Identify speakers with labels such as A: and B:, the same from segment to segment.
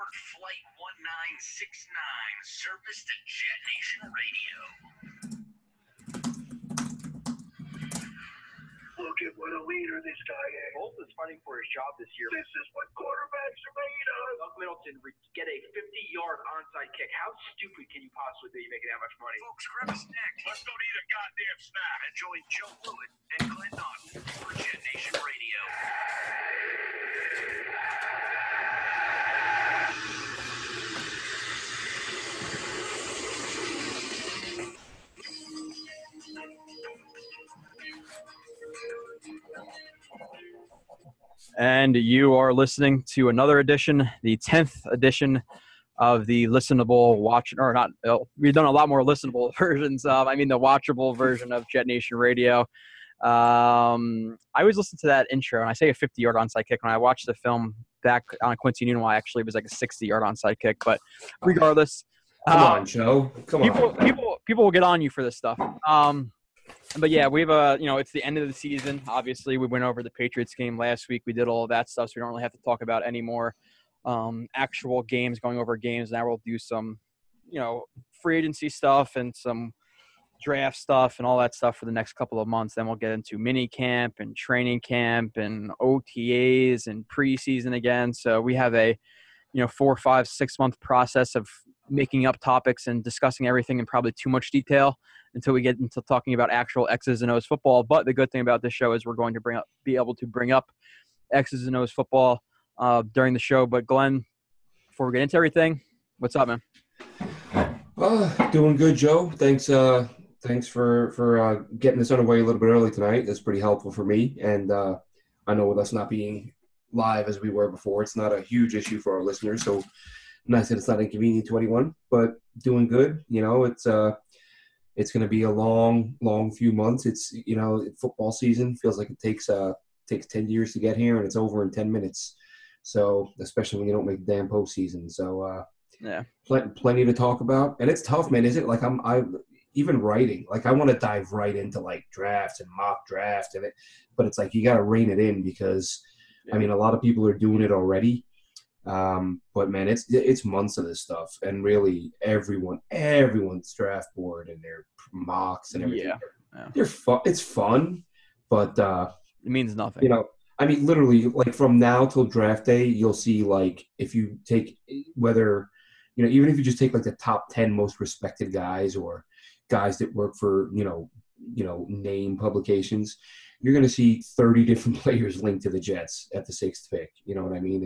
A: Board Flight 1969, service to JetNation Radio.
B: Look at what a leader this guy is.
C: Bolt is fighting for his job this year.
B: This is what quarterbacks are made of.
C: Doug Middleton get a 50-yard onside kick. How stupid can you possibly be making that much money?
A: Folks, grab a snack. Let's go eat a goddamn snack. And join Joe Blewett and Glenn Naughton for JetNation Radio.
D: And you are listening to another edition, the 10th edition of the listenable we've done a lot more listenable versions of, the watchable version of JetNation Radio. I always listen to that intro, and I say a 50-yard onside kick. When I watched the film back on Quincy Nunwa, actually it was like a 60-yard onside kick. But regardless,
E: come on, Joe. Come on.
D: People will get on you for this stuff. But yeah, we've it's the end of the season. Obviously, we went over the Patriots game last week. We did all of that stuff, so we don't really have to talk about any more actual games, going over games. Now we'll do some, free agency stuff and some draft stuff and all that stuff for the next couple of months. Then we'll get into mini camp and training camp and OTAs and preseason again. So we have a 4, 5, 6 month process of making up topics and discussing everything in probably too much detail until we get into talking about actual X's and O's football. But the good thing about this show is we're going to be able to bring up X's and O's football during the show. But Glenn, before we get into everything, what's up, man?
E: Doing good, Joe. Thanks for getting this underway a little bit early tonight. That's pretty helpful for me. And I know with us not being live as we were before, it's not a huge issue for our listeners. So nice that it's not inconvenient to anyone, but doing good. It's going to be a long few months. It's, football season feels like it takes 10 years to get here, and it's over in 10 minutes. So, especially when you don't make the damn postseason. So,
D: yeah,
E: plenty to talk about. And it's tough, man, isn't it? Like I even writing, like I want to dive right into like drafts and mock draft but it's like, you got to rein it in because a lot of people are doing it already. But man, it's months of this stuff, and really everyone's draft board and their mocks and everything.
D: Yeah.
E: They're fun. It's fun, but
D: it means nothing.
E: Literally, like from now till draft day, you'll see like if you take even if you just take like the top 10 most respected guys or guys that work for name publications, you're going to see 30 different players linked to the Jets at the 6th pick. You know what I mean?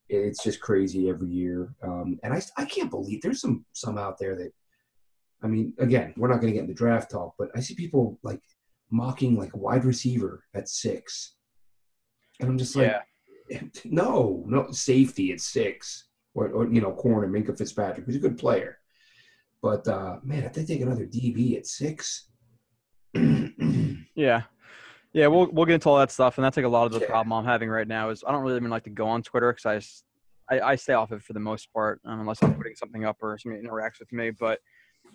E: It's just crazy every year. And I can't believe there's some out there that, again, we're not going to get into draft talk, but I see people like mocking like a wide receiver at 6. And I'm just like, no, safety at 6 or corner, Minka Fitzpatrick, who's a good player. But man, if they take another DB at 6.
D: Yeah. Yeah, we'll get into all that stuff, and that's like a lot of the problem I'm having right now is I don't really even like to go on Twitter because I stay off it for the most part unless I'm putting something up or somebody interacts with me. But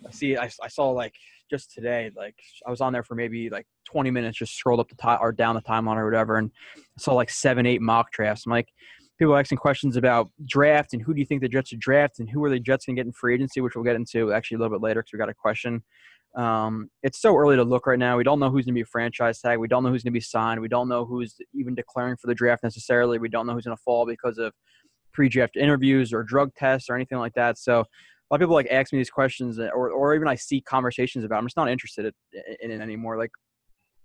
D: I saw like just today, like I was on there for maybe like 20 minutes, just scrolled up or down the timeline or whatever, and I saw like 7, 8 mock drafts. I'm like, people asking questions about draft and who do you think the Jets should draft and who are the Jets going to get in free agency, which we'll get into actually a little bit later because we got a question. It's so early to look right now. We don't know who's going to be a franchise tag. We don't know who's going to be signed. We don't know who's even declaring for the draft necessarily. We don't know who's going to fall because of pre-draft interviews or drug tests or anything like that. So a lot of people like ask me these questions or even I see conversations about it. I'm just not interested in it anymore. Like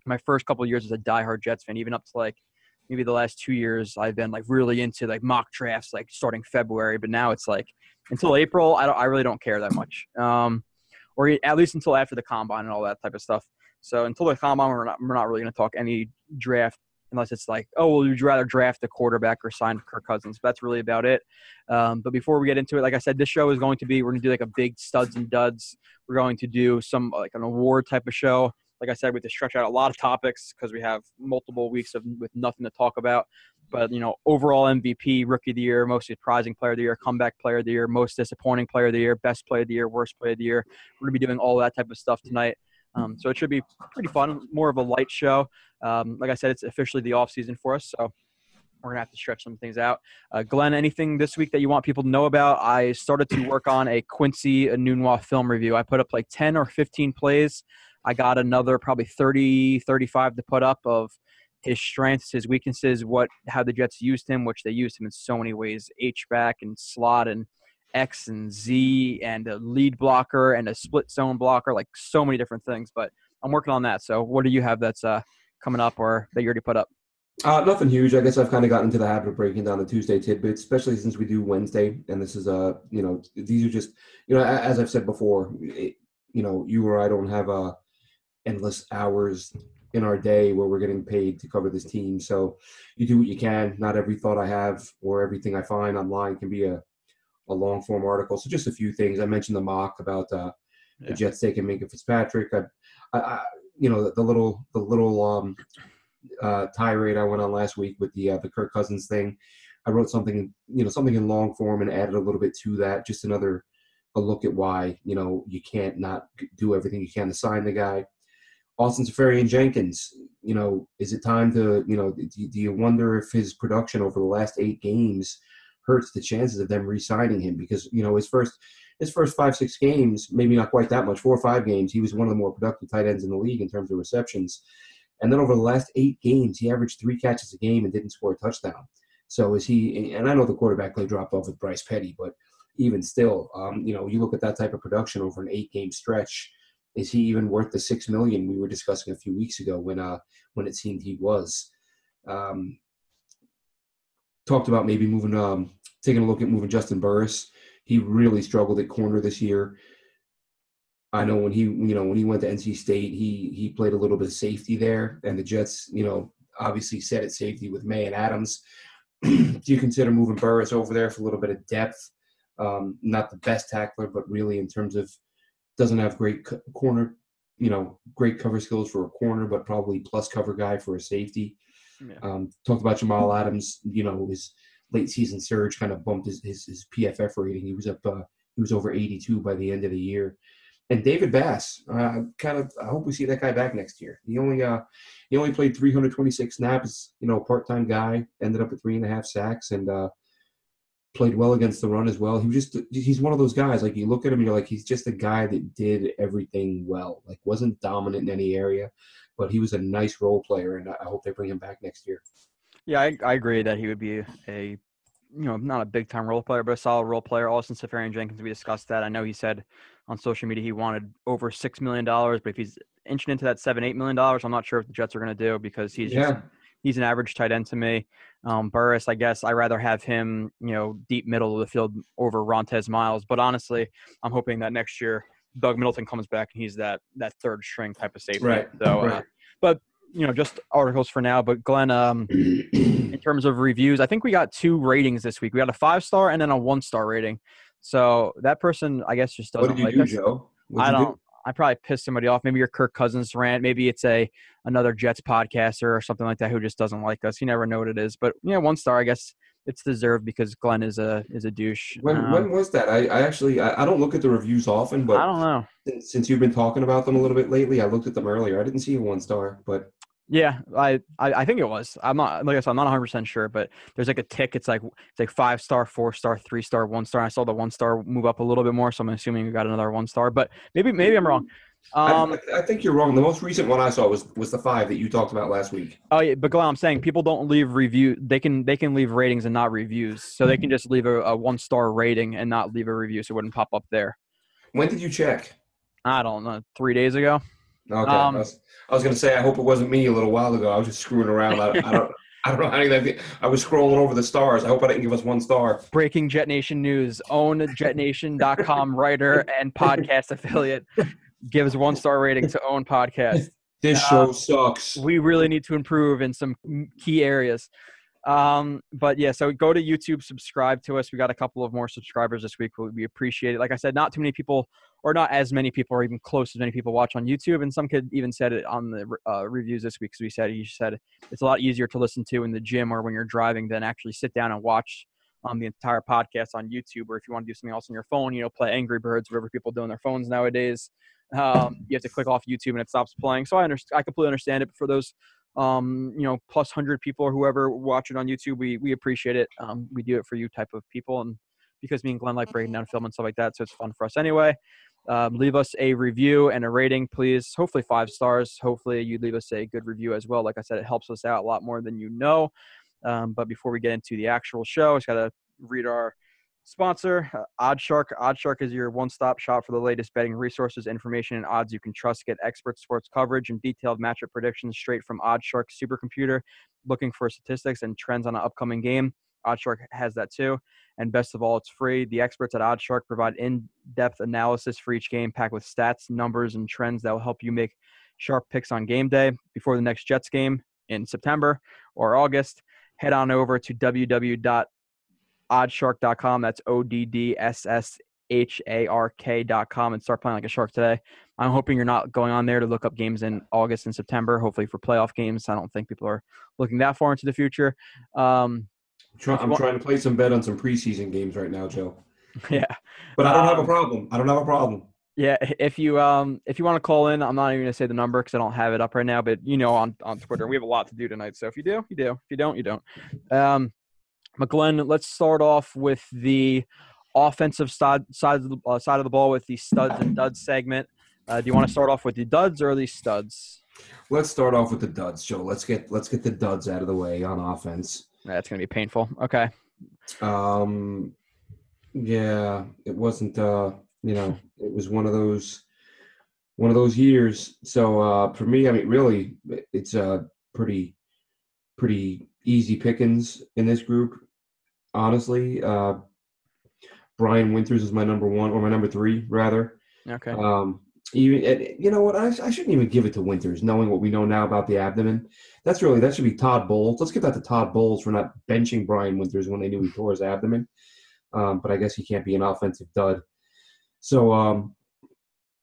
D: my first couple of years as a diehard Jets fan, even up to like maybe the last 2 years, I've been like really into like mock drafts, like starting February, but now it's like until April, I really don't care that much. Or at least until after the combine and all that type of stuff. So until the combine, we're not really going to talk any draft unless it's like, oh, well, would you rather draft a quarterback or sign Kirk Cousins? But that's really about it. But before we get into it, like I said, this show is we're going to do like a big studs and duds. We're going to do some like an award type of show. Like I said, we have to stretch out a lot of topics because we have multiple weeks with nothing to talk about. But, overall MVP, Rookie of the Year, most surprising Player of the Year, Comeback Player of the Year, most disappointing Player of the Year, Best Player of the Year, Worst Player of the Year. We're going to be doing all that type of stuff tonight. So it should be pretty fun, more of a light show. Like I said, it's officially the off season for us. So we're gonna have to stretch some things out. Glenn, anything this week that you want people to know about? I started to work on a Quincy Enunwa film review. I put up like 10 or 15 plays. I got another probably 30, 35 to put up of his strengths, his weaknesses, how the Jets used him, which they used him in so many ways, H-back and slot and X and Z and a lead blocker and a split zone blocker, like so many different things. But I'm working on that. So what do you have that's coming up or that you already put up?
E: Nothing huge. I guess I've kind of gotten into the habit of breaking down the Tuesday tidbits, especially since we do Wednesday. And this is, these are just, as I've said before, you or I don't have endless hours in our day where we're getting paid to cover this team. So you do what you can. Not every thought I have or everything I find online can be a long form article. So just a few things. I mentioned the mock about the Jets taking Minka Fitzpatrick. The little tirade I went on last week with the Kirk Cousins thing. I wrote something in long form and added a little bit to that. Just a look at why, you can't not do everything you can to sign the guy. Austin Seferian-Jenkins, is it time to, do you wonder if his production over the last 8 games hurts the chances of them re-signing him? Because, his first 5-6 games, maybe not quite that much, 4 or 5 games, he was one of the more productive tight ends in the league in terms of receptions. And then over the last 8 games, he averaged 3 catches a game and didn't score a touchdown. So is he – and I know the quarterback play dropped off with Bryce Petty, but even still, you look at that type of production over an 8-game stretch, is he even worth the $6 million we were discussing a few weeks ago when it seemed he was? Talked about maybe taking a look at moving Justin Burris. He really struggled at corner this year. I know when he went to NC State, he played a little bit of safety there, and the Jets, obviously set at safety with May and Adams. Do you consider moving Burris over there for a little bit of depth? Not the best tackler, but really in terms of doesn't have great corner, great cover skills for a corner, but probably plus cover guy for a safety. Yeah. Talked about Jamal Adams, his late season surge kind of bumped his PFF rating. He was over 82 by the end of the year. And David Bass, I hope we see that guy back next year. He only played 326 snaps, part-time guy, ended up at 3.5 sacks and played well against the run as well. He's one of those guys, like you look at him and you're like, he's just a guy that did everything well, like wasn't dominant in any area, but he was a nice role player, and I hope they bring him back next year. Yeah,
D: I agree that he would be not a big-time role player, but a solid role player. Austin Seferian-Jenkins, we discussed that. I know he said on social media he wanted over $6 million, but if he's inching into that $7-8 million, I'm not sure what the Jets are going to do because he's an average tight end to me. Burris, I guess I'd rather have him, deep middle of the field over Rontez Miles. But honestly, I'm hoping that next year Doug Middleton comes back and he's that third string type of safety.
E: Right.
D: So, but just articles for now. But Glenn, in terms of reviews, I think we got 2 ratings this week. We got a 5-star and then a 1-star rating. So that person, I guess, just doesn't like us.
E: What did you do, Joe?
D: I probably pissed somebody off. Maybe your Kirk Cousins rant. Maybe it's another Jets podcaster or something like that who just doesn't like us. You never know what it is. But 1-star, I guess it's deserved because Glenn is a douche.
E: When was that? I don't look at the reviews often, but
D: I don't know.
E: Since you've been talking about them a little bit lately, I looked at them earlier. I didn't see a 1-star, but
D: yeah, I think it was. I'm not 100% sure, but there's like a tick. It's like 5-star, 4-star, 3-star, 1-star. I saw the 1-star move up a little bit more, so I'm assuming you got another 1-star. But maybe I'm wrong.
E: I think you're wrong. The most recent one I saw was the 5 that you talked about last week.
D: Oh yeah, but Glenn, I'm saying people don't leave review. They can leave ratings and not reviews. So they can just leave a 1-star rating and not leave a review, so it wouldn't pop up there.
E: When did you check?
D: I don't know. 3 days ago.
E: Okay. I was going to say, I hope it wasn't me a little while ago. I was just screwing around. I don't know anything. I was scrolling over the stars. I hope I didn't give us 1 star.
D: Breaking JetNation news. Own JetNation.com writer and podcast affiliate gives 1-star rating to Own Podcast.
E: This show sucks.
D: We really need to improve in some key areas. But yeah, so go to YouTube, subscribe to us. We got a couple of more subscribers this week. We appreciate it. Like I said, not too many people, or not as many people, or even close to as many people watch on YouTube. And some kid even said it on the reviews this week. Because he said it's a lot easier to listen to in the gym or when you're driving than actually sit down and watch the entire podcast on YouTube. Or if you want to do something else on your phone, play Angry Birds, whatever people do on their phones nowadays. You have to click off YouTube and it stops playing. So I completely understand it. But for those plus 100 people or whoever watch it on YouTube, we appreciate it. We do it for you type of people, and because me and Glenn like breaking down film and stuff like that, so it's fun for us anyway. Leave us a review and a rating, please. Hopefully 5 stars. Hopefully you leave us a good review as well. Like I said, it helps us out a lot more than you know. But before we get into the actual show, I just got to read our sponsor, OddsShark. OddsShark is your one-stop shop for the latest betting resources, information, and odds you can trust. Get expert sports coverage and detailed matchup predictions straight from OddsShark supercomputer. Looking for statistics and trends on an upcoming game? OddsShark has that too. And best of all, it's free. The experts at OddsShark provide in-depth analysis for each game, packed with stats, numbers, and trends that will help you make sharp picks on game day before the next Jets game in September or August. Head on over to www.oddshark.com. That's ODDSSHARK.com and start playing like a shark today. I'm hoping you're not going on there to look up games in August and September, hopefully for playoff games. I don't think people are looking that far into the future.
E: I'm trying to play some bet on some preseason games right now, Joe.
D: Yeah.
E: But I don't have a problem.
D: Yeah, if you want to call in, I'm not even going to say the number because I don't have it up right now, but on Twitter. We have a lot to do tonight, so if you do, you do. If you don't, you don't. McGlenn, let's start off with the offensive side of the ball with the studs and duds segment. Do you want to start off with the duds or the studs?
E: Let's start off with the duds, Joe. Let's get the duds out of the way on offense.
D: That's going to be painful. Okay.
E: Yeah, it wasn't. It was one of those years. So for me, I mean, really, it's pretty easy pickings in this group. Honestly, Brian Winters is my number 1 or my number 3 rather.
D: Okay.
E: Even you know what? I shouldn't even give it to Winters, knowing what we know now about the abdomen. That should be Todd Bowles. Let's give that to Todd Bowles for not benching Brian Winters when they knew he tore his abdomen. But I guess he can't be an offensive dud. So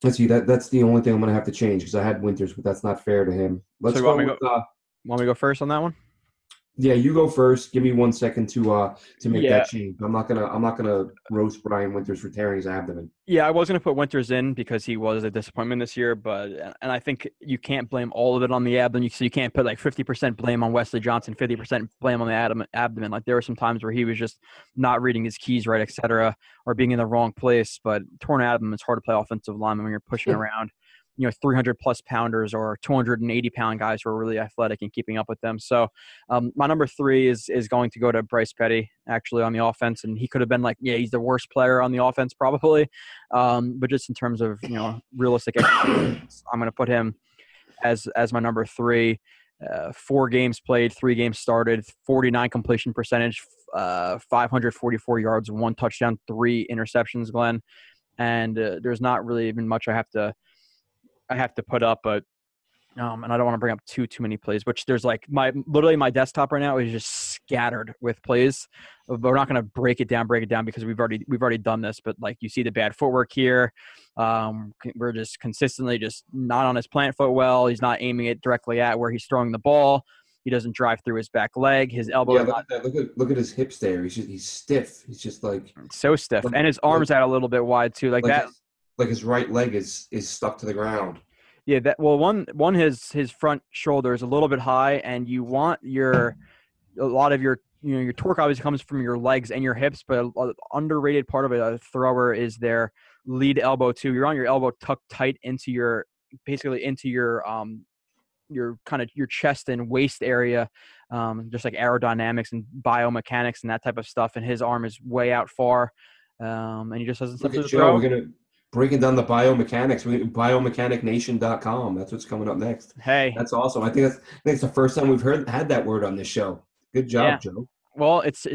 E: let's see. That's the only thing I'm going to have to change because I had Winters, but that's not fair to him. Let's go with.
D: Want me to go first on that one?
E: Yeah, you go first. Give me 1 second to make that change. I'm not gonna roast Brian Winters for tearing his abdomen. Yeah,
D: I was gonna put Winters in because he was a disappointment this year, and I think you can't blame all of it on the abdomen. So you can't put like 50% blame on Wesley Johnson, 50% blame on the abdomen. Like there were some times where he was just not reading his keys right, etc., or being in the wrong place. But torn abdomen is hard to play offensive lineman when you're pushing around. 300 plus pounders or 280 pound guys who are really athletic and keeping up with them. So my number 3 is going to go to Bryce Petty actually on the offense. And he could have been he's the worst player on the offense probably. But just in terms of, realistic expectations, I'm going to put him as my number 3. 4 games played, 3 games started, 49 completion percentage, 544 yards, 1 touchdown, 3 interceptions, Glenn. And there's not really even much I have to put up, but and I don't want to bring up too many plays, which there's my desktop right now is just scattered with plays, but we're not going to break it down because we've already done this. But you see the bad footwork here. We're just consistently just not on his plant foot well. He's not aiming it directly at where he's throwing the ball. He doesn't drive through his back leg. His elbow.
E: Yeah, look at his hips there. He's stiff. He's just
D: so stiff, and his arms out a little bit wide too, that.
E: Like his right leg is stuck to the ground.
D: Yeah, his front shoulder is a little bit high, and you want a lot of your torque obviously comes from your legs and your hips, but an underrated part of a thrower is their lead elbow too. You're on your elbow tucked tight into your kind of your chest and waist area, just like aerodynamics and biomechanics and that type of stuff. And his arm is way out far, and he just doesn't simply throw.
E: We're gonna breaking down the biomechanics. Biomechanicnation.com. That's what's coming up next.
D: Hey,
E: that's awesome. I think it's the first time we've had that word on this show. Good job, Joe.
D: Well, it's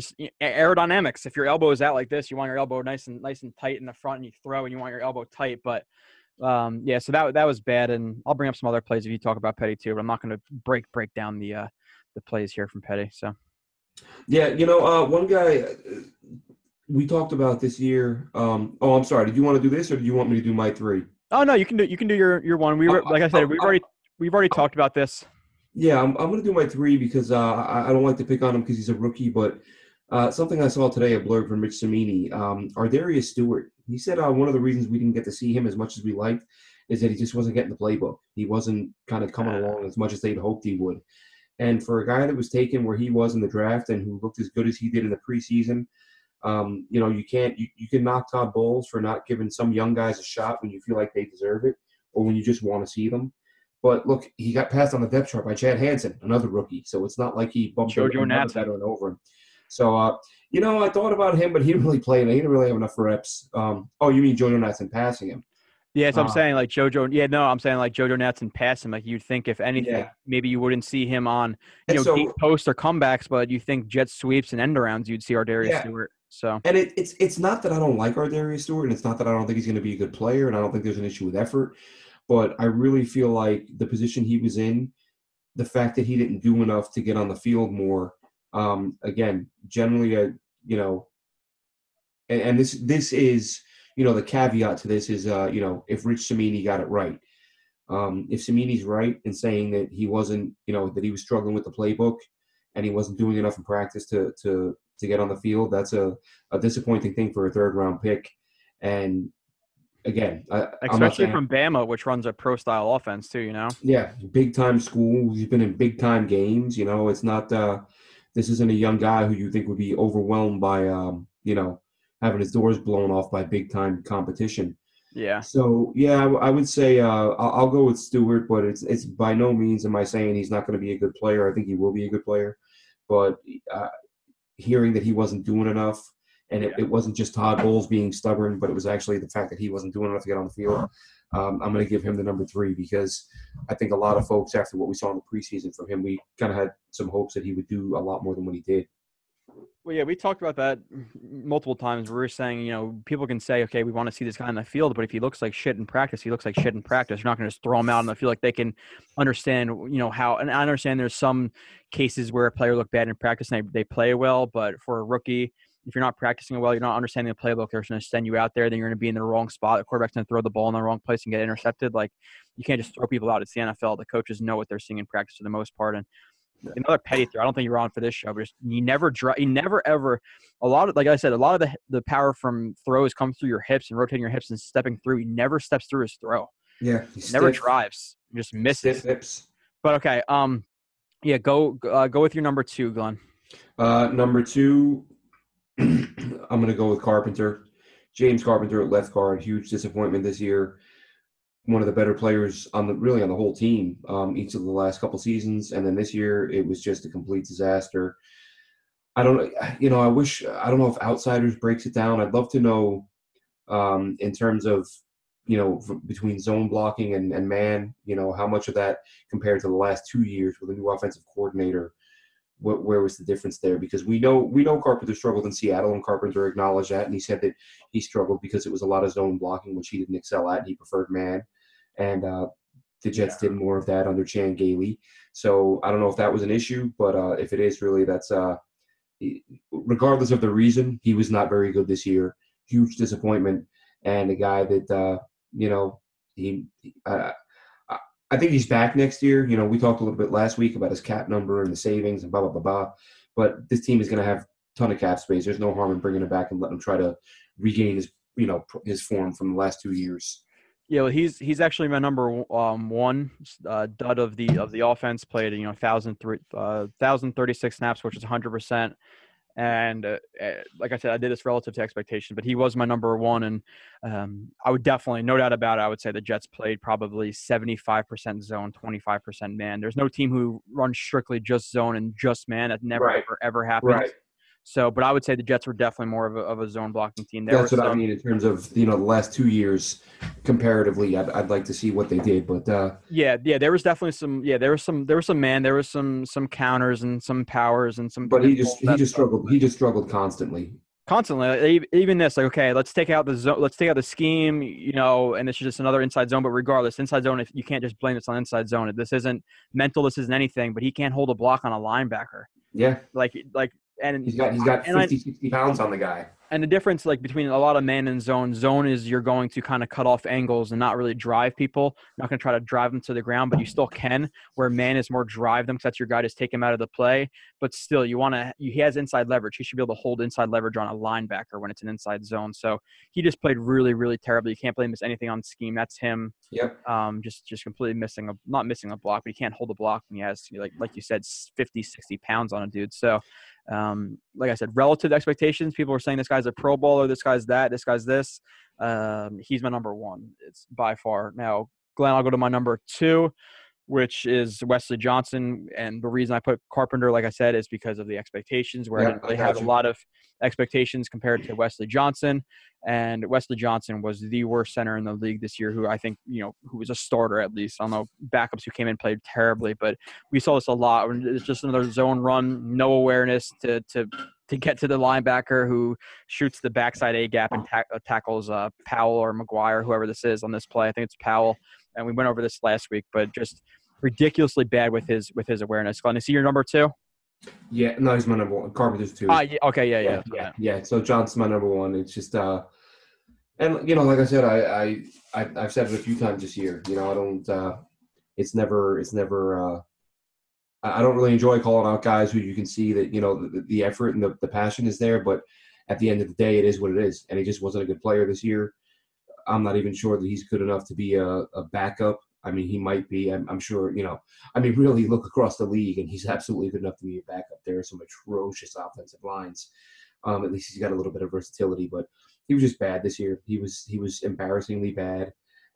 D: aerodynamics. If your elbow is out like this, you want your elbow nice and tight in the front, and you throw, and you want your elbow tight. But so that was bad. And I'll bring up some other plays if you talk about Petty too. But I'm not going to break down the plays here from Petty. So
E: yeah, one guy. We talked about this year. I'm sorry. Did you want to do this, or do you want me to do my 3?
D: Oh no, you can do your one. Like I said, we've already talked about this.
E: Yeah, I'm going to do my 3 because I don't like to pick on him because he's a rookie. But something I saw today, a blurb from Rich Cimini, Ardarius Stewart. He said one of the reasons we didn't get to see him as much as we liked is that he just wasn't getting the playbook. He wasn't kind of coming along as much as they'd hoped he would. And for a guy that was taken where he was in the draft and who looked as good as he did in the preseason, you can knock Todd Bowles for not giving some young guys a shot when you feel like they deserve it or when you just want to see them. But look, he got passed on the depth chart by Chad Hansen, another rookie. So it's not like he bumped another veteran over him. So, I thought about him, but he didn't really play. He didn't really have enough reps. You mean JoJo Natson passing him?
D: Yeah, so I'm saying like JoJo. Yeah, no, I'm saying like JoJo Natson passed him. Like you'd think if anything, maybe you wouldn't see him on deep posts or comebacks, but you think jet sweeps and end arounds, you'd see Ardarius Stewart. So
E: and it's not that I don't like Ardarius Stewart, and it's not that I don't think he's going to be a good player, and I don't think there's an issue with effort, but I really feel like the position he was in, the fact that he didn't do enough to get on the field more. Again, generally, and this is. The caveat to this is, if Rich Cimini got it right. If Cimini's right in saying that he wasn't, that he was struggling with the playbook and he wasn't doing enough in practice to get on the field, that's a disappointing thing for a third-round pick. And, again,
D: especially from Bama, which runs a pro-style offense too,
E: Yeah, big-time school. He's been in big-time games. It's not this isn't a young guy who you think would be overwhelmed by, having his doors blown off by big-time competition.
D: Yeah.
E: So, I would say I'll go with Stewart, but it's by no means am I saying he's not going to be a good player. I think he will be a good player. But hearing that he wasn't doing enough, and it wasn't just Todd Bowles being stubborn, but it was actually the fact that he wasn't doing enough to get on the field, I'm going to give him the number 3 because I think a lot of folks, after what we saw in the preseason from him, we kind of had some hopes that he would do a lot more than what he did.
D: Well, yeah, we talked about that multiple times. We were saying, people can say, okay, we want to see this guy in the field, but if he looks like shit in practice, he looks like shit in practice. You're not going to just throw him out and feel like they can understand, how. And I understand there's some cases where a player look bad in practice and they play well, but for a rookie, if you're not practicing well, you're not understanding the playbook, they're going to send you out there, then you're going to be in the wrong spot. The quarterback's going to throw the ball in the wrong place and get intercepted. Like, you can't just throw people out. It's the NFL. The coaches know what they're seeing in practice for the most part. And another petty throw. I don't think you're on for this show, but you never ever. A lot of, like I said, a lot of the power from throws comes through your hips and rotating your hips and stepping through. He never steps through his throw.
E: Yeah,
D: never drives. He just misses.
E: Stiff hips.
D: But okay, go with your number 2, Glenn.
E: Number 2, I'm going to go with Carpenter. James Carpenter at left guard. Huge disappointment this year. One of the better players on the whole team each of the last couple seasons, and then this year it was just a complete disaster. I don't know if Outsiders breaks it down. I'd love to know in terms of between zone blocking and man, how much of that compared to the last 2 years with a new offensive coordinator. Where was the difference there? Because we know Carpenter struggled in Seattle, and Carpenter acknowledged that, and he said that he struggled because it was a lot of zone blocking, which he didn't excel at, and he preferred man. And the Jets did more of that under Chan Gailey. So I don't know if that was an issue, but if it is, really, that's regardless of the reason, he was not very good this year. Huge disappointment, and a guy that I think he's back next year. We talked a little bit last week about his cap number and the savings and blah, blah, blah, blah. But this team is going to have a ton of cap space. There's no harm in bringing him back and letting him try to regain his form from the last 2 years.
D: Yeah, well, he's actually my number 1 dud of the offense. Played 1,036 snaps, which is 100%. And like I said, I did this relative to expectation, but he was my number 1. And I would definitely, no doubt about it, I would say the Jets played probably 75% zone, 25% man. There's no team who runs strictly just zone and just man. That never, ever happens. Right. So, but I would say the Jets were definitely more of a zone blocking team.
E: That's what I mean in terms of the last 2 years comparatively. I'd like to see what they did, but there was definitely some. Yeah, there was some man. There was some counters and some powers and some. But he just struggled. He just struggled constantly.
D: Constantly, even this, like, okay, let's take out the zone, let's take out the scheme, and this is just another inside zone. But regardless, inside zone, if you can't just blame this on inside zone. This isn't mental. This isn't anything. But he can't hold a block on a linebacker.
E: Yeah,
D: like. And
E: He's got 50, 60 pounds on the guy.
D: And the difference, like, between a lot of man and zone is you're going to kind of cut off angles and not really drive people. You're not going to try to drive them to the ground, but you still can. Where man is more drive them because that's your guy to take him out of the play. But still, he has inside leverage. He should be able to hold inside leverage on a linebacker when it's an inside zone. So he just played really, really terribly. You can't blame this anything on scheme. That's him.
E: Yep.
D: Just completely not missing a block, but he can't hold a block when he has, like you said, 50, 60 pounds on a dude. So, like I said, relative expectations, people are saying this guy's a Pro Bowler, this guy's that, this guy's this. He's my number one. It's by far. Now, Glenn, I'll go to my number 2, which is Wesley Johnson. And the reason I put Carpenter, like I said, is because of the expectations, where I didn't really have a lot of expectations compared to Wesley Johnson. And Wesley Johnson was the worst center in the league this year, who I think, who was a starter at least. I don't know, backups who came in played terribly, but we saw this a lot. It's just another zone run, no awareness to get to the linebacker who shoots the backside A-gap and tackles Powell or McGuire, whoever this is on this play. I think it's Powell. And we went over this last week, but just ridiculously bad with his awareness. Glenn, is he your number 2?
E: Yeah, no, he's my number 1. Carpenter's 2.
D: Yeah, okay,
E: yeah. So Johnson's my number 1. It's just, and like I said, I've said it a few times this year. I don't. It's never. I don't really enjoy calling out guys who you can see that the effort and the passion is there, but at the end of the day, it is what it is. And he just wasn't a good player this year. I'm not even sure that he's good enough to be a backup. I mean, he might be. I'm sure, really look across the league, and he's absolutely good enough to be a backup. There are some atrocious offensive lines. At least he's got a little bit of versatility, but he was just bad this year. He was embarrassingly bad,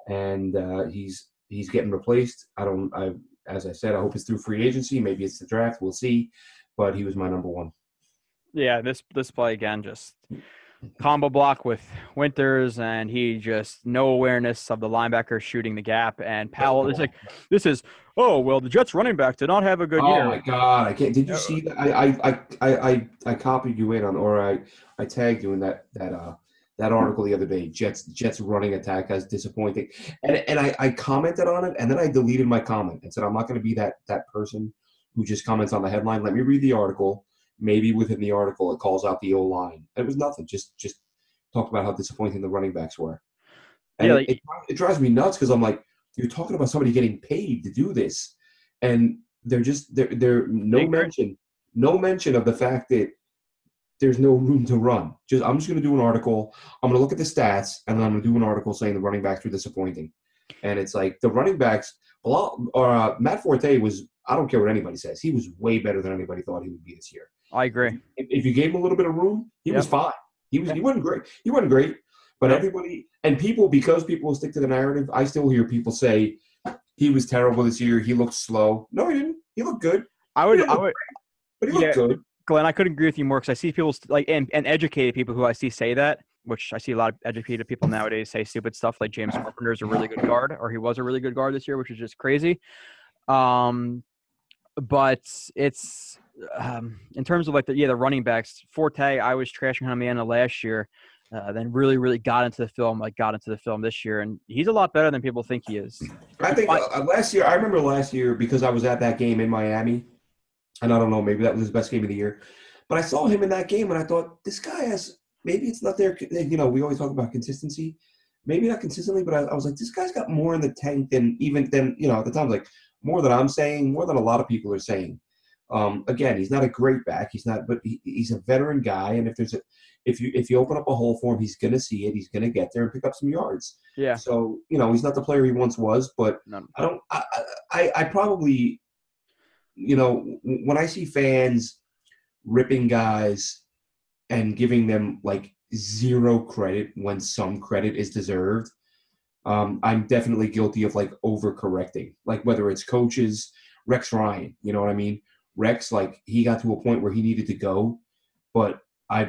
E: and he's getting replaced. As I said, I hope it's through free agency. Maybe it's the draft. We'll see. But he was my number 1.
D: Yeah, this play again, just combo block with Winters, and he just no awareness of the linebacker shooting the gap. And Powell is like, the Jets running back did not have a good year.
E: Oh my God, I can't. Did you see that? I copied you in on, or I tagged you in that article the other day. Jets running attack as disappointing, and I commented on it, and then I deleted my comment and said I'm not going to be that person who just comments on the headline. Let me read the article. Maybe within the article it calls out the O-line. It was nothing. Just talked about how disappointing the running backs were. And it drives me nuts because I'm like, you're talking about somebody getting paid to do this, and they're no mention of the fact that there's no room to run. I'm just going to do an article. I'm going to look at the stats, and then I'm going to do an article saying the running backs were disappointing. And it's like the running backs, Matt Forte was, I don't care what anybody says, he was way better than anybody thought he would be this year.
D: I agree.
E: If you gave him a little bit of room, he was fine. He wasn't great. He wasn't great. But everybody and people, because people will stick to the narrative, I still hear people say he was terrible this year. He looked slow. No, he didn't. He looked good.
D: But he
E: looked good.
D: Glenn, I couldn't agree with you more because I see people and educated people who I see say that, which I see a lot of educated people nowadays say stupid stuff like James Carpenter is a really good guard, or he was a really good guard this year, which is just crazy. But it's in terms of the running backs, Forte, I was trashing him at the end of last year, then really, really got into the film this year, and he's a lot better than people think he is.
E: I think I remember last year because I was at that game in Miami, and I don't know, maybe that was his best game of the year, but I saw him in that game, and I thought, this guy has, maybe it's not there, we always talk about consistency, maybe not consistently, but I was like, this guy's got more in the tank than at the time, like, more than I'm saying, more than a lot of people are saying. Again, he's not a great back. He's not, but he's a veteran guy. And if you open up a hole for him, he's going to see it. He's going to get there and pick up some yards.
D: Yeah.
E: So he's not the player he once was. But
D: no.
E: I probably, when I see fans ripping guys and giving them like zero credit when some credit is deserved. I'm definitely guilty of like overcorrecting, like whether it's coaches, Rex Ryan, you know what I mean? Rex, like he got to a point where he needed to go, but I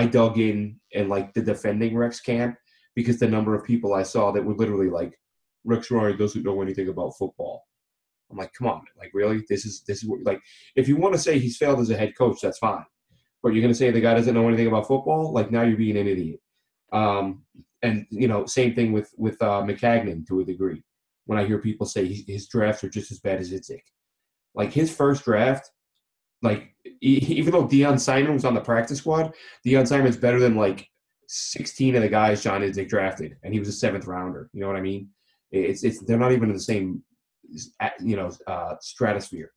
E: dug in like the defending Rex camp because the number of people I saw that were literally like, Rex Ryan doesn't know anything about football. I'm like, come on, like really? This is what, like, if you want to say he's failed as a head coach, that's fine. But you're going to say the guy doesn't know anything about football? Like now you're being an idiot. And, same thing with McCagnon to a degree. When I hear people say his drafts are just as bad as Itzik. Like his first draft, like even though Deion Simon was on the practice squad, Deion Simon's better than like 16 of the guys John Idzik drafted, and he was a 7th rounder. You know what I mean? It's they're not even in the same stratosphere.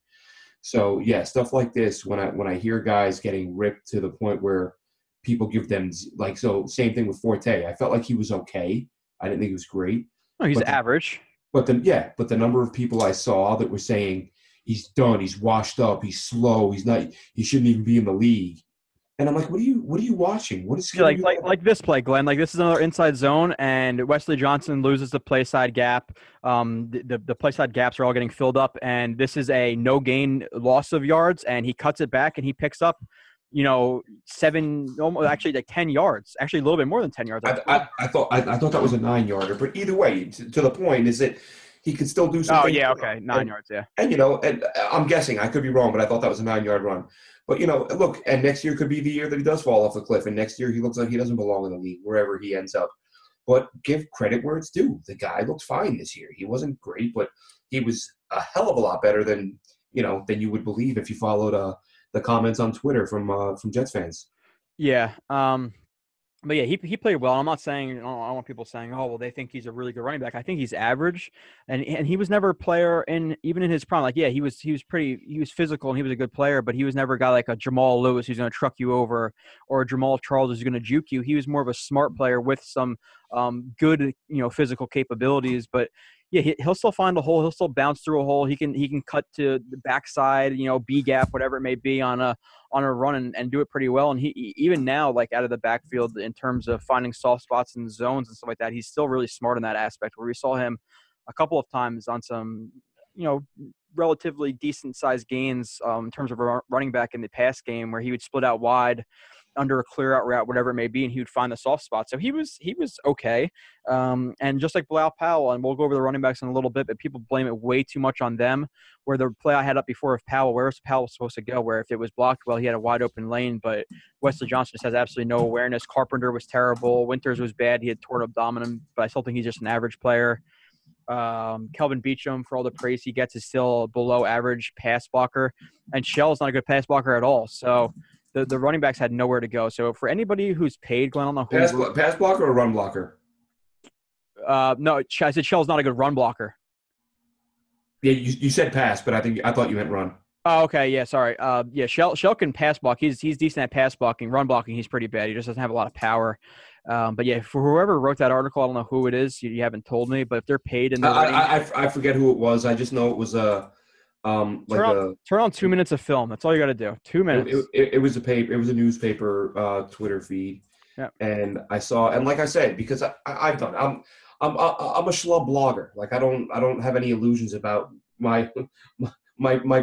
E: So yeah, stuff like this when I hear guys getting ripped to the point where people give them like, so same thing with Forte. I felt like he was okay. I didn't think he was great.
D: No, he's
E: but
D: average.
E: But the number of people I saw that were saying he's done, he's washed up, he's slow, he shouldn't even be in the league. And I'm like, what are you watching? What is
D: like this play, Glenn? Like this is another inside zone, and Wesley Johnson loses the play side gap. The play side gaps are all getting filled up, and this is a no gain loss of yards, and he cuts it back and he picks up, 7, almost actually like 10 yards, actually a little bit more than 10 yards.
E: I thought that was a 9-yarder, but either way, to the point is that he could still do something.
D: Oh yeah, okay, 9 yards, yeah.
E: And and I'm guessing I could be wrong, but I thought that was a 9-yard run. But look, and next year could be the year that he does fall off the cliff, and next year he looks like he doesn't belong in the league wherever he ends up. But give credit where it's due. The guy looked fine this year. He wasn't great, but he was a hell of a lot better than you would believe if you followed the comments on Twitter from Jets fans.
D: Yeah. But yeah, he played well. I'm not saying, I don't want people saying, oh, well, they think he's a really good running back. I think he's average, and he was never a player even in his prime. Like, yeah, he was physical and he was a good player, but he was never a guy like a Jamal Lewis who's going to truck you over, or a Jamal Charles who's going to juke you. He was more of a smart player with some good physical capabilities, but yeah, he'll still find a hole. He'll still bounce through a hole. He can cut to the backside, B gap, whatever it may be, on a run and do it pretty well. And he even now, like out of the backfield, in terms of finding soft spots in zones and stuff like that, he's still really smart in that aspect. Where we saw him a couple of times on some, relatively decent sized gains in terms of running back in the pass game, where he would split out wide under a clear out route, whatever it may be, and he would find the soft spot. So he was okay. And just like Bilal Powell, and we'll go over the running backs in a little bit, but people blame it way too much on them. Where the play I had up before of Powell, where's Powell supposed to go? Where if it was blocked, well, he had a wide open lane, but Wesley Johnson just has absolutely no awareness. Carpenter was terrible. Winters was bad. He had torn abdomen, but I still think he's just an average player. Kelvin Beachum, for all the praise he gets, is still a below average pass blocker, and Shell's not a good pass blocker at all. So the running backs had nowhere to go. So for anybody who's paid, Glenn, on the
E: pass blocker or run blocker?
D: No, I said Shell's not a good run blocker.
E: Yeah, you said pass, but I thought you meant run.
D: Oh, okay. Yeah, sorry. Yeah, Shell can pass block. He's decent at pass blocking. Run blocking, he's pretty bad. He just doesn't have a lot of power. But yeah, for whoever wrote that article, I don't know who it is. You haven't told me, but if they're paid and
E: I forget who it was. I just know it was
D: turn on 2 minutes of film. That's all you got to do. 2 minutes.
E: It was a paper. It was a newspaper Twitter feed.
D: Yeah.
E: And I saw, and like I said, because I'm a schlub blogger. Like I don't have any illusions about my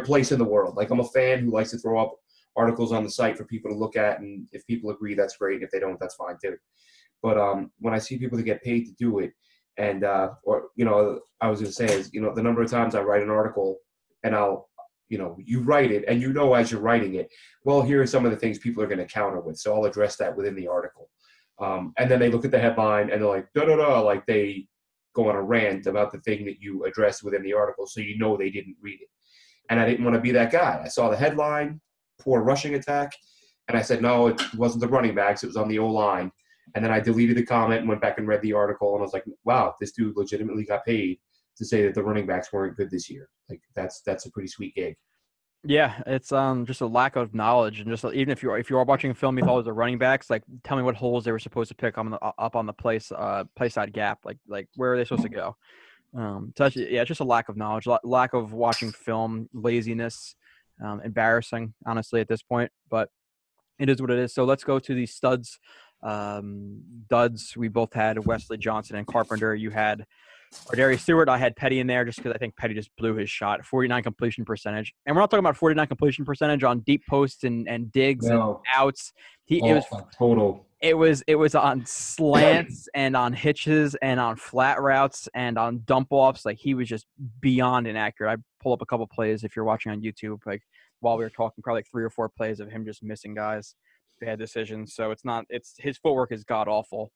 E: place in the world. Like I'm a fan who likes to throw up articles on the site for people to look at, and if people agree, that's great. If they don't, that's fine too. But when I see people that get paid to do it, and I was going to say is, the number of times I write an article and I'll, you write it and as you're writing it, well, here are some of the things people are going to counter with. So I'll address that within the article. And then they look at the headline and they're like, like they go on a rant about the thing that you addressed within the article. So they didn't read it. And I didn't want to be that guy. I saw the headline, poor rushing attack. And I said, no, it wasn't the running backs. It was on the O-line. And then I deleted the comment and went back and read the article. And I was like, wow, this dude legitimately got paid to say that the running backs weren't good this year. Like that's a pretty sweet gig.
D: Yeah, it's just a lack of knowledge, and just even if you are watching a film, you thought it was the running backs, like tell me what holes they were supposed to pick up on the play side gap, like where are they supposed to go? So it's just a lack of knowledge, lack of watching film, laziness, embarrassing, honestly, at this point. But it is what it is. So let's go to the studs, duds. We both had Wesley Johnson and Carpenter. You had Darius Stewart. I had Petty in there just because I think Petty just blew his shot. 49 completion percentage. And we're not talking about 49 completion percentage on deep posts and digs and outs. It was
E: total.
D: It was on slants and on hitches and on flat routes and on dump offs. Like he was just beyond inaccurate. I pull up a couple plays if you're watching on YouTube, like while we were talking, probably like 3 or 4 plays of him just missing guys, bad decisions. So it's his footwork is god awful.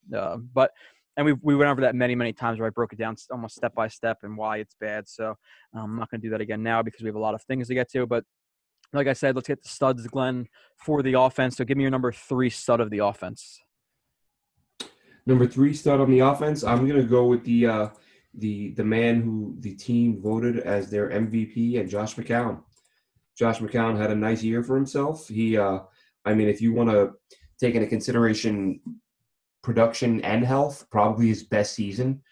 D: And we went over that many times where I broke it down almost step by step and why it's bad. So I'm not going to do that again now because we have a lot of things to get to. But like I said, let's get the studs, Glenn, for the offense. So give me your number 3 stud of the offense.
E: Number 3 stud on the offense, I'm gonna go with the man who the team voted as their MVP, and Josh McCown. Josh McCown had a nice year for himself. He, if you want to take into consideration production and health, probably his best season.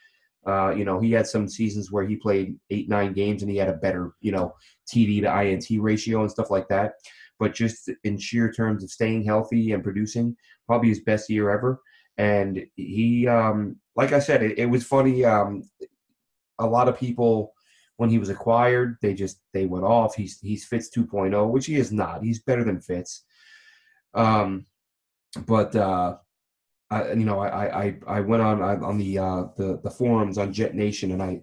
E: He had some seasons where he played 8-9 games and he had a better, TD to INT ratio and stuff like that. But just in sheer terms of staying healthy and producing, probably his best year ever. And he, like I said, it was funny. A lot of people, when he was acquired, they went off. He's Fitz 2.0, which he is not. He's better than Fitz. I went on the forums on JetNation, and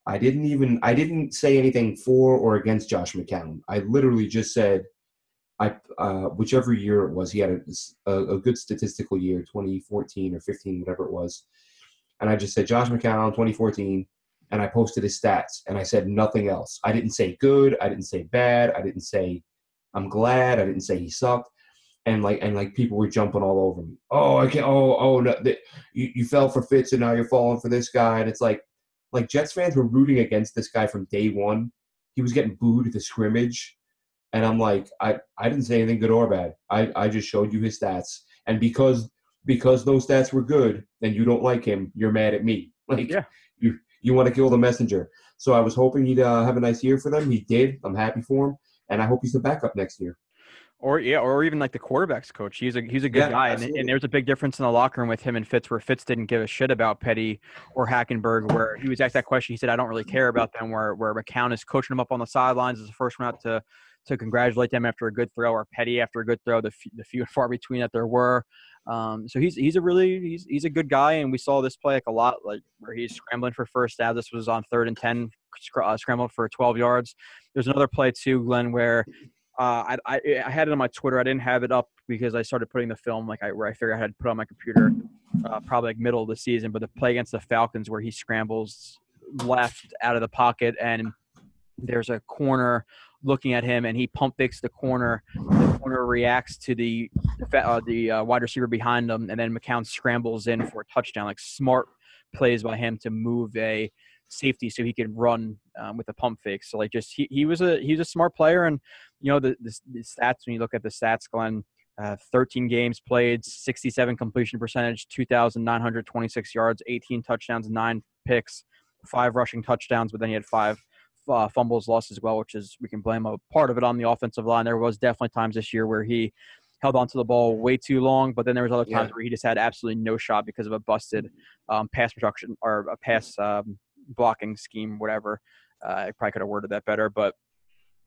E: I didn't say anything for or against Josh McCown. I literally just said, whichever year it was, he had a good statistical year, 2014 or 15, whatever it was, and I just said Josh McCown 2014, and I posted his stats, and I said nothing else. I didn't say good, I didn't say bad, I didn't say I'm glad, I didn't say he sucked. And people were jumping all over me. Oh, I can't. Oh no! You fell for Fitz, and now you're falling for this guy. And it's like Jets fans were rooting against this guy from day one. He was getting booed at the scrimmage, and I'm like, I didn't say anything good or bad. I just showed you his stats, and because those stats were good, and you don't like him, you're mad at me. You want to kill the messenger. So I was hoping he'd have a nice year for them. He did. I'm happy for him, and I hope he's the backup next year.
D: Or even like the quarterback's coach. He's a good guy, and there's a big difference in the locker room with him and Fitz, where Fitz didn't give a shit about Petty or Hackenberg, where he was asked that question. He said, "I don't really care about them." Where McCown is coaching them up on the sidelines as the first one out to congratulate them after a good throw, or Petty after a good throw. The few and far between that there were. So he's a good guy, and we saw this play a lot, where he's scrambling for first down. This was on 3rd and 10, scrambled for 12 yards. There's another play too, Glenn, where. I had it on my Twitter. I didn't have it up because I started putting the film where I figured I had to put it on my computer, probably middle of the season. But the play against the Falcons where he scrambles left out of the pocket, and there's a corner looking at him, and he pump fakes the corner. The corner reacts to the wide receiver behind him, and then McCown scrambles in for a touchdown. Smart plays by him to move a safety so he could run with a pump fake. So he was a smart player, and the stats, when you look at the stats, Glenn, 13 games played, 67 completion percentage, 2,926 yards, 18 touchdowns, 9 picks, 5 rushing touchdowns, but then he had 5 fumbles lost as well, which is, we can blame a part of it on the offensive line. There was definitely times this year where he held onto the ball way too long, but then there was other times where he just had absolutely no shot because of a busted pass production or a pass blocking scheme, whatever. I probably could have worded that better, but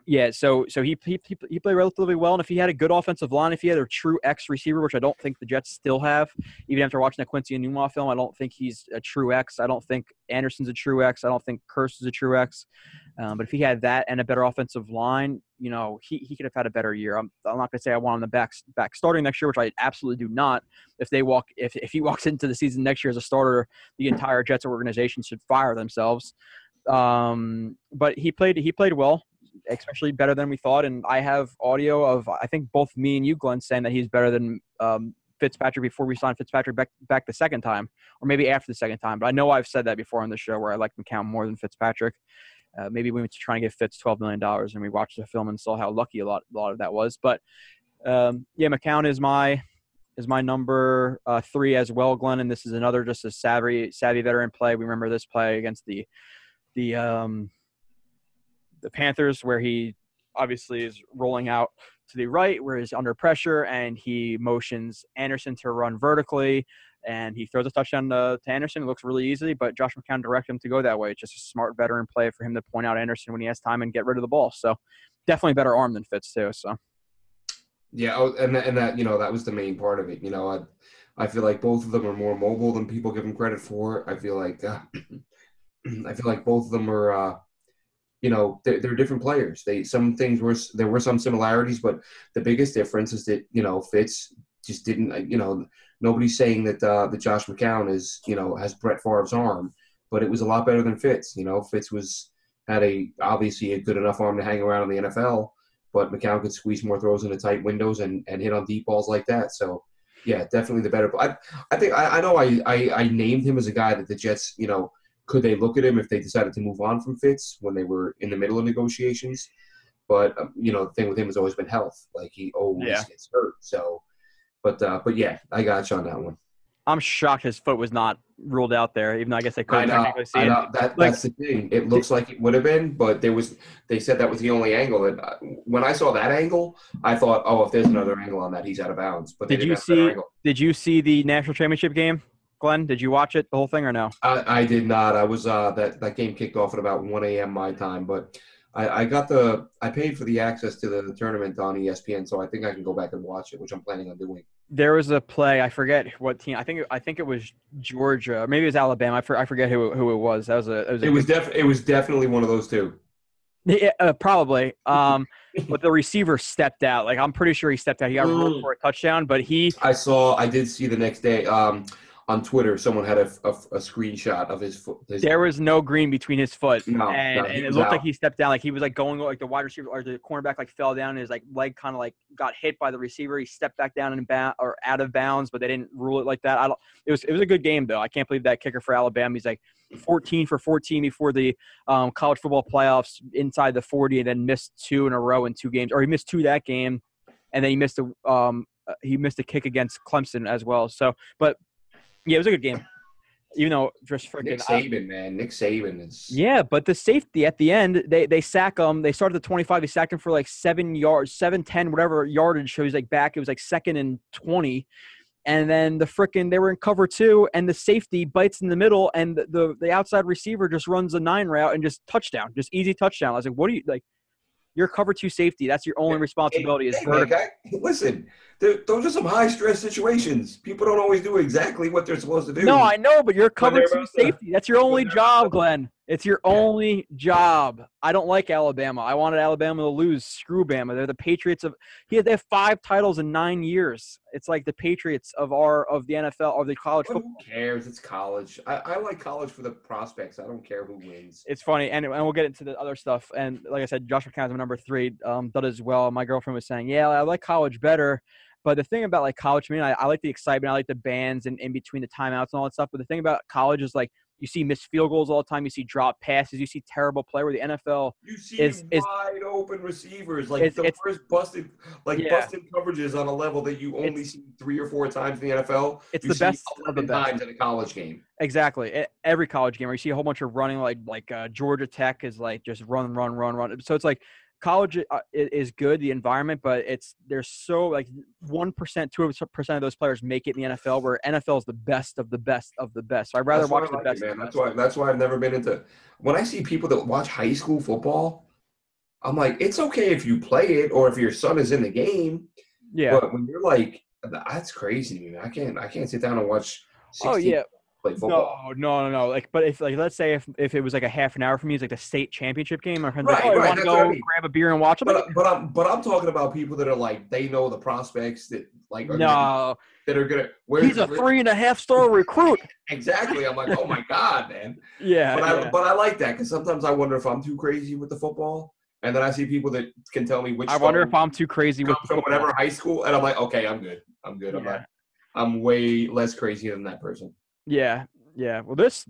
D: yeah. So he played relatively well, and if he had a good offensive line, if he had a true X receiver, which I don't think the Jets still have, even after watching the Quincy Enunwa film, I don't think he's a true X. I don't think Anderson's a true X. I don't think Kearse is a true X. But if he had that and a better offensive line, he could have had a better year. I'm not going to say I want him back starting next year, which I absolutely do not. If he walks into the season next year as a starter, the entire Jets organization should fire themselves. But he played well, especially better than we thought. And I have audio of, I think, both me and you, Glenn, saying that he's better than Fitzpatrick before we signed Fitzpatrick back the second time, or maybe after the second time. But I know I've said that before on the show, where I like McCown more than Fitzpatrick. Maybe we went to try and get Fitz $12 million, and we watched the film and saw how lucky a lot of that was. But McCown is my number 3 as well, Glenn. And this is another just a savvy veteran play. We remember this play against the Panthers, where he obviously is rolling out to the right, where he's under pressure, and he motions Anderson to run vertically, and he throws a touchdown to Anderson. It looks really easy, but Josh McCown directed him to go that way. It's just a smart veteran play for him to point out Anderson when he has time and get rid of the ball. So definitely better arm than Fitz too. So
E: yeah, and that that was the main part of it. I feel like both of them are more mobile than people give them credit for. I feel like both of them are. They're different players. There were some similarities, but the biggest difference is that Fitz just didn't. Nobody's saying that Josh McCown is has Brett Favre's arm, but it was a lot better than Fitz. Fitz had obviously a good enough arm to hang around in the NFL, but McCown could squeeze more throws into tight windows and hit on deep balls like that. So, yeah, definitely the better. I think I know I named him as a guy that the Jets, could they look at him if they decided to move on from Fitz when they were in the middle of negotiations? But, the thing with him has always been health. Like, he always gets hurt. So, but yeah, I got you on that one.
D: I'm shocked his foot was not ruled out there, even though I guess they couldn't technically see it.
E: That's the thing. It looks like it would have been, but they said that was the only angle. And when I saw that angle, I thought, if there's another angle on that, he's out of bounds. But did
D: you see the national championship game, Glenn? Did you watch it, the whole thing, or no?
E: I did not. I was that game kicked off at about 1 a.m. my time, but I paid for the access to the tournament on ESPN, so I think I can go back and watch it, which I'm planning on doing.
D: There was a play. I forget what team. I think it was Georgia. Maybe it was Alabama. I forget who it was. It
E: was definitely one of those two.
D: Yeah, probably. But the receiver stepped out. Like, I'm pretty sure he stepped out. He got ruled for a touchdown, but
E: I did see the next day. On Twitter, someone had a screenshot of his foot.
D: There was no green between his foot, and it looked
E: out.
D: like he stepped down. Like, he was like going, like the wide receiver or the cornerback like fell down, and his like leg kind of like got hit by the receiver. He stepped back down or out of bounds, but they didn't rule it like that. It was a good game though. I can't believe that kicker for Alabama. He's like 14 for 14 before the college football playoffs inside the 40, and then missed 2 in a row in 2 games, or he missed 2 that game, and then he missed a kick against Clemson as well. So, but. Yeah, it was a good game. Even though just freaking
E: Nick Saban, man. Nick Saban is.
D: Yeah, but the safety at the end, they sack him. They started at the 25. They sacked him for like 7 yards, 7-10, whatever yardage. So he's like back. It was like 2nd and 20. And then they were in cover 2, and the safety bites in the middle, and the outside receiver just runs a 9 route and just touchdown, just easy touchdown. I was like, what do you like? You're cover 2 safety. That's your only responsibility.
E: Listen, those are some high-stress situations. People don't always do exactly what they're supposed to do.
D: No, I know, but you're cover 2 safety. That's your only job, Glenn. It's your only job. I don't like Alabama. I wanted Alabama to lose. Screw Bama. They're the Patriots of – they have 5 titles in 9 years. It's like the Patriots of the NFL, of the college football.
E: Who cares? It's college. I like college for the prospects. I don't care who wins.
D: It's funny, and we'll get into the other stuff. And like I said, Josh McCown's my number 3. Does as well. My girlfriend was saying, yeah, I like college better. But the thing about like college, I like the excitement. I like the bands and in between the timeouts and all that stuff. But the thing about college is like you see missed field goals all the time. You see drop passes. You see terrible play. Where the NFL
E: is wide open receivers, like first busted coverages on a level that you only see 3 or 4 times in the NFL.
D: It's the best of the best
E: times in a college game.
D: Exactly, every college game where you see a whole bunch of running, like Georgia Tech is like just run. So it's like. College is good, the environment, but there's so like 1%, 2% of those players make it in the NFL, where NFL is the best of the best of the best. So I'd rather watch the best.
E: Man. That's why I've never been into. When I see people that watch high school football, I'm like, it's okay if you play it or if your son is in the game.
D: Yeah.
E: But when you're like, that's crazy to me. I can't sit down and watch 16 play football.
D: No. Like, but if like let's say if it was like a half an hour for me, it's like the state championship game. My friends
E: right,
D: like, I want to go grab a beer and watch it.
E: But I'm talking about people that are like they know the prospects that like are that are gonna.
D: He's a 3.5-star recruit.
E: Exactly. I'm like, oh my god, man.
D: Yeah.
E: But I like that because sometimes I wonder if I'm too crazy with the football, and then I see people that can tell me which.
D: I wonder if I'm too crazy with
E: from whatever high school, and I'm like, okay, I'm good.
D: Yeah.
E: I'm way less crazy than that person.
D: Yeah. Well, this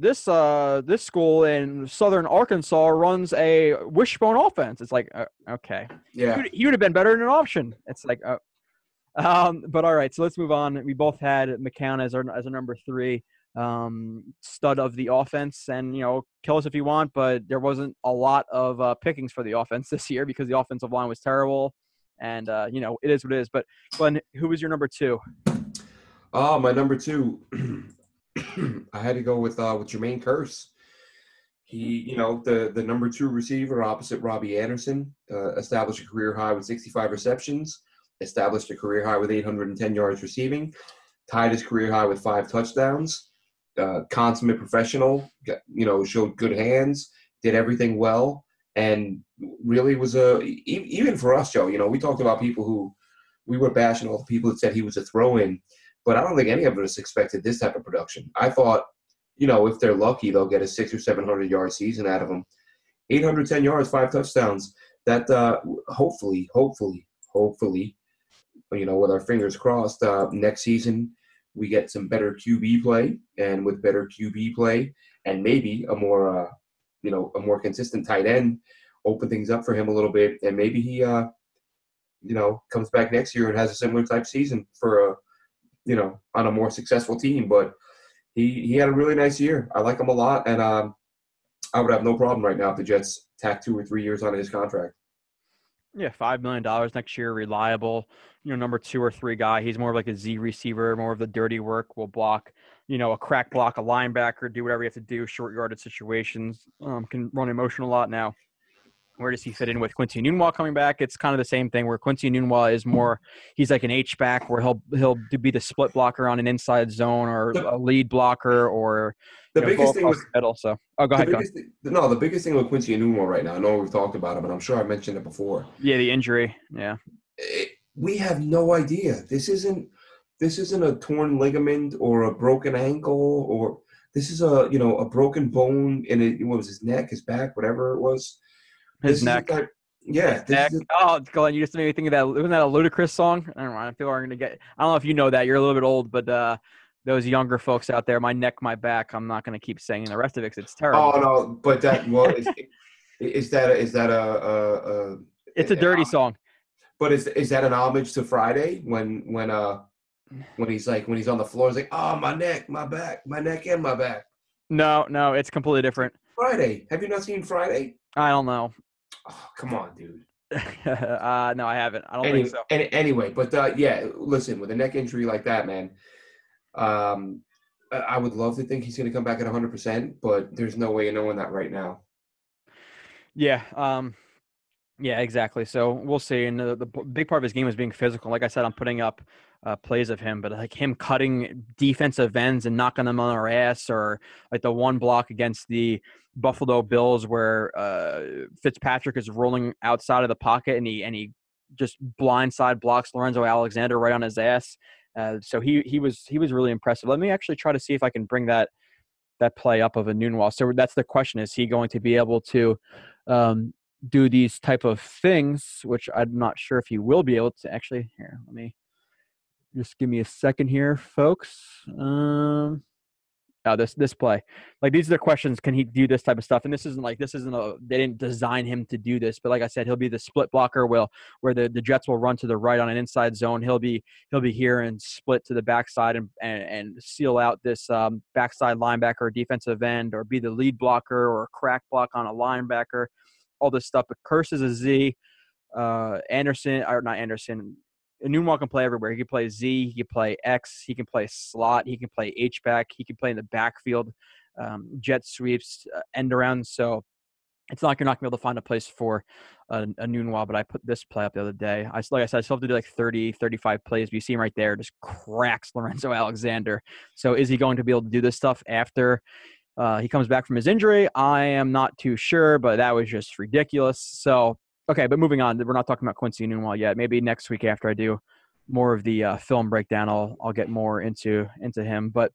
D: school in Southern Arkansas runs a wishbone offense. It's like, okay.
E: Yeah.
D: He would have been better in an option. It's like, but all right. So let's move on. We both had McCown as our number 3 stud of the offense, and kill us if you want, but there wasn't a lot of pickings for the offense this year because the offensive line was terrible, and it is what it is. But Glenn, who was your number 2?
E: Oh, my number 2. I had to go with Jermaine Kearse. He, the number 2 receiver opposite Robbie Anderson, established a career high with 65 receptions, established a career high with 810 yards receiving, tied his career high with 5 touchdowns, consummate professional, showed good hands, did everything well, and really was even for us, Joe, we talked about people who we were bashing all the people that said he was a throw-in. But I don't think any of us expected this type of production. I thought, if they're lucky, they'll get a 600 or 700 yard season out of him. 810 yards, 5 touchdowns. that hopefully, with our fingers crossed, next season we get some better QB play, and with better QB play and maybe a more consistent tight end, open things up for him a little bit, and maybe he comes back next year and has a similar type season for on a more successful team. But he had a really nice year. I like him a lot, and I would have no problem right now if the Jets tack 2 or 3 years on his contract.
D: Yeah, $5 million next year, reliable, number 2 or 3 guy. He's more of like a Z receiver, more of the dirty work, will block, a crack block, a linebacker, do whatever you have to do, short yarded situations, can run in motion a lot now. Where does he fit in with Quincy Enunwa coming back? It's kind of the same thing where Quincy Enunwa is more, he's like an H-back where he'll be the split blocker on an inside zone or a lead blocker or
E: the biggest thing with
D: middle. So, go ahead.
E: The biggest thing with Quincy Enunwa right now, I know we've talked about him, and I'm sure I mentioned it before.
D: Yeah, the injury. Yeah.
E: We have no idea. This isn't a torn ligament or a broken ankle, or this is a broken bone in it. What was his neck, his back, whatever it was.
D: His neck. Oh, Glenn, you just made me think of that. Wasn't that a Ludacris song? I don't know. I feel I'm gonna get. I don't know if you know that. You're a little bit old, but those younger folks out there, my neck, my back. I'm not gonna keep saying the rest of it because it's terrible.
E: Oh no, but that is that a
D: It's a dirty song.
E: But is that an homage to Friday when he's on the floor, he's like, oh, my neck, my back, my neck and my back.
D: No, it's completely different.
E: Friday. Have you not seen Friday?
D: I don't know.
E: Oh, come on, dude.
D: No, I haven't. I don't think so.
E: Anyway, but listen, with a neck injury like that, man, I would love to think he's going to come back at 100%, but there's no way of knowing that right now.
D: Yeah. Yeah, exactly. So we'll see. And the big part of his game is being physical. Like I said, I'm putting up plays of him, but like him cutting defensive ends and knocking them on their ass, or like the one block against the Buffalo Bills where Fitzpatrick is rolling outside of the pocket and he just blindside blocks Lorenzo Alexander right on his ass. So he was really impressive. Let me actually try to see if I can bring that play up of Enunwa. So that's the question: is he going to be able to do these type of things? Which I'm not sure if he will be able to. Actually, here, let me just give me a second here, folks. This play, like these are the questions. Can he do this type of stuff? And this isn't they didn't design him to do this, but like I said, he'll be the split blocker. Where the Jets will run to the right on an inside zone. He'll be here and split to the backside and seal out this backside linebacker or defensive end, or be the lead blocker or crack block on a linebacker. All this stuff. But Curse is a Z. Enunwa can play everywhere. He can play Z, he can play X, he can play slot, he can play H-back, he can play in the backfield, jet sweeps, end around. So it's not like you're not going to be able to find a place for Enunwa, but I put this play up the other day. Like I said, I still have to do like 30, 35 plays, but you see him right there, just cracks Lorenzo Alexander. So is he going to be able to do this stuff after he comes back from his injury? I am not too sure, but that was just ridiculous. So, okay, but moving on. We're not talking about Quincy Enunwa yet. Maybe next week after I do more of the film breakdown, I'll get more into him. But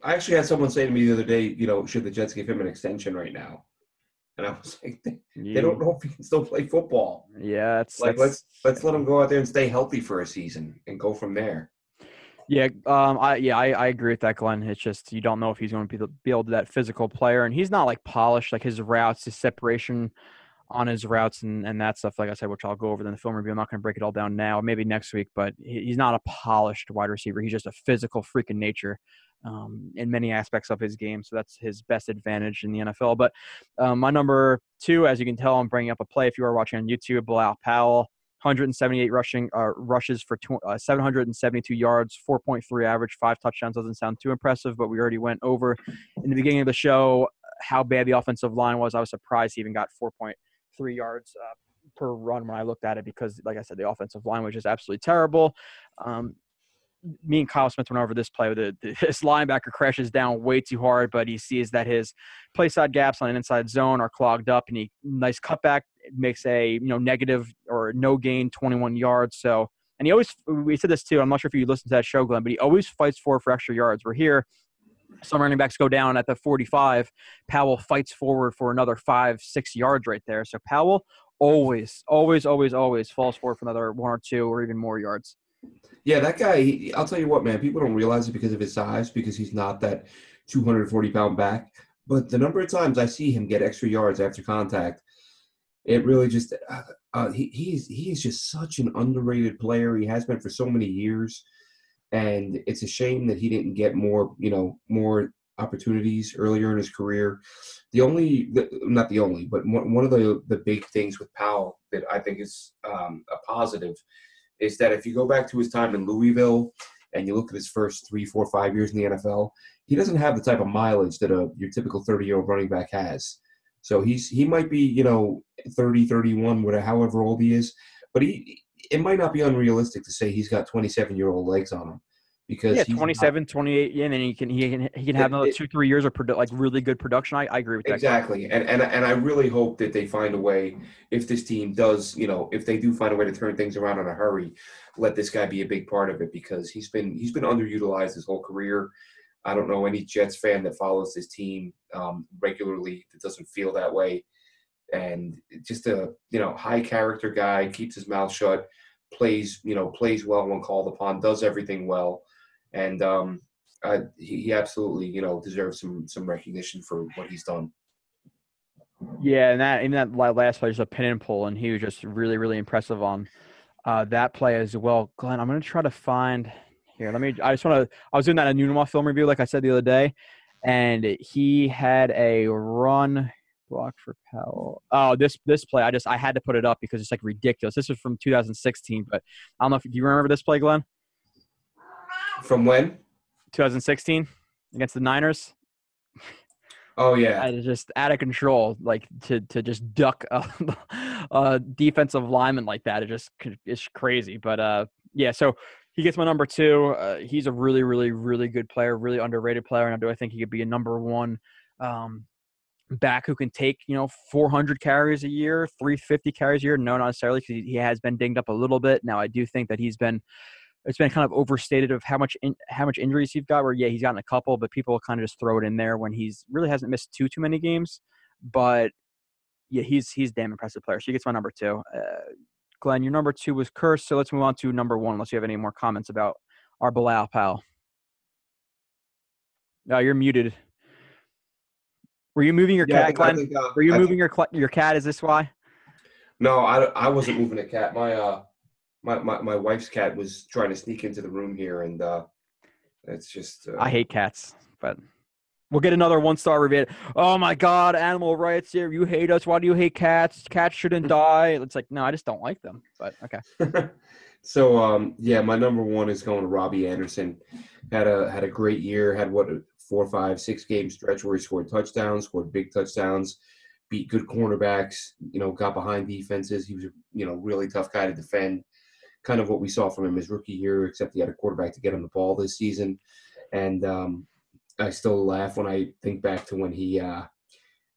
E: I actually had someone say to me the other day, should the Jets give him an extension right now? And I was like, they don't know if he can still play football.
D: Yeah,
E: let's let him go out there and stay healthy for a season and go from there.
D: Yeah, I agree with that, Glenn. It's just you don't know if he's going to be able to be that physical player, and he's not like polished, like his routes, his separation on his routes and that stuff, like I said, which I'll go over in the film review. I'm not going to break it all down now, maybe next week, but he's not a polished wide receiver. He's just a physical freak in nature in many aspects of his game. So that's his best advantage in the NFL. But my number 2, as you can tell, I'm bringing up a play. If you are watching on YouTube, Bilal Powell, 178 rushes for 772 yards, 4.3 average, 5 touchdowns. Doesn't sound too impressive, but we already went over in the beginning of the show how bad the offensive line was. I was surprised he even got 4.3 yards per run when I looked at it, because, like I said, the offensive line was just absolutely terrible. Me and Kyle Smith went over this play. This linebacker crashes down way too hard, but he sees that his play side gaps on an inside zone are clogged up, and nice cutback makes a negative or no gain 21 yards. So, and we said this too. I'm not sure if you listened to that show, Glenn, but he always fights for extra yards. We're here. Some running backs go down at the 45. Powell fights forward for another 5-6 yards right there. So Powell always falls forward for another 1 or 2 or even more yards.
E: Yeah, that guy, I'll tell you what, man, people don't realize it because of his size, because he's not that 240-pound back. But the number of times I see him get extra yards after contact, it really just he is just such an underrated player. He has been for so many years, and it's a shame that he didn't get more opportunities earlier in his career. Not the only, but one of the big things with Powell that I think is a positive is that if you go back to his time in Louisville and you look at his first 3, 4, 5 years in the NFL, he doesn't have the type of mileage that your typical 30-year-old running back has. So he might be, 30, 31, whatever, however old he is, but it might not be unrealistic to say he's got 27-year-old legs on him, because
D: he's 27, 28, and then he can have another 2-3 years of really good production. I agree with that.
E: Exactly, and I really hope that they find a way, if this team does, if they do find a way to turn things around in a hurry, let this guy be a big part of it, because he's been underutilized his whole career. I don't know any Jets fan that follows this team regularly that doesn't feel that way. And just a high character guy, keeps his mouth shut, plays well when called upon, does everything well, and he absolutely deserves some recognition for what he's done.
D: Yeah, and that last play was a pin and pull, and he was just really, really impressive on that play as well. Glenn, I'm going to try to find here. I was doing that Anunua film review, like I said the other day, and he had a run block for Powell. Oh, this play, I had to put it up because it's like ridiculous. This is from 2016, but I don't know if you remember this play, Glenn?
E: From when?
D: 2016 against the Niners.
E: Oh yeah,
D: It's just out of control. Like to just duck a defensive lineman like that, it's crazy. But yeah, so he gets my number 2. He's a really, really, really good player, really underrated player, and I think he could be a number 1 back who can take 400 carries a year, 350 carries a year. No, not necessarily, because he has been dinged up a little bit. Now I do think that it's been kind of overstated of how much injuries he's got. Where he's gotten a couple, but people kind of just throw it in there when he's really hasn't missed too many games. But yeah, he's a damn impressive player. So he gets my number 2. Glenn, your number 2 was cursed. So let's move on to number 1. Unless you have any more comments about our Bilal Powell. No, you're muted. Were you moving your cat, Glenn? Were you moving your cat? Is this why?
E: No, I wasn't moving a cat. My wife's cat was trying to sneak into the room here, and it's just.
D: I hate cats, but we'll get another 1-star review. Oh my God, animal rights here! You hate us. Why do you hate cats? Cats shouldn't die. It's like, no, I just don't like them. But okay.
E: So my number 1 is going to Robbie Anderson. Had a great year. Had 4, 5, 6 game stretch where he scored touchdowns, scored big touchdowns, beat good cornerbacks. Got behind defenses. He was a really tough guy to defend. Kind of what we saw from him his rookie year, except he had a quarterback to get him the ball this season. And I still laugh when I think back to when he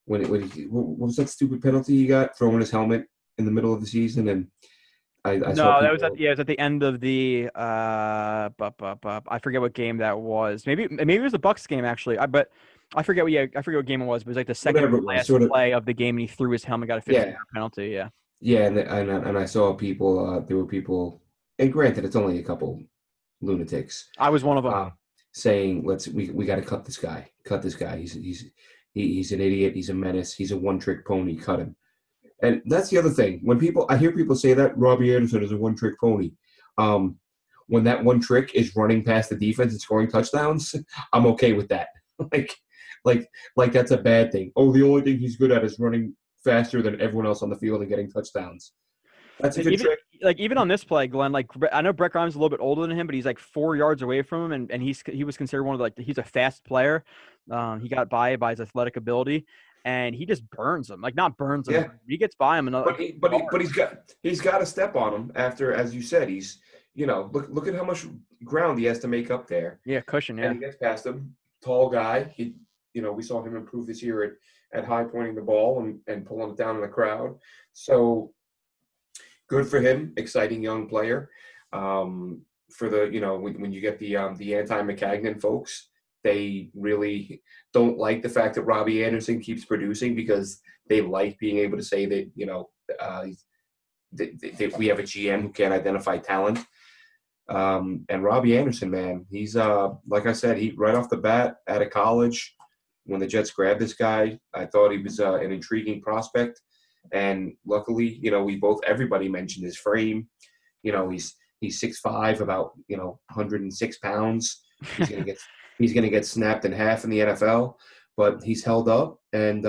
E: what was that stupid penalty he got, throwing his helmet in the middle of the season? And I saw
D: that was at the end of the I forget what game that was. Maybe it was the Bucs game actually. But I forget what game it was. But it was like the second last play of the game, and he threw his helmet, got a 15-yard penalty. Yeah.
E: Yeah, and I saw people. There were people, and granted, it's only a couple lunatics.
D: I was one of them.
E: Saying, we got to cut this guy. Cut this guy. He's an idiot. He's a menace. He's a one-trick pony. Cut him. And that's the other thing. When I hear people say that Robbie Anderson is a one-trick pony. When that one trick is running past the defense and scoring touchdowns, I'm okay with that. like that's a bad thing. Oh, the only thing he's good at is running faster than everyone else on the field and getting touchdowns. That's a good trick.
D: Like even on this play, Glenn, like I know Brett Grimes is a little bit older than him, but he's like 4 yards away from him, and he was considered one of he's a fast player. He got by his athletic ability, and he just burns him. Like not burns him,
E: yeah.
D: He gets by him.
E: But he's got to step on him after, as you said, he's look at how much ground he has to make up there.
D: Yeah, cushion. Yeah,
E: and he gets past him. Tall guy. We saw him improve this year at high pointing the ball and pulling it down in the crowd. So good for him. Exciting young player. For the when you get the anti-McCagnon folks they really don't like the fact that Robbie Anderson keeps producing because they like being able to say that, that we have a GM who can't identify talent. And Robbie Anderson, man, he's like I said, he right off the bat out of college, when the Jets grabbed this guy, I thought he was an intriguing prospect. And luckily, everybody mentioned his frame. He's 6'5", about 106 pounds. He's gonna get snapped in half in the NFL, but he's held up, and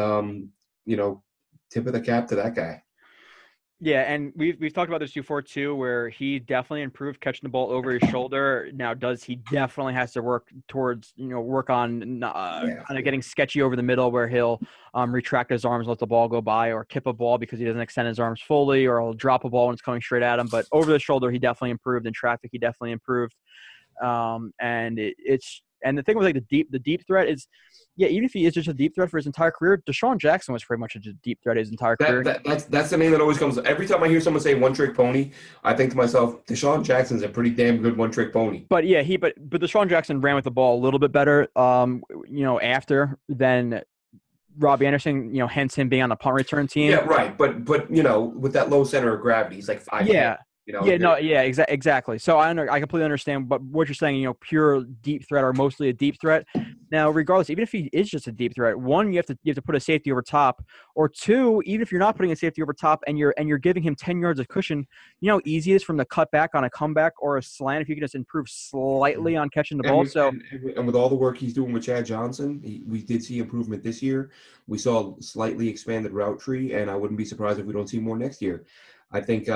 E: tip of the cap to that guy.
D: Yeah, and we've talked about this before too, where he definitely improved catching the ball over his shoulder. Now, he definitely has to work towards, work on kind of getting sketchy over the middle, where he'll retract his arms, let the ball go by, or tip a ball because he doesn't extend his arms fully, or he'll drop a ball when it's coming straight at him. But over the shoulder, he definitely improved. In traffic, he definitely improved. And the thing with like the deep threat is, yeah, even if he is just a deep threat for his entire career, Deshaun Jackson was pretty much a deep threat his entire career.
E: That's the name that always comes. Every time I hear someone say one-trick pony, I think to myself, Deshaun Jackson's a pretty damn good one-trick pony.
D: But yeah, but Deshaun Jackson ran with the ball a little bit better, after than Robbie Anderson, hence him being on the punt return team.
E: Yeah, right. But with that low center of gravity, he's like 5'10".
D: Yeah. Exactly. So I completely understand, but what you're saying, pure deep threat or mostly a deep threat. Now, regardless, even if he is just a deep threat, one, you have to put a safety over top, or two, even if you're not putting a safety over top and you're giving him 10 yards of cushion, easy it is from the cutback on a comeback or a slant if you can just improve slightly on catching the ball.
E: And with all the work he's doing with Chad Johnson, we did see improvement this year. We saw a slightly expanded route tree, and I wouldn't be surprised if we don't see more next year. I think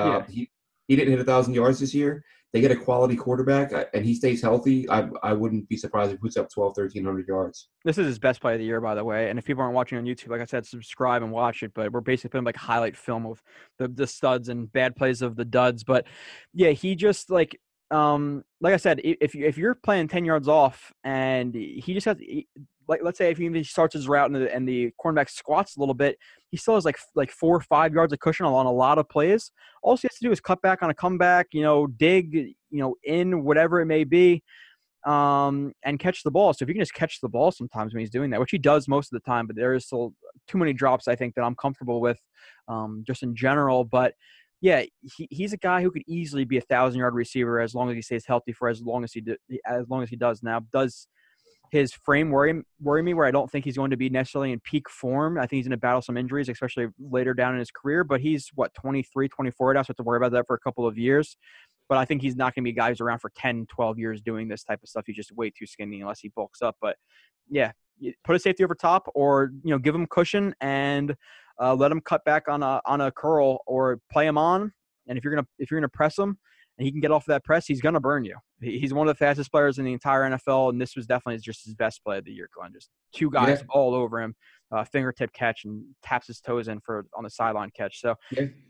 E: he didn't hit 1,000 yards this year. They get a quality quarterback, and he stays healthy. I wouldn't be surprised if he puts up 1,300 yards.
D: This is his best play of the year, by the way. And if people aren't watching on YouTube, like I said, subscribe and watch it. But we're basically putting like highlight film of the studs and bad plays of the duds. But yeah, he just like I said, if you're playing 10 yards off and he just has let's say if he starts his route and the cornerback squats a little bit, he still has like 4 or 5 yards of cushion on a lot of plays. All he has to do is cut back on a comeback, dig, in whatever it may be, and catch the ball. So if you can just catch the ball sometimes when he's doing that, which he does most of the time, but there is still too many drops I think that I'm comfortable with, just in general. But yeah, he's a guy who could easily be 1,000-yard receiver as long as he stays healthy for as long as he does. Now, does his frame worry me where I don't think he's going to be necessarily in peak form? I think he's going to battle some injuries, especially later down in his career. But he's, 23, 24 now, so I have to worry about that for a couple of years. But I think he's not going to be a guy who's around for 10, 12 years doing this type of stuff. He's just way too skinny unless he bulks up. But, yeah, put a safety over top or, give him cushion and let him cut back on a curl or play him on. And if you're gonna press him, and he can get off of that press, he's going to burn you. He's one of the fastest players in the entire NFL, and this was definitely just his best play of the year, Glenn. Just two guys all over him, fingertip catch, and taps his toes in on the sideline catch. So,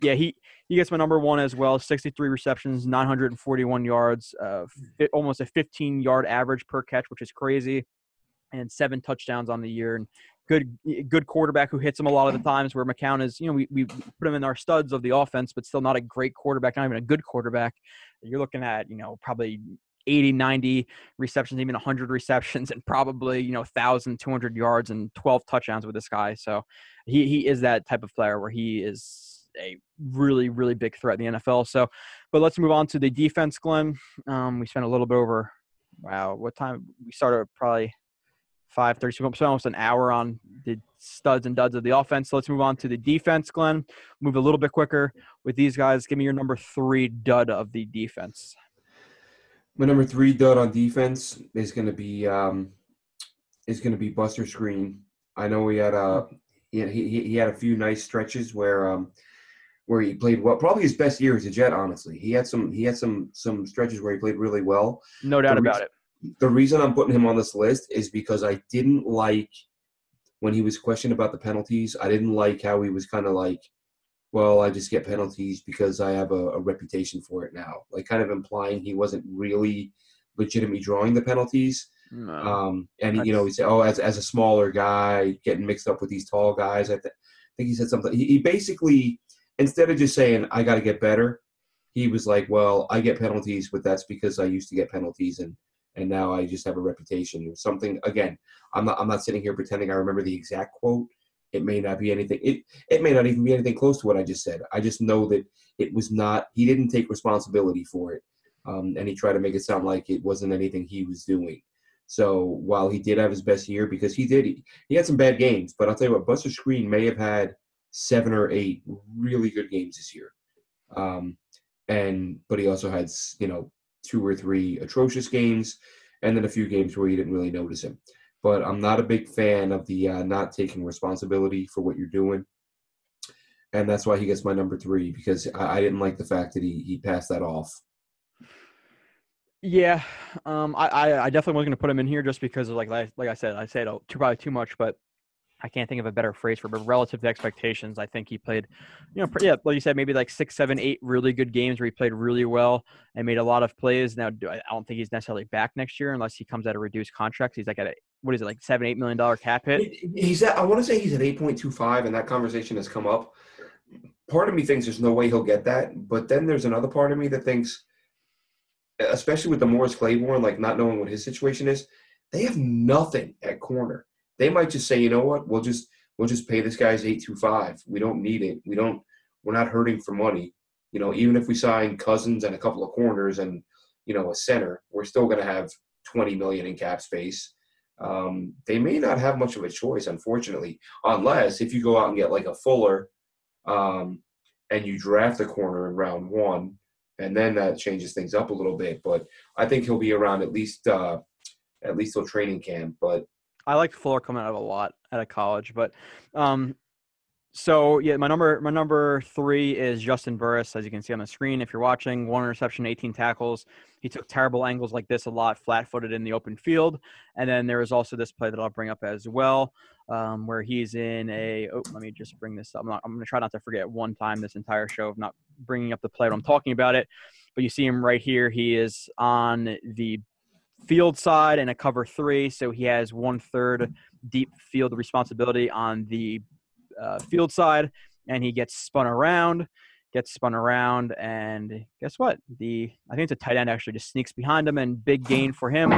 D: he gets my number one as well, 63 receptions, 941 yards, almost a 15-yard average per catch, which is crazy, and 7 touchdowns on the year. And good quarterback who hits him a lot of the times, where McCown is, we put him in our studs of the offense, but still not a great quarterback, not even a good quarterback. You're looking at, probably 80, 90 receptions, even 100 receptions, and probably, 1,200 yards and 12 touchdowns with this guy. So he is that type of player where he is a really, really big threat in the NFL. So, but let's move on to the defense, Glenn. We spent a little bit over, what time? We started probably 5:30, so almost an hour on the studs and duds of the offense. So let's move on to the defense, Glenn. Move a little bit quicker with these guys. Give me your number 3 dud of the defense.
E: My number 3 dud on defense is going to be Buster Screen. I know he had a few nice stretches where he played well. Probably his best year as a Jet, honestly. He had some stretches where he played really well.
D: No doubt about it.
E: The reason I'm putting him on this list is because I didn't like when he was questioned about the penalties. I didn't like how he was kind of like, well, I just get penalties because I have a reputation for it now. Like kind of implying he wasn't really legitimately drawing the penalties.
D: No.
E: And he said, as a smaller guy getting mixed up with these tall guys. I think he said something. He basically, instead of just saying, I got to get better, he was like, well, I get penalties, but that's because I used to get penalties. And and now I just have a reputation. It was something, again, I'm not sitting here pretending I remember the exact quote. It may not be anything. It may not even be anything close to what I just said. I just know that it was not. He didn't take responsibility for it, and he tried to make it sound like it wasn't anything he was doing. So while he did have his best year, because he had some bad games, but I'll tell you what, Buster Skrine may have had 7 or 8 really good games this year, but he also had 2 or 3 atrocious games, and then a few games where you didn't really notice him. But I'm not a big fan of the not taking responsibility for what you're doing. And that's why he gets my number 3, because I didn't like the fact that he passed that off.
D: Yeah, I definitely wasn't going to put him in here just because of like I said probably too much, but I can't think of a better phrase for it. But relative to expectations, I think he played, like you said, maybe like 6, 7, 8 really good games where he played really well and made a lot of plays. Now, I don't think he's necessarily back next year unless he comes at a reduced contract. He's like at like $7-8 million cap hit.
E: I want to say he's at 8.25, and that conversation has come up. Part of me thinks there's no way he'll get that, but then there's another part of me that thinks, especially with the Morris Claiborne, like not knowing what his situation is, they have nothing at corner. They might just say, you know what, we'll just pay this guy's 8.25. We don't need it. We're not hurting for money. Even if we sign Cousins and a couple of corners and a center, we're still going to have $20 million in cap space. They may not have much of a choice, unfortunately, unless if you go out and get like a Fuller, and you draft a corner in round 1, and then that changes things up a little bit. But I think he'll be around at least till training camp. But
D: I like Fuller coming out of a lot out of college, but so yeah, my number 3 is Justin Burris, as you can see on the screen. If you're watching, 1 interception, 18 tackles. He took terrible angles like this a lot, flat-footed in the open field. And then there is also this play that I'll bring up as well, where he's in let me just bring this up. I'm going to try not to forget one time this entire show of not bringing up the play when I'm talking about it. But you see him right here. He is on the field side in a cover 3, so he has 1/3 deep field responsibility on the field side, and he gets spun around, and guess what? I think it's a tight end actually just sneaks behind him, and big gain for him.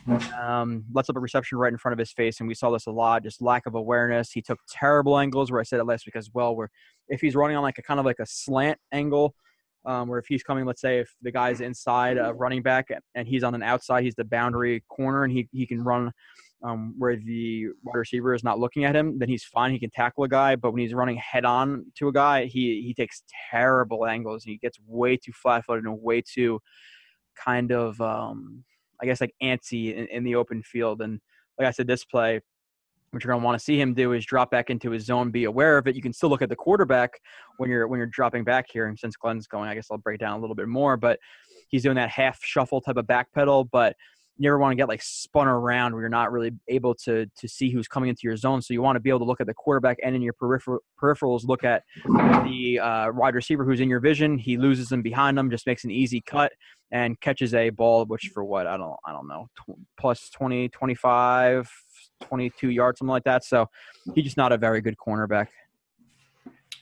D: Lets up a reception right in front of his face, and we saw this a lot, just lack of awareness. He took terrible angles, where I said it last week as well, where if he's running on like a kind of like a slant angle, where if he's coming, let's say if the guy's inside a running back and he's on an outside, he's the boundary corner, and he can run where the wide receiver is not looking at him, then he's fine. He can tackle a guy. But when he's running head on to a guy, he takes terrible angles. He gets way too flat-footed and way too kind of, I guess, like antsy in the open field. And like I said, this play, what you're going to want to see him do is drop back into his zone, be aware of it. You can still look at the quarterback when you're dropping back here. And since Glenn's going, I guess I'll break down a little bit more. But he's doing that half shuffle type of back pedal, but you never want to get like spun around where you're not really able to see who's coming into your zone. So you want to be able to look at the quarterback and in your peripherals, look at the wide receiver who's in your vision. He loses him behind him, just makes an easy cut and catches a ball, which for what? I don't know, plus 20, 25, 22 yards, something like that. So he's just not a very good cornerback.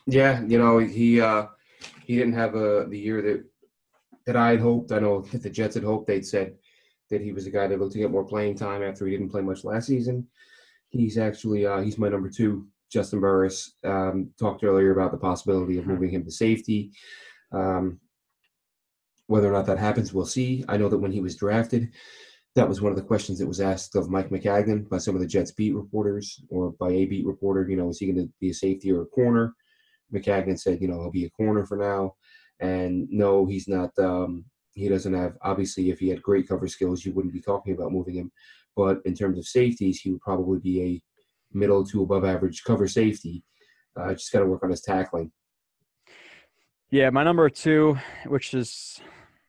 E: Yeah, he didn't have the year that I had hoped. I know that the Jets had hoped. They'd said that he was a guy that looked to get more playing time after he didn't play much last season. He's actually he's my number 2, Justin Burris. Talked earlier about the possibility of moving him to safety. Whether or not that happens, we'll see. I know that when he was drafted, that was one of the questions that was asked of Mike McCagnon by some of the Jets beat reporters or by a beat reporter. Is he going to be a safety or a corner? McCagnon said, he'll be a corner for now. And no, he's not. He doesn't have, obviously, if he had great cover skills, you wouldn't be talking about moving him. But in terms of safeties, he would probably be a middle to above average cover safety. Just got to work on his tackling.
D: Yeah, my number 2, which is,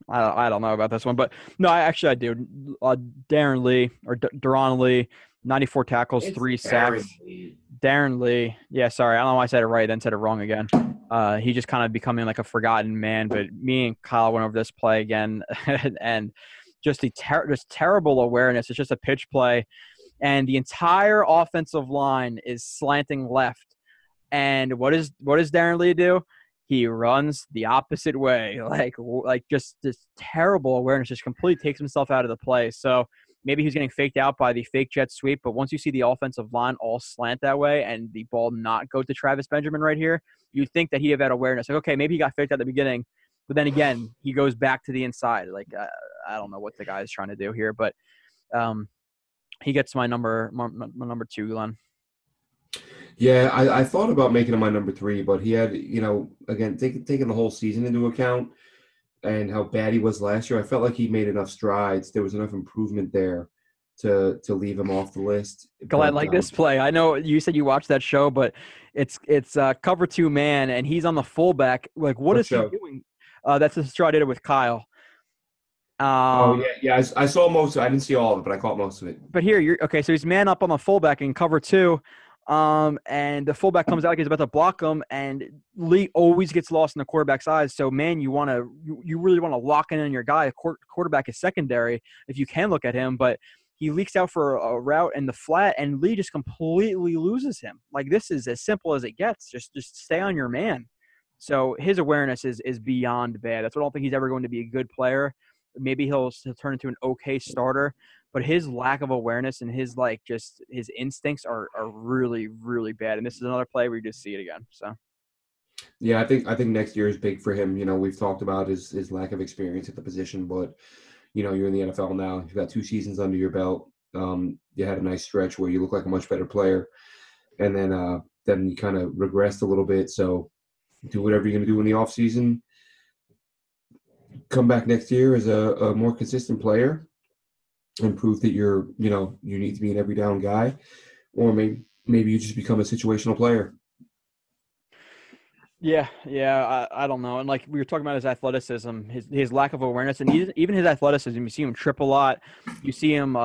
D: I don't know about this one, but no, I do. Darren Lee, or Deron Lee, 94 tackles, 3 sacks. Darren Lee. Yeah, sorry. I don't know why I said it right, then said it wrong again. He just kind of becoming like a forgotten man. But me and Kyle went over this play again, and just just terrible awareness. It's just a pitch play, and the entire offensive line is slanting left. And what does Darren Lee do? he runs the opposite way, like just this terrible awareness, just completely takes himself out of the play. So maybe he's getting faked out by the fake jet sweep, but once you see the offensive line all slant that way and the ball not go to Travis Benjamin right here, you think that he had that awareness. Like, okay, maybe he got faked at the beginning, but then again, he goes back to the inside. Like, I don't know what the guy is trying to do here, but he gets my number two, Glenn.
E: Yeah, I thought about making him my number 3, but he had, again, taking the whole season into account and how bad he was last year, I felt like he made enough strides. There was enough improvement there to leave him off the list.
D: Glenn, like this play. I know you said you watched that show, but it's cover 2 man, and he's on the fullback. Like, what is he doing? That's the show I did it with Kyle.
E: Yeah. I saw most of it. I didn't see all of it, but I caught most of it.
D: But here, so he's man up on the fullback in cover 2. And the fullback comes out like he's about to block him, and Lee always gets lost in the quarterback's eyes. So, man, you really want to lock in on your guy. Quarterback is secondary if you can look at him, but he leaks out for a route in the flat, and Lee just completely loses him. Like, this is as simple as it gets. Just stay on your man. So his awareness is beyond bad. That's why I don't think he's ever going to be a good player. Maybe he'll turn into an okay starter, but his lack of awareness and his his instincts are really, really bad. And this is another play where you just see it again. So,
E: yeah, I think next year is big for him. We've talked about his lack of experience at the position, but you're in the NFL now. You've got 2 seasons under your belt. You had a nice stretch where you look like a much better player, and then you kind of regressed a little bit. So, do whatever you're going to do in the off season. Come back next year as a more consistent player and prove that you need to be an every down guy, or maybe you just become a situational player.
D: Yeah, I don't know. And like we were talking about his athleticism, his lack of awareness, and even his athleticism. You see him trip a lot. You see him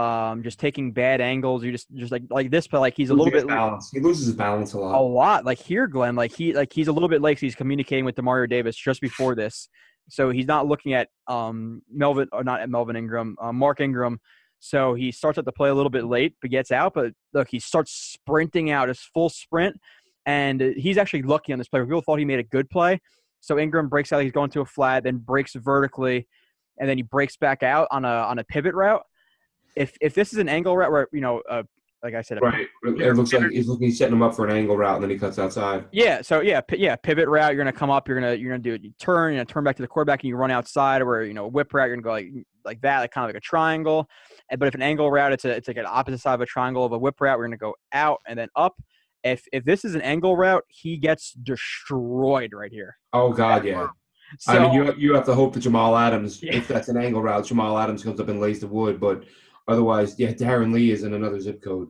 D: just taking bad angles. You just like this, but like he's a little bit
E: balance. He loses his balance a lot.
D: A lot. Like here, Glenn, he's a little bit late. He's communicating with DeMario Davis just before this, so he's not looking at Mark Ingram. So he starts at the play a little bit late, but gets out. But look, he starts sprinting out, his full sprint. And he's actually lucky on this play. People thought he made a good play. So Ingram breaks out. He's going to a flat, then breaks vertically, and then he breaks back out on a pivot route. If this is an angle route where, like I said.
E: Right. It looks like he's setting him up for an angle route, and then he cuts outside.
D: Yeah. So, pivot route. You're going to come up. You're going to do it. You turn back to the quarterback, and you run outside. Or, whip route, you're going to go like that, like kind of like a triangle. But if an angle route, it's like an opposite side of a triangle of a whip route. We're going to go out and then up. If this is an angle route, he gets destroyed right here.
E: Oh, God, yeah. So, I mean, you have to hope that Jamal Adams, if that's an angle route, Jamal Adams comes up and lays the wood. But otherwise, Darren Lee is in another zip code.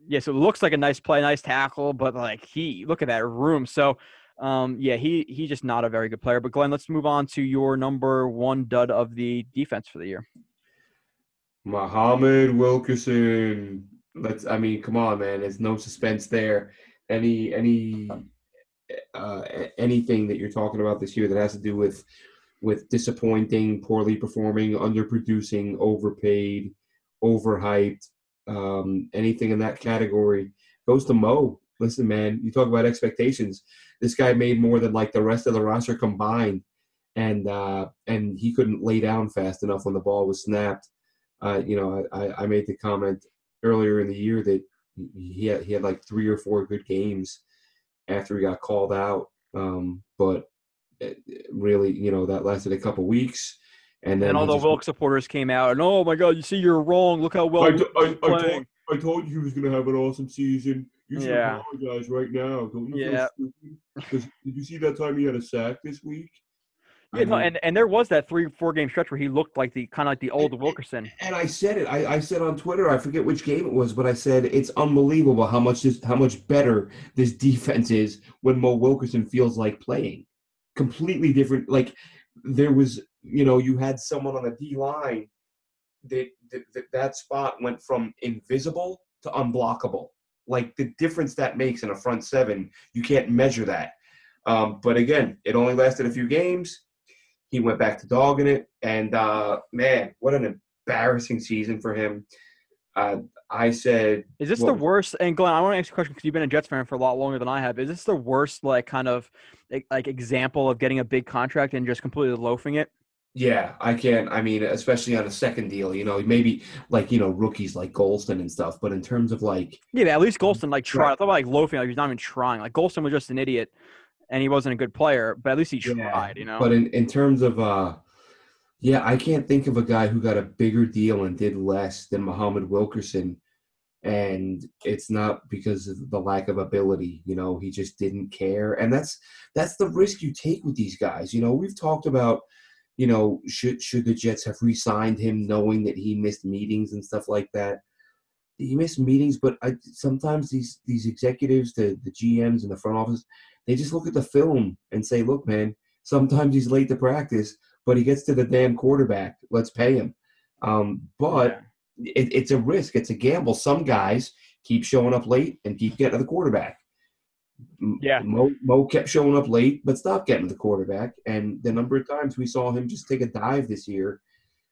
D: Yeah, so it looks like a nice play, nice tackle, but look at that room. So, he's just not a very good player. But Glenn, let's move on to your number 1 dud of the defense for the year.
E: Muhammad Wilkerson. Come on, man. There's no suspense there. Anything that you're talking about this year that has to do with disappointing, poorly performing, underproducing, overpaid, overhyped, anything in that category goes to Mo. Listen, man, you talk about expectations. This guy made more than the rest of the roster combined, and he couldn't lay down fast enough when the ball was snapped. I made the comment earlier in the year that he had 3 or 4 good games after he got called out. But really, that lasted a couple weeks. And then
D: all the Wilkes supporters came out and, oh my God, you see, you're wrong. Look how well
E: I told you he was going to have an awesome season. You should apologize right now. Don't you feel stupid? Did you see that time he had a sack this week?
D: Yeah, and there was that 3-4 game stretch where he looked like the old Wilkerson.
E: And I said it. I said on Twitter, I forget which game it was, but I said it's unbelievable how much better this defense is when Mo Wilkerson feels like playing. Completely different. There was, you had someone on the D line that spot went from invisible to unblockable. The difference that makes in a front seven, you can't measure that. But again, it only lasted a few games. He went back to dogging it, and man, what an embarrassing season for him. I said,
D: Is this the worst? And Glenn, I want to ask you a question because you've been a Jets fan for a lot longer than I have. Is this the worst, like, kind of like example of getting a big contract and just completely loafing it?
E: yeah, I can't. I mean, especially on a second deal, maybe like, rookies like Golston and stuff. But in terms of like,
D: Yeah, but at least Golston like tried.
E: right.
D: I thought about like loafing, like he's not even trying. Like Golston was just an idiot, and he wasn't a good player, but at least he
E: Yeah,
D: tried. You know.
E: but in terms of yeah, I can't think of a guy who got a bigger deal and did less than Muhammad Wilkerson, and it's not because of the lack of ability. He just didn't care, and that's the risk you take with these guys. We've talked about, should the Jets have re-signed him knowing that he missed meetings and stuff like that. He missed meetings, but sometimes these executives, the GMs in the front office, they just look at the film and say, look, man, sometimes he's late to practice, but he gets to the damn quarterback. Let's pay him. But it's a risk. It's a gamble. Some guys keep showing up late and keep getting to the quarterback.
D: Yeah.
E: Mo kept showing up late, but stopped getting to the quarterback. And the number of times we saw him just take a dive this year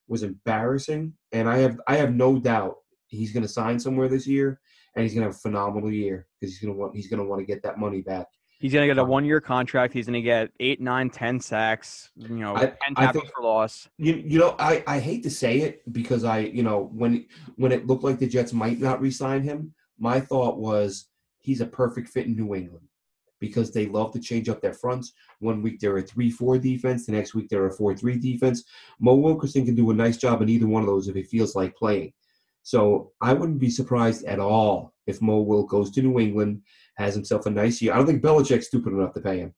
E: was embarrassing. And I have no doubt he's going to sign somewhere this year, and he's going to have a phenomenal year because he's going to want to get that money back.
D: He's going to get a 1-year contract. He's going to get 8, 9, 10 sacks, 10 tackles for loss.
E: I hate to say it because when it looked like the Jets might not re-sign him, my thought was he's a perfect fit in New England because they love to change up their fronts. 1 week they're a 3-4 defense. The next week they're a 4-3 defense. Mo Wilkerson can do a nice job in either one of those if he feels like playing. So I wouldn't be surprised at all if Mo Will goes to New England, has himself a nice year. I don't think Belichick's stupid enough to pay him,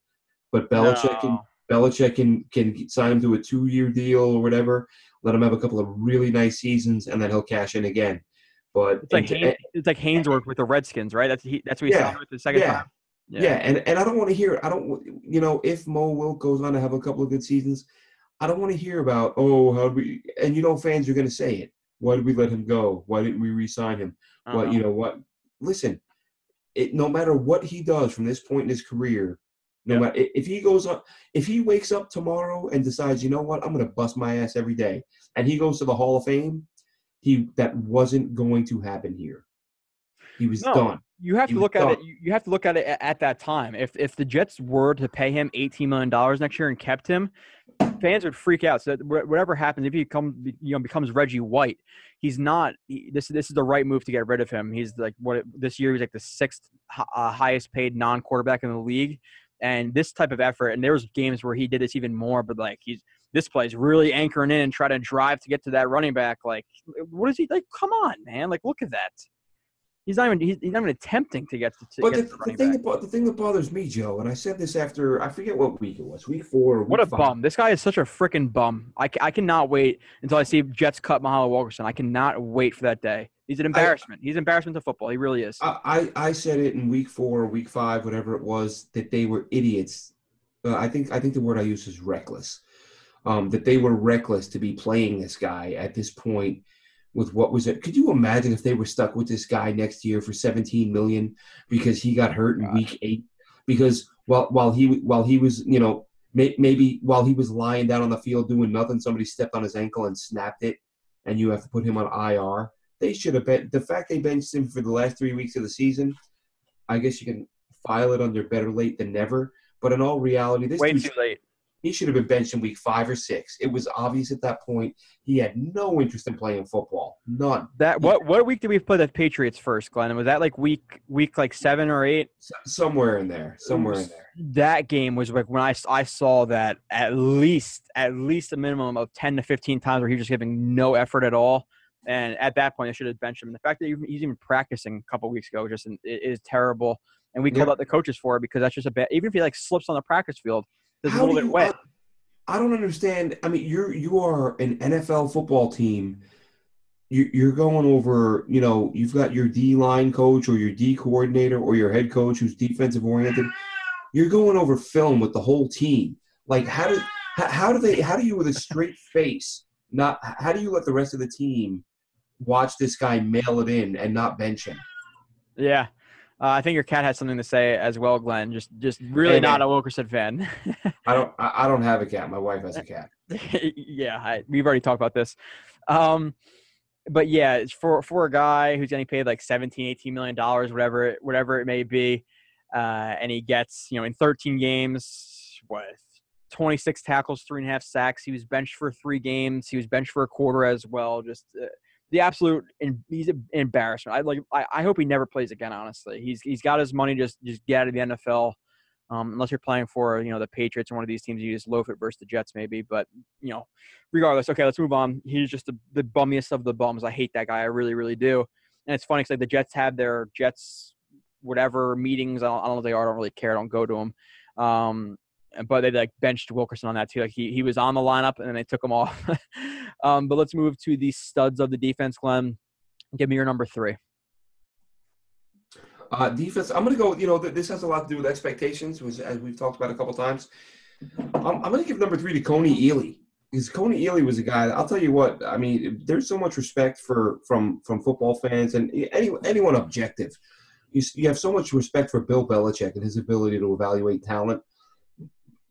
E: but Belichick can sign him to a 2-year deal or whatever. Let him have a couple of really nice seasons, and then he'll cash in again. But
D: it's like Hainsworth with the Redskins, right? That's what he signed with the second time.
E: Yeah, and I don't want to hear. If Mo Will goes on to have a couple of good seasons, I don't want to hear about how'd we. And fans are going to say it. Why did we let him go? Why didn't we re-sign him? Well, you know what? Listen, no matter what he does from this point in his career, matter if he wakes up tomorrow and decides, you know what, I'm going to bust my ass every day, and he goes to the Hall of Fame, that wasn't going to happen here. He was done.
D: You have to look at it. You have to look at it at that time. If the Jets were to pay him $18 million next year and kept him, fans would freak out. So whatever happens, if he becomes Reggie White, he's not. This is the right move to get rid of him. He's like this year he's like the 6th highest paid non-quarterback in the league, and this type of effort. And there was games where he did this even more, but like this play is really anchoring in and trying to drive to get to that running back. Like, what is he like? Come on, man! Like, look at that. He's not even attempting to get to
E: the thing that bothers me, Joe, and I said this after I forget what week it was, week 4 or week
D: What a
E: 5.
D: bum. This guy is such a freaking bum. I cannot wait until I see Jets cut Muhammad Wilkerson. I cannot wait for that day. He's an embarrassment. He's an embarrassment to football. He really is.
E: I said it in week 4 or week 5, whatever it was, that they were idiots. I think the word I used is reckless. That they were reckless to be playing this guy at this point. With what was it? Could you imagine if they were stuck with this guy next year for $17 million because he got hurt in week 8? Because while he was maybe while he was lying down on the field doing nothing, somebody stepped on his ankle and snapped it, and you have to put him on IR. They should have been. The fact they benched him for the last 3 weeks of the season, I guess you can file it under better late than never. But in all reality,
D: way too late.
E: He should have been benched in week 5 or 6. It was obvious at that point he had no interest in playing football. None.
D: What week did we play the Patriots first, Glenn? Was that like week like 7 or 8?
E: Somewhere in there.
D: That game was like when I saw that at least a minimum of 10 to 15 times where he was just giving no effort at all. And at that point, I should have benched him. And the fact that he's even practicing a couple weeks ago is terrible. And we called out the coaches for it because that's just a bad. Even if he like slips on the practice field. There's a little bit wet.
E: I don't understand. I mean, you are an NFL football team. You're going over, you've got your D-line coach or your D coordinator or your head coach who's defensive oriented. You're going over film with the whole team. Like, how do you with a straight face how do you let the rest of the team watch this guy mail it in and not bench him?
D: Yeah. I think your cat has something to say as well, Glenn. Just really not a Wilkerson fan.
E: I don't have a cat. My wife has a cat.
D: Yeah, we've already talked about this. but yeah, it's for a guy who's getting paid like $17-18 million, whatever it may be, and he gets, in 13 games, 26 tackles, 3.5 sacks. He was benched for 3 games. He was benched for a quarter as well. Just the absolute, he's an embarrassment. I hope he never plays again. Honestly, he's got his money. Just get out of the NFL. Unless you're playing for, the Patriots or one of these teams, you just loaf it versus the Jets maybe. But, regardless, okay, let's move on. He's just the bummiest of the bums. I hate that guy. I really, really do. And it's funny because the Jets have their Jets whatever meetings. I don't know what they are. I don't really care. I don't go to them. But they benched Wilkerson on that too. He was on the lineup and then they took him off. But let's move to the studs of the defense, Glenn. Give me your number 3.
E: Defense, I'm going to go, this has a lot to do with expectations, as we've talked about a couple times. I'm going to give number 3 to Coney Ealy. Because Coney Ealy was a guy, I'll tell you what, I mean, there's so much respect from football fans and anyone objective. You have so much respect for Bill Belichick and his ability to evaluate talent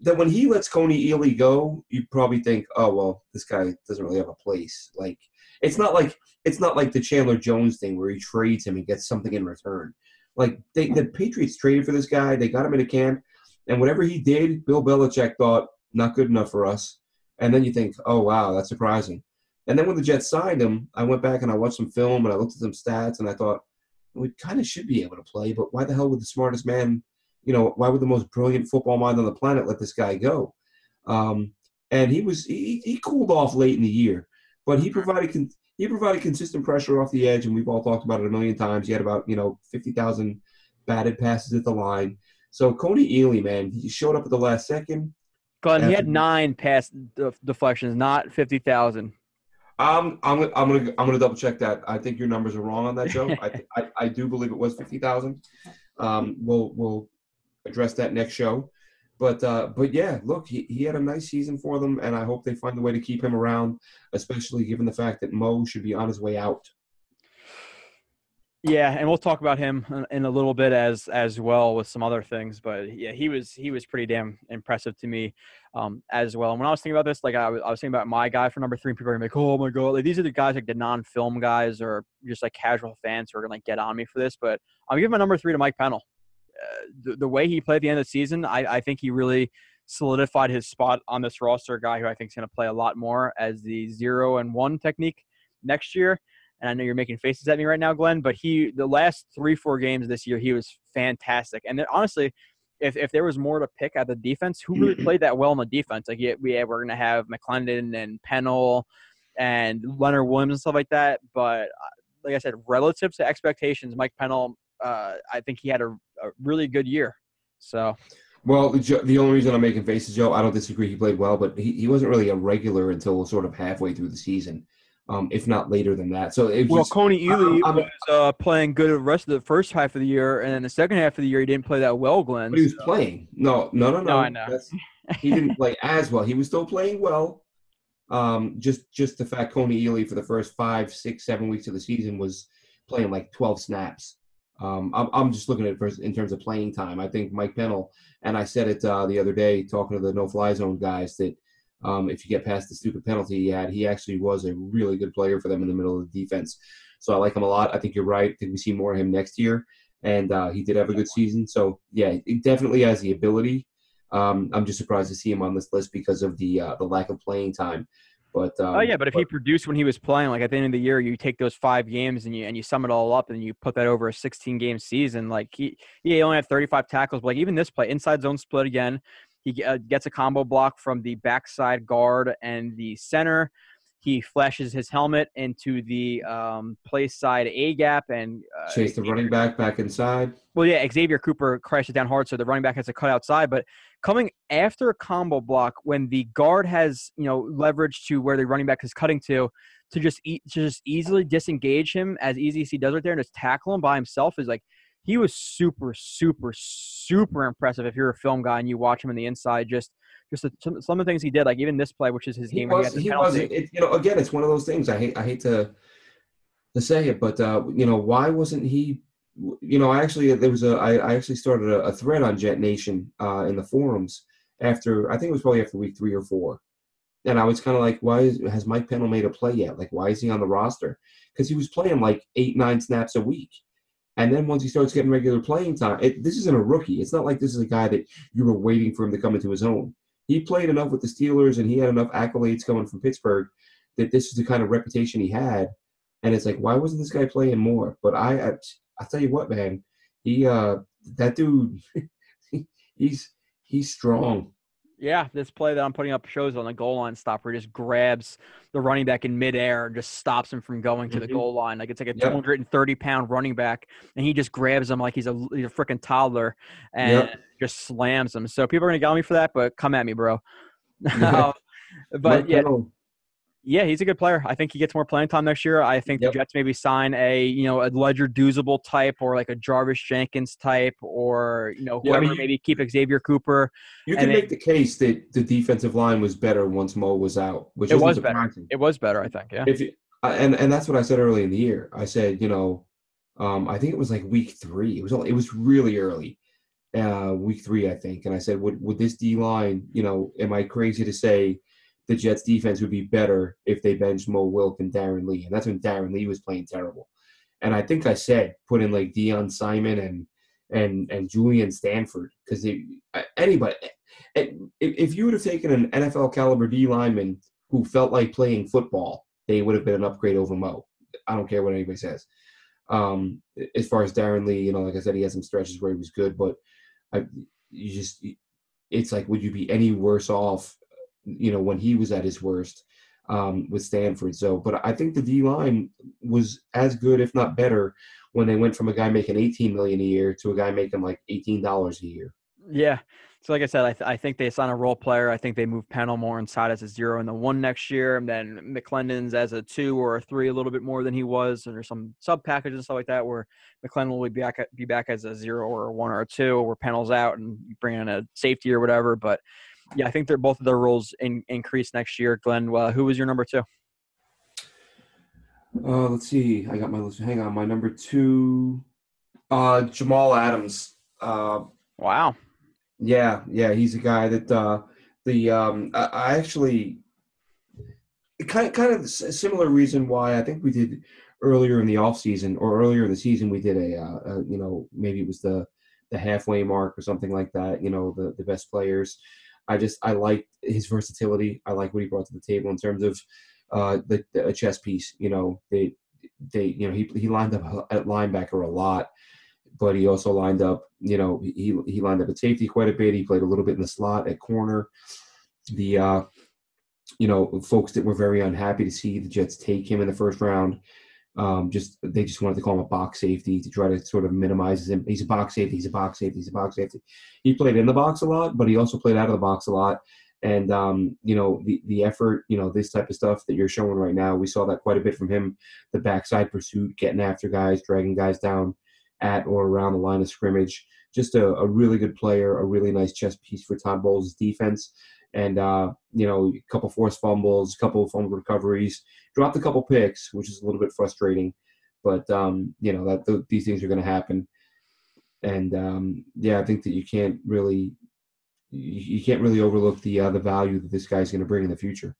E: that when he lets Coney Ealy go, you probably think, oh, well, this guy doesn't really have a place. Like, it's not like the Chandler Jones thing where he trades him and gets something in return. Like, the Patriots traded for this guy. They got him into camp. And whatever he did, Bill Belichick thought, not good enough for us. And then you think, oh, wow, that's surprising. And then when the Jets signed him, I went back and I watched some film and I looked at some stats and I thought, we kind of should be able to play, but why the hell would the smartest man, why would the most brilliant football mind on the planet let this guy go? And he cooled off late in the year, but he provided consistent pressure off the edge, and we've all talked about it a million times. He had about 50,000 batted passes at the line. So Coney Ealy, man, he showed up at the last second.
D: Glenn, he had 9 pass deflections, not 50,000.
E: I'm gonna double check that. I think your numbers are wrong on that, Joe. I do believe it was 50,000. We'll address that next show. But yeah, look, he had a nice season for them, and I hope they find a way to keep him around, especially given the fact that Mo should be on his way out.
D: Yeah, and we'll talk about him in a little bit as well with some other things. But yeah, he was pretty damn impressive to me as well. And when I was thinking about this, I was thinking about my guy for number 3, and people are gonna be like, oh my god, these are the guys the non-film guys or just casual fans who are gonna get on me for this. But I'm giving my number 3 to Mike Pennell. The way he played at the end of the season, I think he really solidified his spot on this roster. A guy who I think is going to play a lot more as the 0 and 1 technique next year. And I know you're making faces at me right now, Glenn, but the last 3-4 games this year, he was fantastic. And then, honestly, if there was more to pick at the defense, who really played that well in the defense? We're going to have McClendon and Pennell and Leonard Williams and stuff like that. But like I said, relative to expectations, Mike Pennell, I think he had a really good year. So,
E: well, the only reason I'm making faces, Joe, I don't disagree. He played well, but he wasn't really a regular until sort of halfway through the season, if not later than that. So,
D: Coney Ealy was playing good the rest of the first half of the year, and then the second half of the year he didn't play that well, Glenn.
E: But he was playing. No.
D: I know.
E: He didn't play as well. He was still playing well. Just the fact Coney Ealy for the first 5, 6, 7 weeks of the season was playing 12 snaps. I'm just looking at it in terms of playing time. I think Mike Pennell, and I said it the other day talking to the no-fly zone guys, that if you get past the stupid penalty he had, he actually was a really good player for them in the middle of the defense. So I like him a lot. I think you're right. I think we see more of him next year, and he did have a good season. So, yeah, he definitely has the ability. I'm just surprised to see him on this list because of the lack of playing time. But
D: but if he produced when he was playing, at the end of the year, you take those 5 games and you sum it all up and you put that over a 16-game season. He only had 35 tackles, but even this play, inside zone split again, he gets a combo block from the backside guard and the center. He flashes his helmet into the play side A gap and
E: chase the running back inside.
D: Well, yeah, Xavier Cooper crashes down hard, so the running back has to cut outside. But coming after a combo block, when the guard has leverage to where the running back is cutting to just easily disengage him as easy as he does right there and just tackle him by himself is he was super, super, super impressive. If you're a film guy and you watch him on the inside, just some of the things he did, even this play, which is his game.
E: He was. Again, it's one of those things. I hate to say it, but why wasn't he? I actually started a thread on JetNation in the forums after, I think it was probably after week 3 or 4, and I was kind of like, has Mike Pennell made a play yet? Like, why is he on the roster? Because he was playing like 8-9 snaps a week. And then once he starts getting regular playing time, this isn't a rookie. It's not like this is a guy that you were waiting for him to come into his own. He played enough with the Steelers, and he had enough accolades coming from Pittsburgh that this is the kind of reputation he had. And it's like, why wasn't this guy playing more? But I'll tell you what, man, that dude, he's strong.
D: Yeah, this play that I'm putting up shows on the goal line stop where he just grabs the running back in midair and just stops him from going to the goal line. Like it's like a 230-pound running back, and he just grabs him like he's a freaking toddler and just slams him. So people are going to get on me for that, but come at me, bro. But yeah, he's a good player. I think he gets more playing time next year. I think the Jets maybe sign a Ledger Doozable type or like a Jarvis Jenkins type or, whoever, maybe keep Xavier Cooper.
E: You can make the case that the defensive line was better once Mo was out, which
D: it was better. It was better, I think, yeah.
E: And that's what I said early in the year. I said, I think it was like week 3. It was really early, week 3, I think. And I said, would this D-line, am I crazy to say the Jets defense would be better if they benched Mo Wilk and Darren Lee? And that's when Darren Lee was playing terrible. And I think I said put in like Deion Simon and Julian Stanford, because anybody, if you would have taken an NFL caliber D lineman who felt like playing football, they would have been an upgrade over Mo. I don't care what anybody says. As far as Darren Lee, like I said, he had some stretches where he was good, but it's like, would you be any worse off when he was at his worst with Stanford? But I think the D-line was as good, if not better, when they went from a guy making $18 million a year to a guy making like $18 a year.
D: Yeah. So like I said, I think they sign a role player. I think they move Pennell more inside as a 0 and the 1 next year, and then McClendon's as a 2 or a 3 a little bit more than he was, and there's some sub packages and stuff like that where McClendon will be back as a 0 or a 1 or a 2, where Pennell's out and you bring in a safety or whatever. But yeah, I think both of their roles increase next year. Glenn, who was your number 2?
E: Let's see. I got my list. Hang on. My number 2, Jamal Adams.
D: Wow.
E: Yeah. He's a guy that I actually kind of a similar reason why I think we did earlier in the offseason or earlier in the season we did a maybe it was the halfway mark or something like that. The best players. I like his versatility. I like what he brought to the table in terms of a chess piece. He lined up at linebacker a lot, but he also lined up. He lined up at safety quite a bit. He played a little bit in the slot at corner. The folks that were very unhappy to see the Jets take him in the first round. They just wanted to call him a box safety to try to sort of minimize him. He's a box safety. He's a box safety. He's a box safety. He played in the box a lot, but he also played out of the box a lot. And the effort, this type of stuff that you're showing right now, we saw that quite a bit from him. The backside pursuit, getting after guys, dragging guys down at or around the line of scrimmage. Just a really good player, a really nice chess piece for Todd Bowles' defense. And, a couple forced fumbles, a couple of fumble recoveries, dropped a couple picks, which is a little bit frustrating. But, these things are going to happen. And, I think that you can't really overlook the value that this guy's going to bring in the future.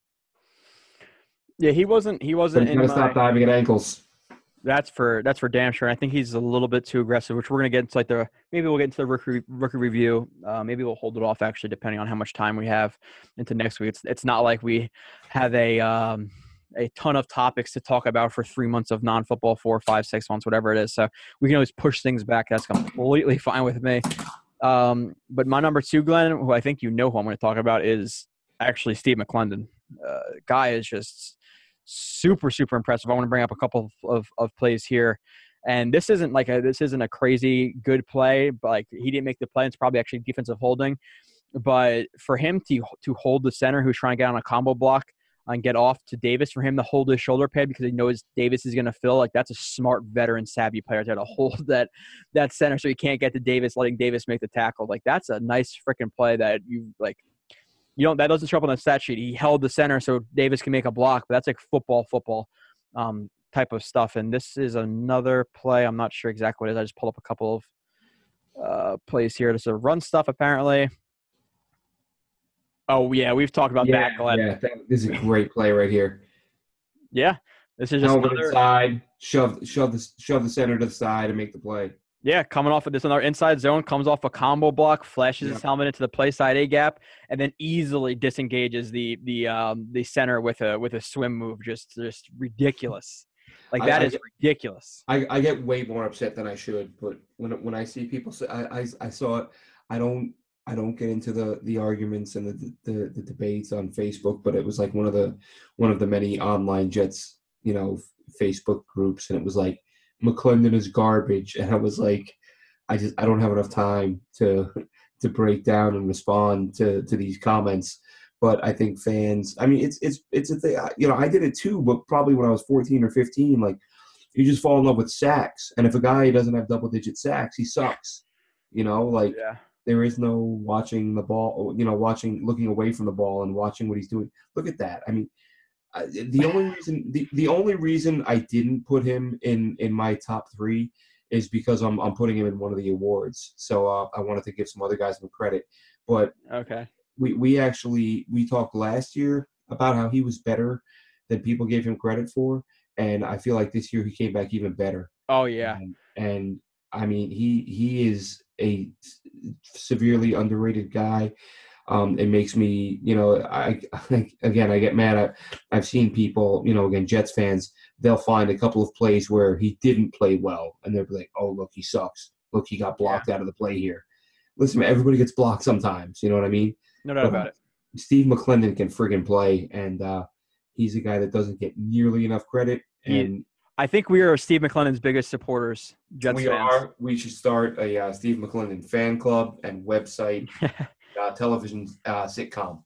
D: Yeah, he wasn't
E: But he's going to stop diving at ankles.
D: That's for damn sure. I think he's a little bit too aggressive, which we're gonna get into maybe we'll get into the rookie review. Maybe we'll hold it off actually, depending on how much time we have into next week. It's not like we have a ton of topics to talk about for 3 months of non-football, 4, 5, 6 months, whatever it is. So we can always push things back. That's completely fine with me. But my number 2, Glenn, who I think who I'm going to talk about, is actually Steve McClendon. Guy is just super, super impressive. I want to bring up a couple of plays here. And this isn't a crazy good play, but like he didn't make the play. It's probably actually defensive holding. But for him to hold the center who's trying to get on a combo block and get off to Davis, for him to hold his shoulder pad because he knows Davis is going to fill, like that's a smart veteran savvy player to hold that center so he can't get to Davis, letting Davis make the tackle. Like that's a nice freaking play that that doesn't show up on the stat sheet. He held the center so Davis can make a block, but that's like football type of stuff. And this is another play. I'm not sure exactly what it is. I just pulled up a couple of plays here. There's a run stuff apparently. Oh yeah, we've talked about that, Glenn.
E: Yeah, this is a great play right here.
D: Yeah, this is just
E: Helmet
D: another.
E: inside, shove the center to the side and make the play.
D: Yeah, coming off of this another inside zone, comes off a combo block, flashes his helmet into the play side A gap, and then easily disengages the center with a swim move. Just ridiculous. Like that is ridiculous.
E: I get way more upset than I should, but when I see people say I saw it, I don't get into the arguments and the debates on Facebook, but it was like one of the many online Jets, Facebook groups, and it was like McClendon is garbage, and I was like, I don't have enough time to break down and respond to these comments. But I think fans, I mean, it's a thing. I did it too, but probably when I was 14 or 15, like you just fall in love with sacks, and if a guy doesn't have double-digit sacks, he sucks. There is no watching the ball, looking away from the ball and watching what he's doing. Look at that. I mean, the only reason I didn't put him in my top 3 is because I'm putting him in one of the awards. So I wanted to give some other guys some credit. But
D: okay,
E: we talked last year about how he was better than people gave him credit for, and I feel like this year he came back even better.
D: Oh yeah,
E: and I mean he is a severely underrated guy. It makes me, I get mad. I've seen people, again, Jets fans, they'll find a couple of plays where he didn't play well, and they'll be like, oh, look, he sucks. Look, he got blocked out of the play here. Listen, man, everybody gets blocked sometimes. You know what I mean?
D: No doubt about it.
E: Steve McClendon can friggin' play, and he's a guy that doesn't get nearly enough credit. And
D: I think we are Steve McClendon's biggest supporters, Jets fans.
E: We should start a Steve McClendon fan club and website. Television sitcom.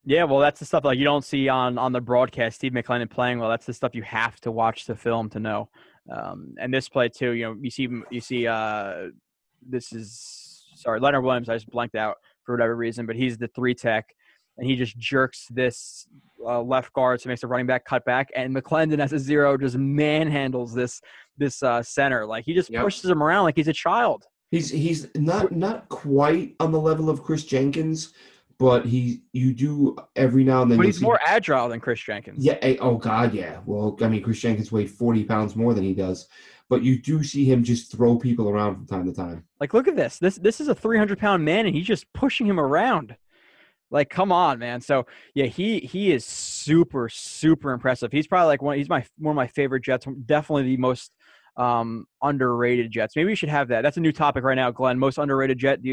D: Yeah, well, that's the stuff like you don't see on the broadcast. Steve McClendon playing well. That's the stuff you have to watch the film to know. And this play too, you see. This is Leonard Williams. I just blanked out for whatever reason, but he's the 3 tech, and he just jerks this left guard, so makes the running back cut back, and McClendon as a 0 just manhandles this center. Like he just pushes him around like he's a child.
E: He's not quite on the level of Chris Jenkins, but you do every now and then.
D: But he's more agile than Chris Jenkins.
E: Yeah. Oh God, yeah. Well, I mean, Chris Jenkins weighed 40 pounds more than he does, but you do see him just throw people around from time to time.
D: Like, look at this. This is a 300-pound man, and he's just pushing him around. Like, come on, man. So yeah, he is super, super impressive. He's probably like one of my favorite Jets. Definitely the most underrated Jets. Maybe we should have that. That's a new topic right now, Glenn. Most underrated Jet. Do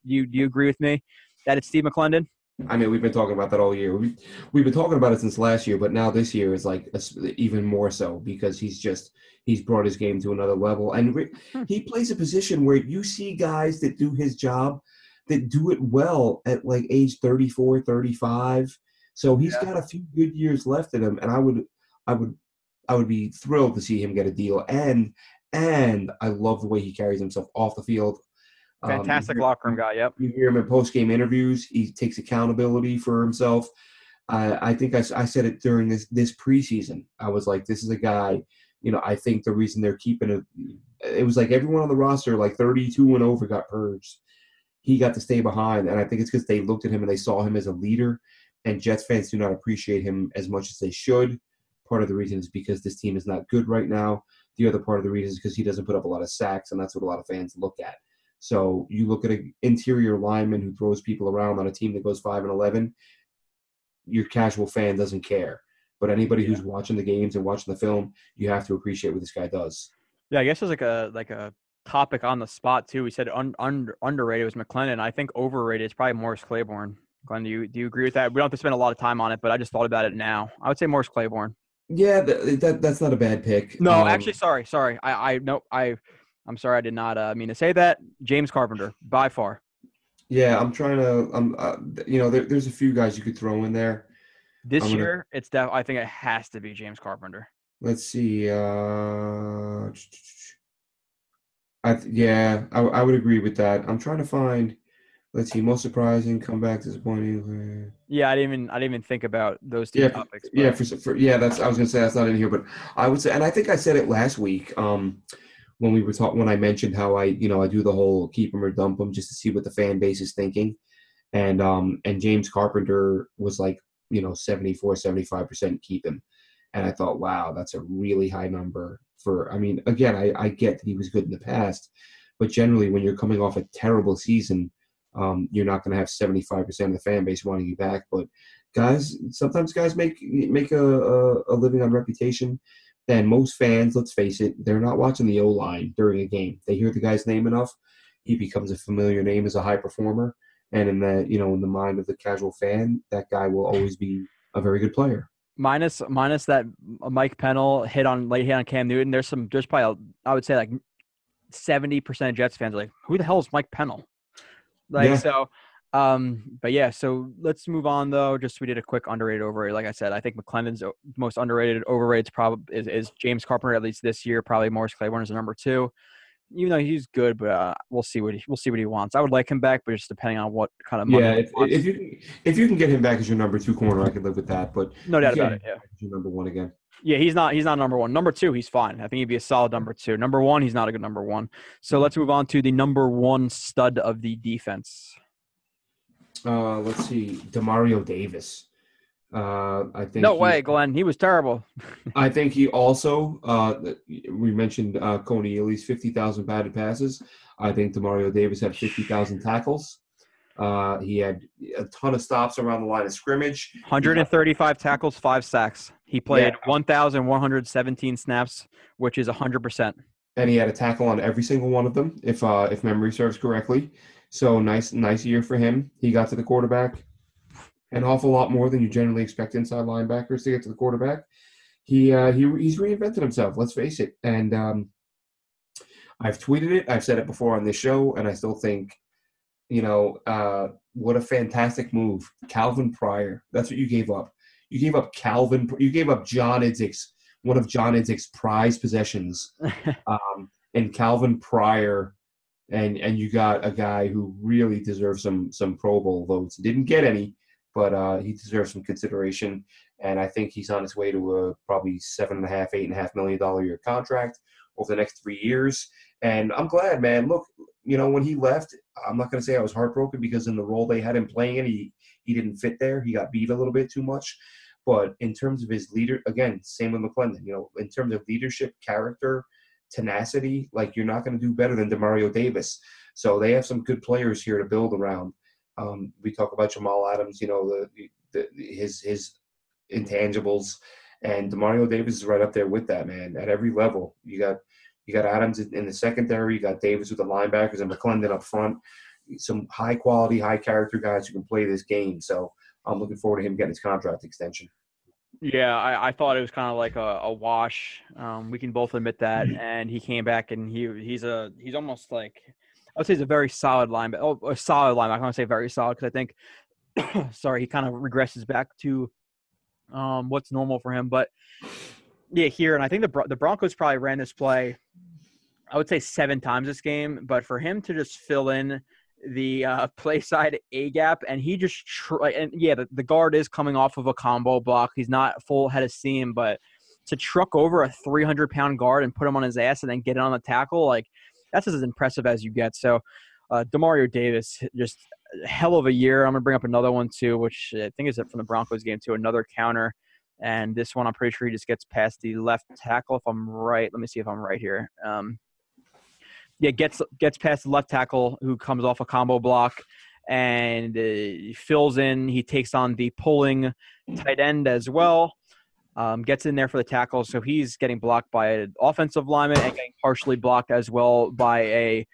D: you agree with me that it's Steve McClendon?
E: I mean, we've been talking about that all year. We've been talking about it since last year, but now this year is like even more so because he's brought his game to another level, and he plays a position where you see guys that do his job that do it well at like age 34, 35. So he's got a few good years left in him, and I would be thrilled to see him get a deal. And I love the way he carries himself off the field.
D: Fantastic locker room guy, yep.
E: You hear him in post-game interviews. He takes accountability for himself. I think I said it during this preseason. I was like, this is a guy, I think the reason they're keeping it was like everyone on the roster, like 32 and over, got purged. He got to stay behind, and I think it's because they looked at him and they saw him as a leader, and Jets fans do not appreciate him as much as they should. Part of the reason is because this team is not good right now. The other part of the reason is because he doesn't put up a lot of sacks, and that's what a lot of fans look at. So you look at an interior lineman who throws people around on a team that goes 5-11, your casual fan doesn't care. But anybody who's watching the games and watching the film, you have to appreciate what this guy does.
D: Yeah, I guess there's like a topic on the spot too. We said underrated was McClendon. I think overrated is probably Morris Claiborne. Glenn, do you agree with that? We don't have to spend a lot of time on it, but I just thought about it now. I would say Morris Claiborne.
E: Yeah, that's not a bad pick.
D: No, actually, sorry. I'm sorry, I did not mean to say that. James Carpenter, by far.
E: Yeah, I'm trying to. There's a few guys you could throw in there.
D: This year, I think it has to be James Carpenter.
E: Let's see. I would agree with that. I'm trying to find. Let's see. Most surprising, comeback, disappointing.
D: Yeah, I didn't even think about those two topics. But.
E: Yeah, I was gonna say that's not in here, but I would say, and I think I said it last week. When we were talking, when I mentioned how I do the whole keep them or dump them just to see what the fan base is thinking, and James Carpenter was like 74-75% keep him, and I thought, wow, that's a really high number for. I mean, again, I get that he was good in the past, but generally when you're coming off a terrible season, you're not going to have 75% of the fan base wanting you back. But sometimes guys make a living on reputation. And most fans, let's face it, they're not watching the O-line during a game. They hear the guy's name enough, he becomes a familiar name as a high performer. And in the mind of the casual fan, that guy will always be a very good player.
D: Minus that Mike Pennell late hit on Cam Newton. There's probably I would say like 70% of Jets fans are like, who the hell is Mike Pennell? So, but yeah, so let's move on though. Just we did a quick underrated, overrated. Like I said, I think McClendon's most underrated. Overrated is James Carpenter, at least this year. Probably Morris Claiborne is the number 2, even though he's good. But we'll see what he wants. I would like him back, but just depending on what kind of money.
E: If you can get him back as your number 2 corner, I could live with that. But
D: no doubt about it. Yeah,
E: your number 1 again.
D: Yeah, he's not number 1. Number 2, he's fine. I think he'd be a solid number 2. Number 1, he's not a good number 1. So let's move on to the number 1 stud of the defense.
E: Let's see, Demario Davis. I think.
D: No way, Glenn. He was terrible.
E: I think he also. We mentioned Coney Ely's 50,000 batted passes. I think Demario Davis had 50,000 tackles. He had a ton of stops around the line of scrimmage.
D: 135 tackles, 5 sacks. He played 1,117 snaps, which is 100%.
E: And he had a tackle on every single one of them, if memory serves correctly. So nice year for him. He got to the quarterback an awful lot more than you generally expect inside linebackers to get to the quarterback. He's reinvented himself. Let's face it. And I've tweeted it. I've said it before on this show, and I still think, what a fantastic move, Calvin Pryor. That's what you gave up. You gave up Calvin. You gave up John Idzik's one of John Idzik's prized possessions, and Calvin Pryor. And you got a guy who really deserves some Pro Bowl votes. Didn't get any, but he deserves some consideration. And I think he's on his way to a probably $7.5-8.5 million a year contract over the next 3 years. And I'm glad, man. Look, when he left, I'm not going to say I was heartbroken because in the role they had him playing in, he didn't fit there. He got beat a little bit too much. But in terms of his leader, again, same with McClendon. In terms of leadership, character, tenacity, like you're not going to do better than Demario Davis. So they have some good players here to build around. We talk about Jamal Adams, his intangibles, and Demario Davis is right up there with that, man. At every level, you got Adams in the secondary, you got Davis with the linebackers, and McClendon up front. Some high quality, high character guys who can play this game. So I'm looking forward to him getting his contract extension.
D: Yeah, I thought it was kind of like a wash. We can both admit that. And he came back, and he's almost like, I would say he's a very solid linebacker. Oh, a solid linebacker. I don't want to say very solid because I think, he kind of regresses back to what's normal for him. But yeah, here, and I think the Broncos probably ran this play, I would say 7 times this game. But for him to just fill in the play side A gap, and he just the guard is coming off of a combo block. He's not full head of steam, but to truck over a 300-pound guard and put him on his ass and then get it on the tackle, like that's as impressive as you get. So Demario Davis, just a hell of a year. I'm gonna bring up another one too, which I think is from the Broncos game too, another counter. And this one, I'm pretty sure he just gets past the left tackle. If I'm right, let me see if I'm right here. Gets past the left tackle who comes off a combo block and fills in. He takes on the pulling tight end as well. Gets in there for the tackle. So he's getting blocked by an offensive lineman and getting partially blocked as well by a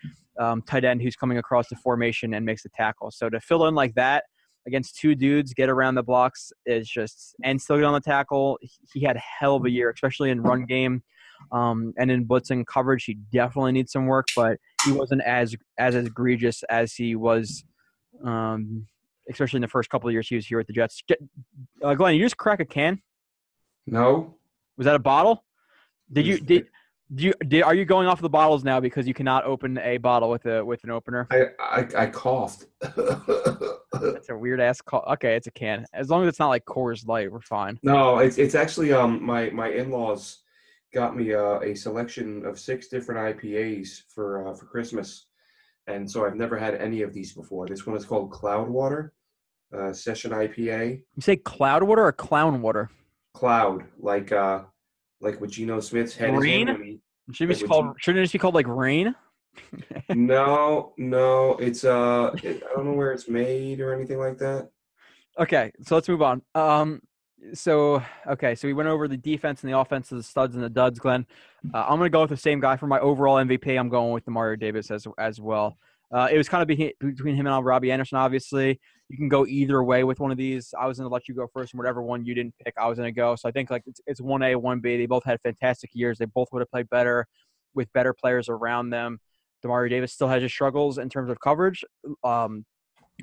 D: tight end who's coming across the formation and makes the tackle. So to fill in like that against 2 dudes, get around the blocks is just – and still get on the tackle. He had a hell of a year, especially in run game. And in blitzing coverage, he definitely needs some work, but he wasn't as egregious as he was, especially in the first couple of years he was here with the Jets. Glenn, you just crack a can?
E: No.
D: Was that a bottle? Are you going off the bottles now because you cannot open a bottle with an opener?
E: I coughed.
D: That's a weird ass cough. Okay, it's a can. As long as it's not like Coors Light, we're fine.
E: No, it's actually my in-laws got me a selection of 6 different IPAs for Christmas. And so I've never had any of these before. This one is called Cloudwater, Session IPA.
D: You say cloud water or clown water?
E: Cloud, like what Geno Smith's head
D: Rain?
E: is in when he.
D: Shouldn't it just be called like rain?
E: No, it's I don't know where it's made or anything like that.
D: Okay, so let's move on. So we went over the defense and the offense of the studs and the duds, Glenn. I'm going to go with the same guy for my overall MVP. I'm going with Demario Davis as well. It was kind of between him and Robbie Anderson, obviously. You can go either way with one of these. I was going to let you go first, and whatever one you didn't pick, I was going to go. So I think like it's 1A, 1B. They both had fantastic years. They both would have played better with better players around them. Demario Davis still has his struggles in terms of coverage.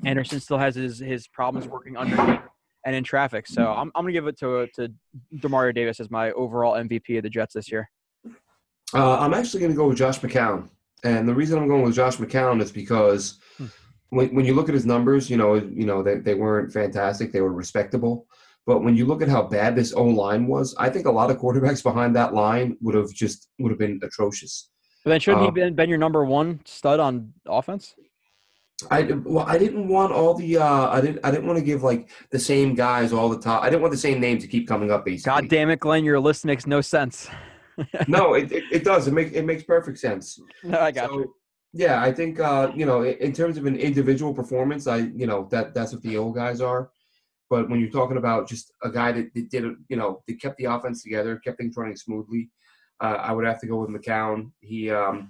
D: Anderson still has his problems working underneath and in traffic. So I'm going to give it to Demario Davis as my overall MVP of the Jets this year.
E: I'm actually going to go with Josh McCown. And the reason I'm going with Josh McCown is because when you look at his numbers, they weren't fantastic. They were respectable. But when you look at how bad this O-line was, I think a lot of quarterbacks behind that line would have been atrocious.
D: But then shouldn't he been your number one stud on offense?
E: I didn't want all the I didn't want to give like the same guys all the time. I didn't want the same name to keep coming up. Basically,
D: God damn it, Glenn, your list makes no sense.
E: No, it does. It makes perfect sense.
D: No, I got you.
E: Yeah, I think in terms of an individual performance, that's what the old guys are. But when you're talking about just a guy that that kept the offense together, kept things running smoothly, I would have to go with McCown. He the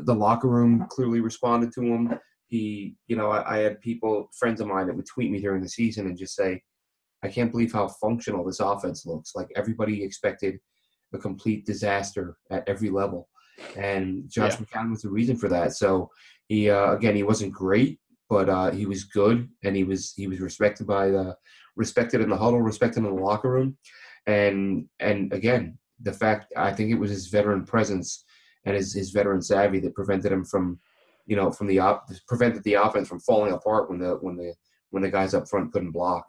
E: locker room clearly responded to him. I had friends of mine that would tweet me during the season and just say, I can't believe how functional this offense looks. Like everybody expected a complete disaster at every level. And Josh McCown was the reason for that. So he wasn't great, but he was good, and he was respected respected in the huddle, respected in the locker room. And again, the fact, I think it was his veteran presence and his veteran savvy that prevented him prevented the offense from falling apart when the guys up front couldn't block.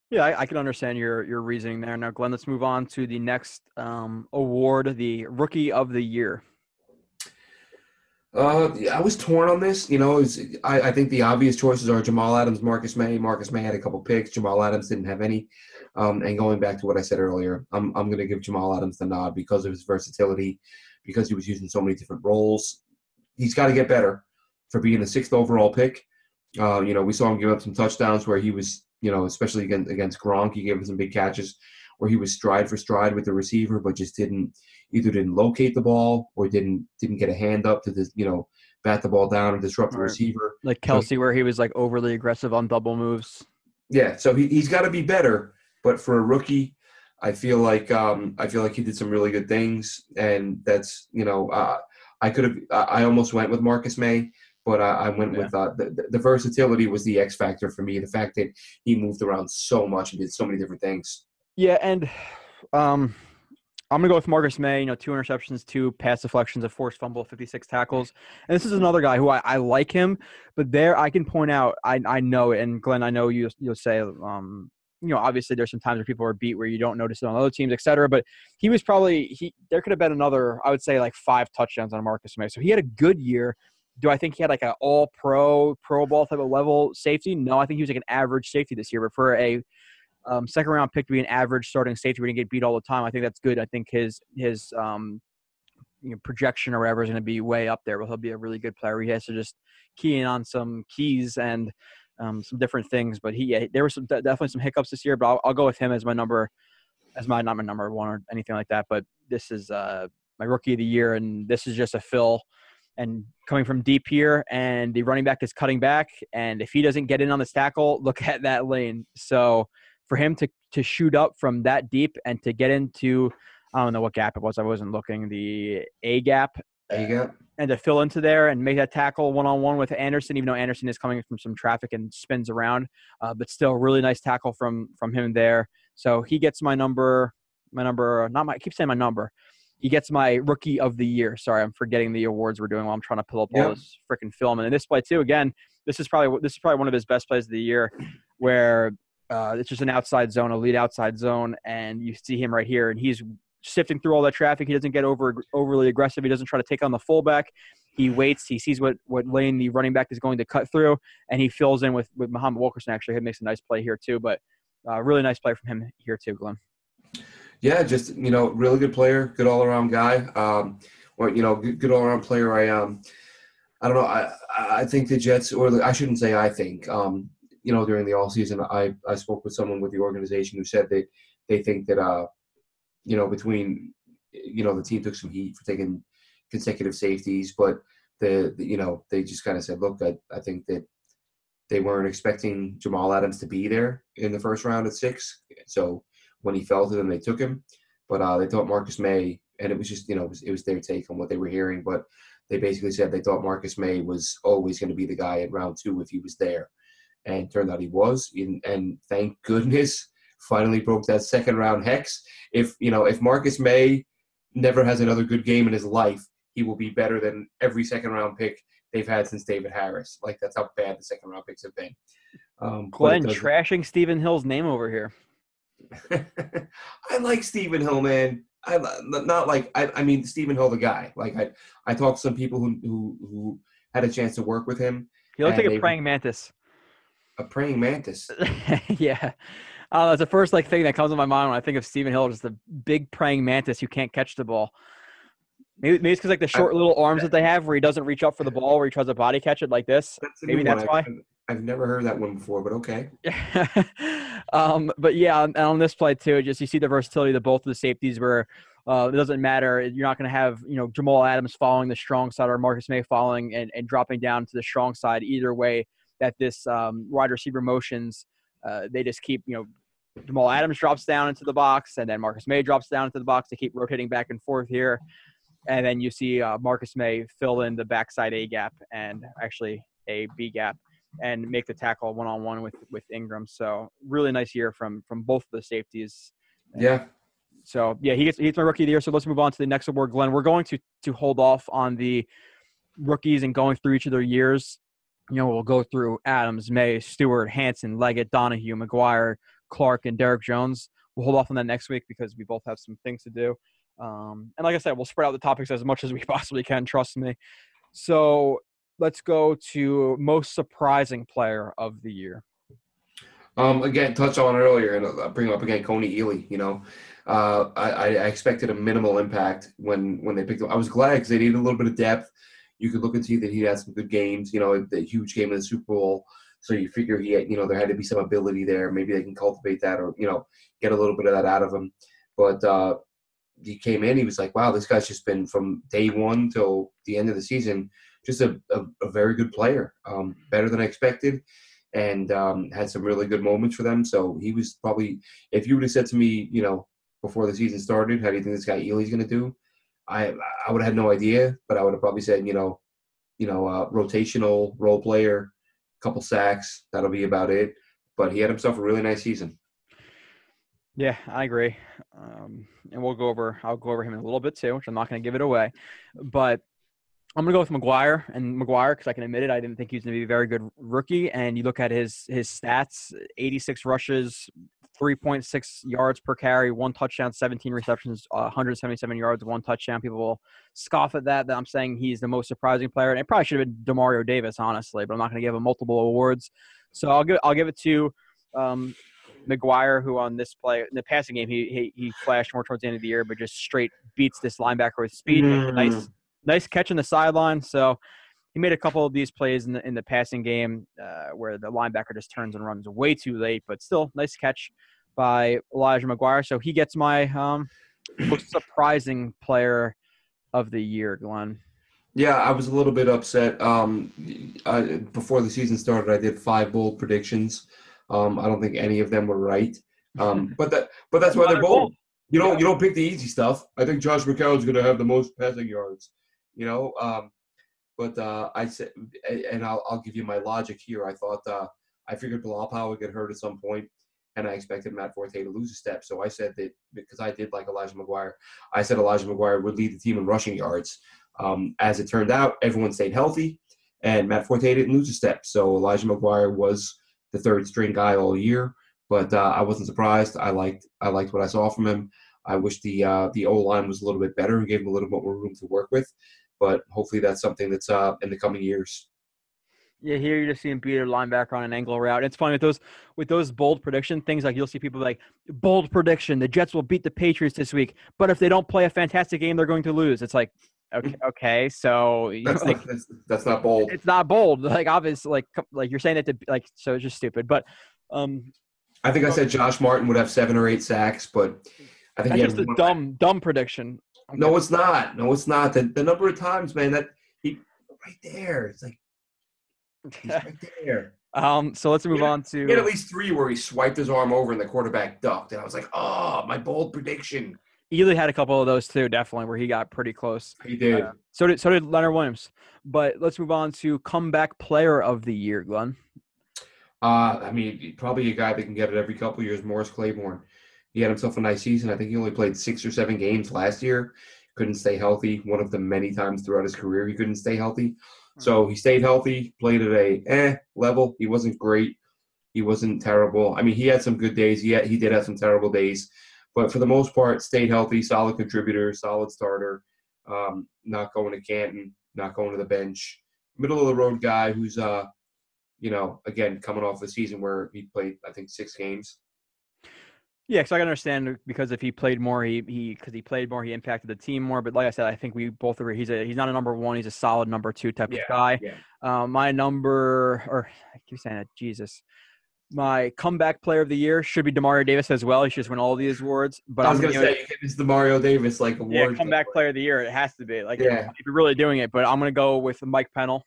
D: Yeah, I can understand your reasoning there. Now, Glenn, let's move on to the next award, the Rookie of the Year.
E: I was torn on this. I think the obvious choices are Jamal Adams, Marcus May. Marcus May had a couple picks. Jamal Adams didn't have any. And going back to what I said earlier, I'm going to give Jamal Adams the nod because of his versatility, because he was using so many different roles. He's got to get better for being the 6th overall pick. We saw him give up some touchdowns where he was, especially against Gronk, he gave him some big catches where he was stride for stride with the receiver, but just didn't locate the ball or didn't get a hand up to bat the ball down and disrupt the receiver.
D: Like Kelsey, where he was like overly aggressive on double moves. Yeah,
E: so he's got to be better. But for a rookie, I feel like he did some really good things, and that's I almost went with Marcus May. But I went with the versatility was the X factor for me. The fact that he moved around so much and did so many different things.
D: Yeah, and I'm going to go with Marcus May. 2 interceptions, 2 pass deflections, a forced fumble, 56 tackles. And this is another guy who I like him. But there I can point out, I know, and Glenn, I know you'll say, obviously there's some times where people are beat where you don't notice it on other teams, et cetera. But he was there could have been another, I would say, like 5 touchdowns on Marcus May. So he had a good year. Do I think he had like an all-pro, Pro Bowl type of level safety? No, I think he was like an average safety this year. But for a second-round pick to be an average starting safety where he didn't get beat all the time, I think that's good. I think his projection or whatever is going to be way up there. But he'll be a really good player. He has to just key in on some keys and some different things. But there were definitely some hiccups this year. But I'll go with him as not my number 1 or anything like that. But this is my Rookie of the Year, and this is just a fill. And coming from deep here, and the running back is cutting back, and if he doesn't get in on this tackle, look at that lane. So for him to shoot up from that deep and to get into, I don't know what gap it was. I wasn't looking, the A gap.
E: And
D: to fill into there and make that tackle one-on-one with Anderson, even though Anderson is coming from some traffic and spins around. But still, really nice tackle from him there. So he gets my number. I keep saying my number. He gets my Rookie of the Year. Sorry, I'm forgetting the awards we're doing while I'm trying to pull up all this freaking film. And in this play too, again, this is probably one of his best plays of the year, where it's just an outside zone, a lead outside zone, and you see him right here, and he's sifting through all that traffic. He doesn't get overly aggressive. He doesn't try to take on the fullback. He waits. He sees what lane the running back is going to cut through, and he fills in with Muhammad Wilkerson. Actually, he makes a nice play here too. But really nice play from him here too, Glenn.
E: Yeah, just really good player, good all around guy. Good all around player. I don't know. I think the Jets, or I shouldn't say I think. During the all season, I spoke with someone with the organization who said that they think that between the team took some heat for taking consecutive safeties, but they just kind of said, look, I think that they weren't expecting Jamal Adams to be there in the first round at 6. So when he fell to them, they took him. But they thought Marcus May, and it was just, it was their take on what they were hearing. But they basically said they thought Marcus May was always going to be the guy at round 2 if he was there. And turned out he was. And thank goodness, finally broke that second round hex. If Marcus May never has another good game in his life, he will be better than every second round pick they've had since David Harris. Like, that's how bad the second round picks have been.
D: Glenn trashing Stephen Hill's name over here.
E: I like Stephen Hill, man. I mean Stephen Hill the guy. Like, I talked to some people who had a chance to work with him.
D: He looked like a praying mantis.
E: A praying mantis.
D: Yeah. That's the first thing that comes to my mind when I think of Stephen Hill, just a big praying mantis who can't catch the ball. Maybe it's because the short little arms that they have, where he doesn't reach up for the ball, where he tries to body catch it like this. Maybe that's why.
E: I've never heard that one before, but okay.
D: But yeah, and on this play too, just you see the versatility of both of the safeties, where it doesn't matter. You're not going to have Jamal Adams following the strong side or Marcus May following and dropping down to the strong side. Either way, that this wide receiver motions, they just keep Jamal Adams drops down into the box, and then Marcus May drops down into the box. They keep rotating back and forth here. And then you see Marcus May fill in the backside A gap and actually a B gap and make the tackle one-on-one with Ingram. So really nice year from both of the safeties.
E: Yeah.
D: So, yeah, he's my rookie of the year. So let's move on to the next award, Glenn. We're going to hold off on the rookies and going through each of their years. We'll go through Adams, May, Stewart, Hanson, Leggett, Donahue, McGuire, Clark, and Derrick Jones. We'll hold off on that next week because we both have some things to do. And like I said, we'll spread out the topics as much as we possibly can, trust me. So let's go to most surprising player of the year.
E: Again, touch on earlier, and I'll bring up again Coney Ealy. I expected a minimal impact when they picked him. I was glad because they needed a little bit of depth. You could look and see that he had some good games, the huge game in the Super Bowl. So you figure he had, there had to be some ability there. Maybe they can cultivate that or, get a little bit of that out of him. But he came in, he was like, wow, this guy's just been from day one till the end of the season, just a very good player, better than I expected, and had some really good moments for them. So he was probably, if you would have said to me, before the season started, how do you think this guy Ealy's going to do? I would have had no idea, but I would have probably said, rotational role player, couple sacks, that'll be about it. But he had himself a really nice season.
D: Yeah, I agree. And I'll go over him in a little bit too, which I'm not going to give it away. But I'm going to go with McGuire, because I can admit it, I didn't think he was going to be a very good rookie. And you look at his stats, 86 rushes, 3.6 yards per carry, 1 touchdown, 17 receptions, 177 yards, 1 touchdown. People will scoff at that I'm saying he's the most surprising player. And it probably should have been Demario Davis, honestly, but I'm not going to give him multiple awards. So I'll give it to McGuire, who on this play, in the passing game, he flashed more towards the end of the year, but just straight beats this linebacker with speed. Nice catch on the sideline. So he made a couple of these plays in the passing game where the linebacker just turns and runs way too late, but still nice catch by Elijah McGuire. So he gets my most surprising player of the year, Glenn.
E: Yeah, I was a little bit upset. Before the season started, I did 5 bold predictions. I don't think any of them were right. But that's why they're bold. You don't pick the easy stuff. I think Josh McCown's going to have the most passing yards. But I said, and I'll give you my logic here. I thought I figured Bilal Powell would get hurt at some point, and I expected Matt Forte to lose a step. So I said that because I did like Elijah McGuire, I said Elijah McGuire would lead the team in rushing yards. As it turned out, everyone stayed healthy, and Matt Forte didn't lose a step. So Elijah McGuire was the third string guy all year. But I wasn't surprised. I liked what I saw from him. I wish the O-line was a little bit better and gave him a little bit more room to work with. But hopefully that's something that's in the coming years.
D: Yeah, here you're just seeing beat a linebacker on an angle route. It's funny with those bold prediction things. Like you'll see people like bold prediction: the Jets will beat the Patriots this week, but if they don't play a fantastic game, they're going to lose. It's like, okay, so
E: That's not bold.
D: It's not bold. Like obviously, like you're saying that so it's just stupid. But
E: I think I said Josh Martin would have 7 or 8 sacks, but I think
D: that's just a dumb prediction. Okay.
E: No, it's not. No, it's not. The number of times, man, that he right there. It's like. He's right there.
D: So let's move on to.
E: He had at least 3 where he swiped his arm over and the quarterback ducked, and I was like, "Oh, my bold prediction."
D: Ely had a couple of those too, definitely, where he got pretty close.
E: He did.
D: So did Leonard Williams. But let's move on to comeback player of the year, Glenn.
E: I mean, probably a guy that can get it every couple of years. Morris Claiborne. He had himself a nice season. I think he only played 6 or 7 games last year. Couldn't stay healthy. One of the many times throughout his career he couldn't stay healthy. So he stayed healthy, played at a level. He wasn't great. He wasn't terrible. I mean, he had some good days. He did have some terrible days. But for the most part, stayed healthy, solid contributor, solid starter, not going to Canton, not going to the bench. Middle-of-the-road guy who's, again, coming off a season where he played, I think, 6 games.
D: Yeah, because I can understand because if he played more, he impacted the team more. But like I said, I think we both agree he's not a number 1. He's a solid number 2 type of guy. Yeah. My I keep saying that, Jesus. My comeback player of the year should be Demario Davis as well. He should just win all of these awards. But
E: I was going to say, it's the Demario Davis award.
D: Yeah, comeback player of the year. It has to be. If you're really doing it. But I'm going to go with Mike Pennell.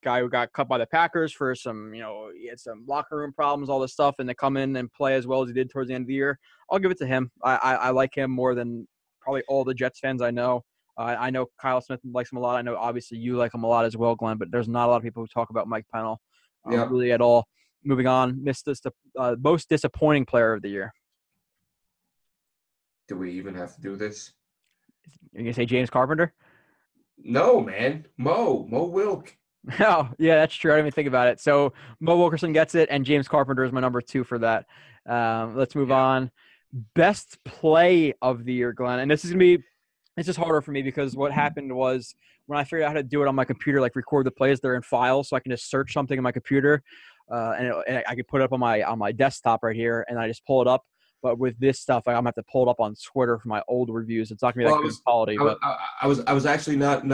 D: Guy who got cut by the Packers for some, he had some locker room problems, all this stuff, and to come in and play as well as he did towards the end of the year, I'll give it to him. I like him more than probably all the Jets fans I know. I know Kyle Smith likes him a lot. I know obviously you like him a lot as well, Glenn, but there's not a lot of people who talk about Mike Pennell really at all. Moving on, missed this the most disappointing player of the year.
E: Do we even have to do this?
D: You're going to say James Carpenter?
E: No, man. Mo Wilk.
D: Oh, yeah, that's true. I didn't even think about it. So Mo Wilkerson gets it, and James Carpenter is my number 2 for that. Let's move on. Best play of the year, Glenn. And this is harder for me because what happened was when I figured out how to do it on my computer, like record the plays, they're in files, so I can just search something in my computer, and I could put it up on my desktop right here, and I just pull it up. But with this stuff, I'm going to have to pull it up on Twitter for my old reviews. It's not going to be that good quality.
E: I was actually not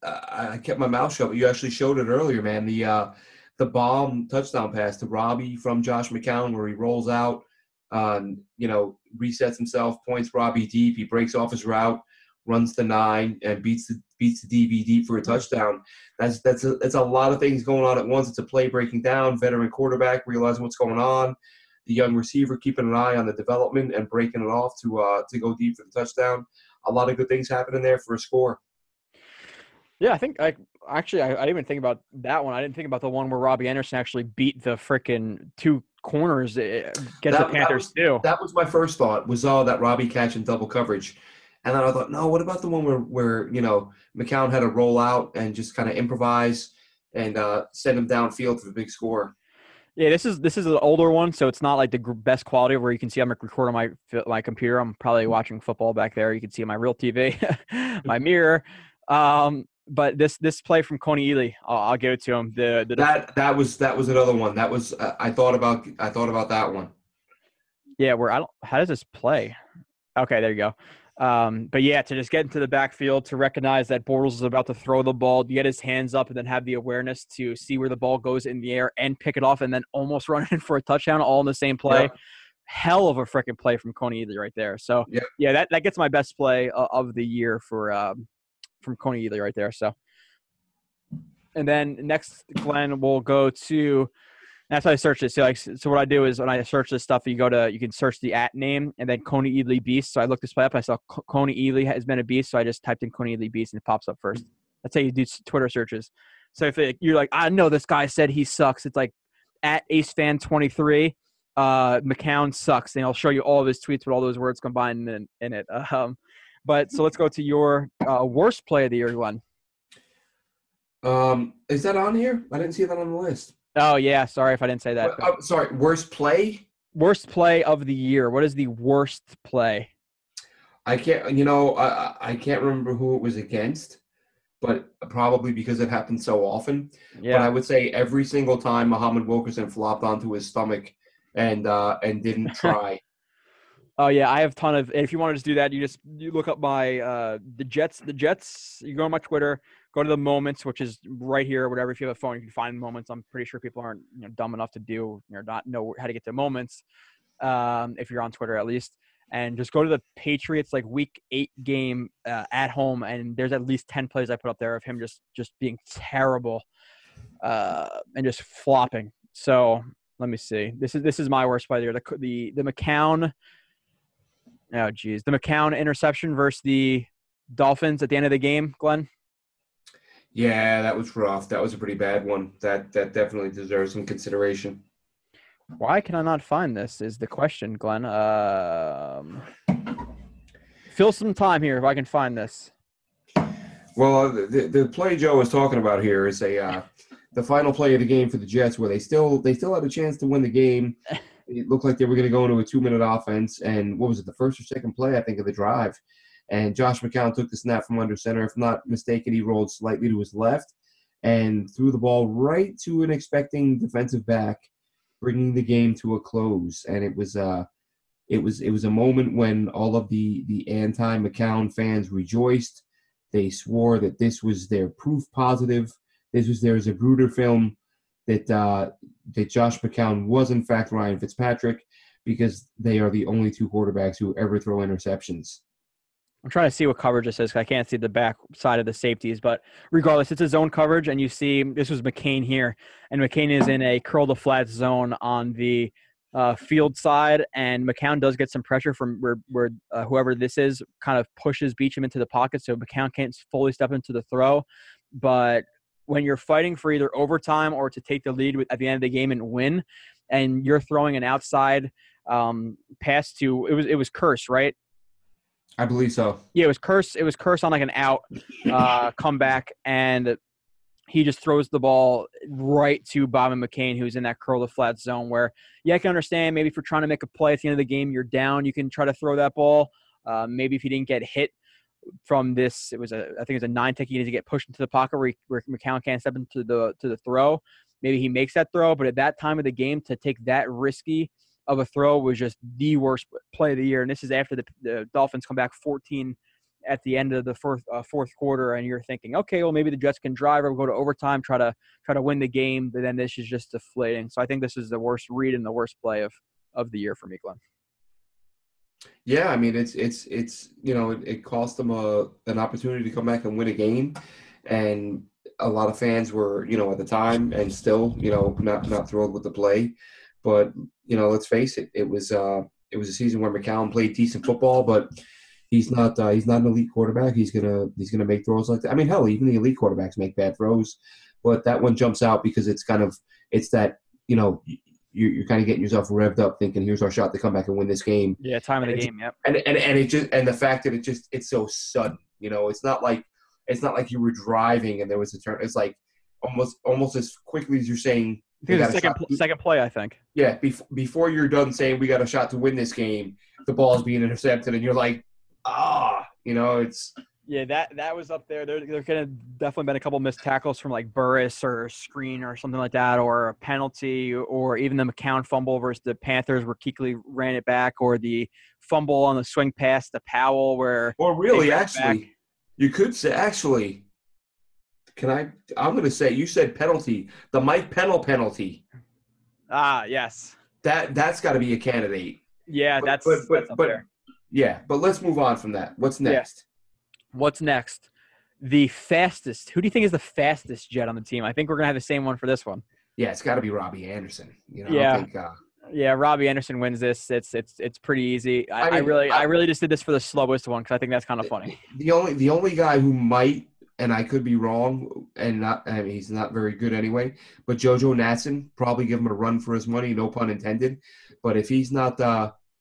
E: I kept my mouth shut, but you actually showed it earlier, man. The bomb touchdown pass to Robbie from Josh McCown where he rolls out, resets himself, points Robbie deep. He breaks off his route, runs the 9, and beats the DB deep for a touchdown. That's a lot of things going on at once. It's a play breaking down, veteran quarterback realizing what's going on, the young receiver keeping an eye on the development and breaking it off to go deep for the touchdown. A lot of good things happening there for a score.
D: Yeah, I think I didn't even think about that one. I didn't think about the one where Robbie Anderson actually beat the frickin' 2 corners against the Panthers too.
E: That was my first thought, was that Robbie catch in double coverage. And then I thought, no, what about the one where McCown had to roll out and just kind of improvise and send him downfield for the big score?
D: Yeah, this is an older one, so it's not like the best quality where you can see I'm recording my computer. I'm probably watching football back there. You can see my real TV, my mirror. But this play from Coney Ely, I'll give it to him.
E: That was another one. That was I thought about that one.
D: Yeah, how does this play? Okay, there you go. But yeah, to just get into the backfield, to recognize that Bortles is about to throw the ball, get his hands up, and then have the awareness to see where the ball goes in the air and pick it off, and then almost run in for a touchdown, all in the same play. Yep. Hell of a freaking play from Coney Ely right there. So yeah, that gets my best play of the year from Coney Ely right there. So, and then next, Glenn, we'll go to. That's how I search it. So what I do is when I search this stuff, you can search the @ name and then Coney Ely Beast. So I looked this play up. I saw Coney Ely has been a beast. So I just typed in Coney Ely Beast and it pops up first. That's how you do Twitter searches. So if you're like, I know this guy said he sucks, it's like @AceFan23. McCown sucks, and I'll show you all of his tweets with all those words combined in it. But so let's go to your worst play of the year, Glenn.
E: Is that on here? I didn't see that on the list.
D: Oh, yeah. Sorry if I didn't say that.
E: Sorry. Worst play?
D: Worst play of the year. What is the worst play?
E: I can't, you know, I can't remember who it was against, but probably because it happened so often. But I
D: Yeah.
E: would say every single time Muhammad Wilkerson flopped onto his stomach and didn't try.
D: Oh yeah, I have a ton of. If you want to just do that, you look up my the Jets. The Jets. You go on my Twitter, go to the moments, which is right here or whatever. If you have a phone, you can find the moments. I'm pretty sure people aren't dumb enough to do or not know how to get to moments. If you're on Twitter at least, and just go to the Patriots like Week 8 game at home, and there's at least 10 plays I put up there of him just being terrible and just flopping. So let me see. This is my worst play there. The McCown. Oh, geez. The McCown interception versus the Dolphins at the end of the game, Glenn?
E: Yeah, that was rough. That was a pretty bad one. That definitely deserves some consideration.
D: Why can I not find this is the question, Glenn. Fill some time here if I can find this.
E: Well, the play Joe was talking about here is the final play of the game for the Jets, where they still had a chance to win the game. It looked like they were going to go into a 2-minute offense, and what was it, the first or second play, I think, of the drive. And Josh McCown took the snap from under center. If not mistaken, he rolled slightly to his left and threw the ball right to an expecting defensive back, bringing the game to a close. And it was a moment when all of the anti-McCown fans rejoiced. They swore that this was their proof positive. This was their Zapruder film that Josh McCown was in fact Ryan Fitzpatrick, because they are the only two quarterbacks who ever throw interceptions.
D: I'm trying to see what coverage this is because I can't see the back side of the safeties. But regardless, it's a zone coverage, and you see this was McCain here, and McCain is in a curl to flat zone on the field side, and McCown does get some pressure from where whoever this is kind of pushes Beachum into the pocket, so McCown can't fully step into the throw. But when you're fighting for either overtime or to take the lead at the end of the game and win, and you're throwing an outside pass to it was Curse, right?
E: I believe so.
D: Yeah, it was Curse. It was Curse on like an out comeback, and he just throws the ball right to Bobby McCain, who's in that curl to flat zone where, yeah, I can understand maybe if you're trying to make a play at the end of the game, you're down, you can try to throw that ball. Maybe if you didn't get hit from this, I think it was a 9-tick, he needs to get pushed into the pocket where McCown can't step into the throw. Maybe he makes that throw, but at that time of the game, to take that risky of a throw was just the worst play of the year. And this is after the Dolphins come back 14 at the end of the fourth quarter, and you're thinking, okay, well, maybe the Jets can drive or go to overtime, try to win the game, but then this is just deflating. So I think this is the worst read and the worst play of the year for me, Glenn.
E: Yeah, I mean, it's it cost them an opportunity to come back and win a game, and a lot of fans were, at the time and still, not thrilled with the play. But, let's face it, it was a season where McCown played decent football, but he's not an elite quarterback. He's gonna make throws like that. I mean, hell, even the elite quarterbacks make bad throws, but that one jumps out because it's that, you're kind of getting yourself revved up thinking, here's our shot to come back and win this game.
D: Yeah, time of the game, yep.
E: And it just, and the fact that it's so sudden, it's not like you were driving and there was a turn. It's like almost as quickly as you're saying,
D: I think the second play, I think.
E: Yeah, before you're done saying we got a shot to win this game, the ball's being intercepted, and you're like, it's.
D: Yeah, that was up there. There could have definitely been a couple missed tackles from like Burris or screen or something like that, or a penalty, or even the McCown fumble versus the Panthers where Kuechly ran it back, or the fumble on the swing pass to Powell where.
E: Or really, actually, you could say actually. I'm going to say you said penalty, the Mike Pennell penalty.
D: Ah, yes.
E: That's got to be a candidate.
D: Yeah, that's up there.
E: Yeah, but let's move on from that. What's next?
D: Yeah. What's next? The fastest. Who do you think is the fastest Jet on the team? I think we're going to have the same one for this one.
E: Yeah, it's got to be Robbie Anderson.
D: Yeah.
E: I think,
D: yeah, Robbie Anderson wins this. It's pretty easy. I really just did this for the slowest one because I think that's kind of funny.
E: The only guy who might, and I could be wrong, and he's not very good anyway, but JoJo Natson, probably give him a run for his money, no pun intended. But if he's not